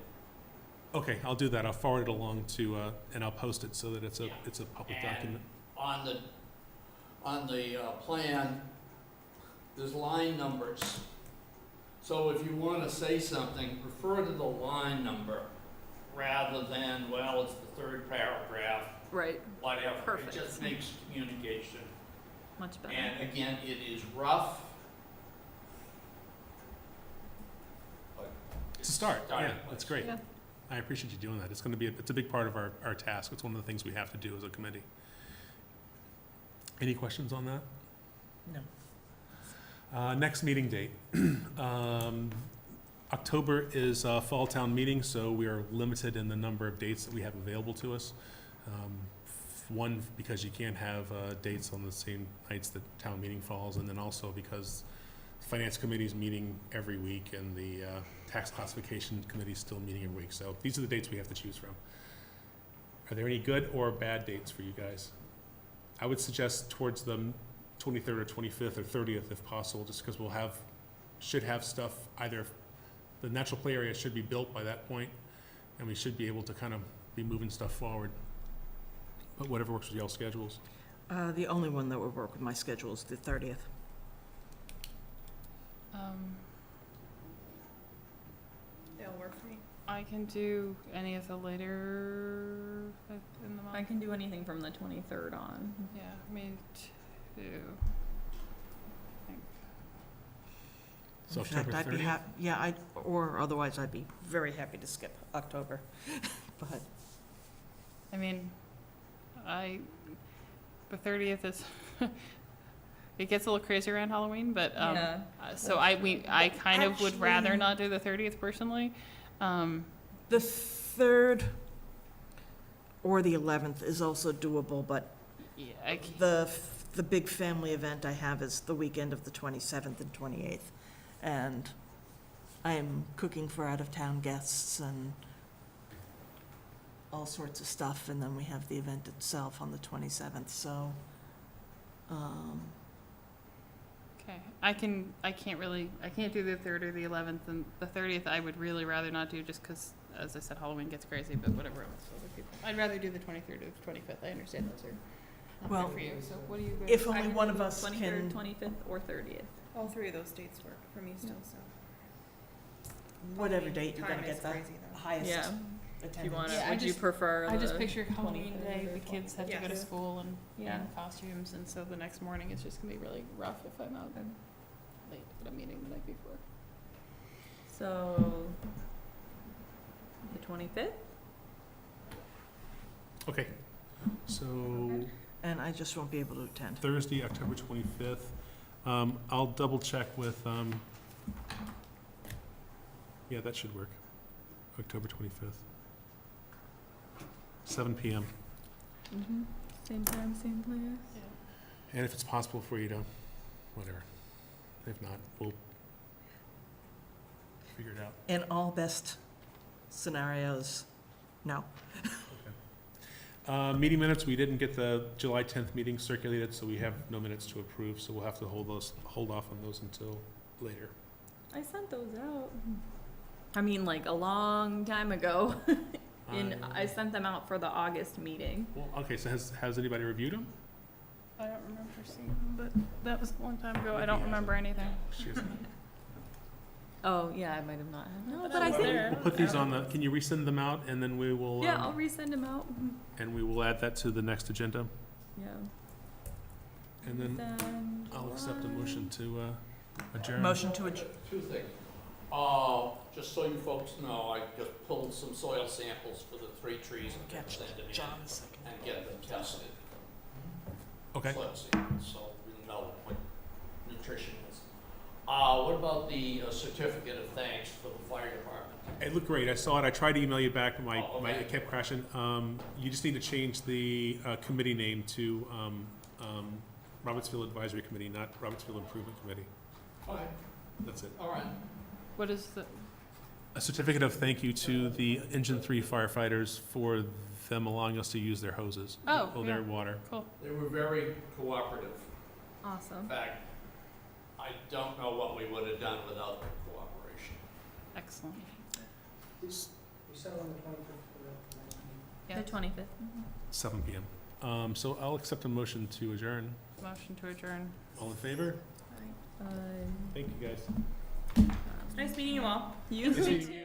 Okay, I'll do that. I'll forward it along to, and I'll post it so that it's Yeah. a public And document. on the plan, there's line numbers. So if you want to say something, refer to the line number rather than, well, it's the third paragraph, Right, whatever. Perfect. It just makes communication. much better. And again, it is rough. But It's a start, yeah, starting that's place. great. Yeah. I appreciate you doing that. It's gonna be, it's a big part of our task. It's one of the things we have to do as a committee. Any questions on that? No. Next meeting date. October is fall town meeting, so we are limited in the number of dates that we have available to us. One, because you can't have dates on the same nights that town meeting falls, and then also because finance committee is meeting every week and the tax classification committee is still meeting every week. So these are the dates we have to choose from. Are there any good or bad dates for you guys? I would suggest towards the 23rd or 25th or 30th if possible, just because should have stuff, either the natural play area should be built by that point, and we should be able to kind of be moving stuff forward. But whatever works with y'all's schedules. The only one that would work with my schedule is the 30th. They'll work for me. I can do any of the later in the month. I can do anything from the 23rd on. Yeah, me too. So In fact, October I'd be 30th? or otherwise I'd be very happy to skip October. But I mean, the 30th is, it gets a little crazy around Halloween, but, Yeah. so I kind of would rather Actually- not do the 30th personally. the 3rd or the 11th is also doable, but Yeah, I can't. the big family event I have is the weekend of the 27th and 28th. And I am cooking for out-of-town guests and all sorts of stuff, and then we have the event itself on the 27th, so, Okay, I can't do the 3rd or the 11th, and the 30th I would really rather not do, just because, as I said, Halloween gets crazy, but whatever else other people. I'd rather do the 23rd or the 25th, I understand those are not Well, good for you, so what do you? if I only can one do of us 23rd, can, 25th, or 30th. All three of those dates work for me still, so. whatever Halloween date you're gonna time get is the crazy, though. highest Yeah. attendance. Do you want Yeah, I would you just- prefer I just the picture Halloween 23rd day, or the kids have to go to Yes. school and Yeah. in costumes, and so the next morning it's just gonna be really rough if I'm out late at a meeting the night before. So, the 25th? Okay, so, and I just won't be able to attend. Thursday, October 25th. I'll double check with, yeah, that should work. October 25th. 7 PM. Mm-hmm. Same time, same place. And if it's possible for you to, whatever. If not, we'll figure it out. In all best scenarios, no. Meeting minutes, we didn't get the July 10th meeting circulated, so we have no minutes to approve, so we'll have to hold off on those until later. I sent those out. I mean, like a long time ago. I sent them out for the August meeting. Well, okay, so has anybody reviewed them? I don't remember seeing them, but that was a long time ago. I don't remember anything. She hasn't. Oh, yeah, I might have not. No, But but I was think. there. We'll put these on the, can you resend them out, and then we will, Yeah, I'll resend them out. and we will add that to the next agenda, Yeah. and then Then I'll accept a motion to adjourn. Motion to adjourn. Two things. Just so you folks know, I just pulled some soil samples for the 3 trees and Catch sent them in John a second. and get them tested. Okay. Soil samples, so we know what nutrition is. What about the certificate of thanks for the fire department? It looked great. I saw it. I tried to email you back, but Oh, okay. it kept crashing. You just need to change the committee name to Robertsville Advisory Committee, not Robertsville Improvement Committee. Okay, That's it. all right. What is the, A certificate of thank you to the Engine 3 firefighters for them allowing us to use their hoses. Oh, Or yeah. their water. cool. They were very cooperative. In awesome. fact, I don't know what we would have done without their cooperation. Excellent. We settled on the 25th for the next meeting. Yeah. The 25th. 7 PM. So I'll accept a motion to adjourn. Motion to adjourn. All in favor? Uh, Thank you, guys. nice meeting you all. Nice meeting you.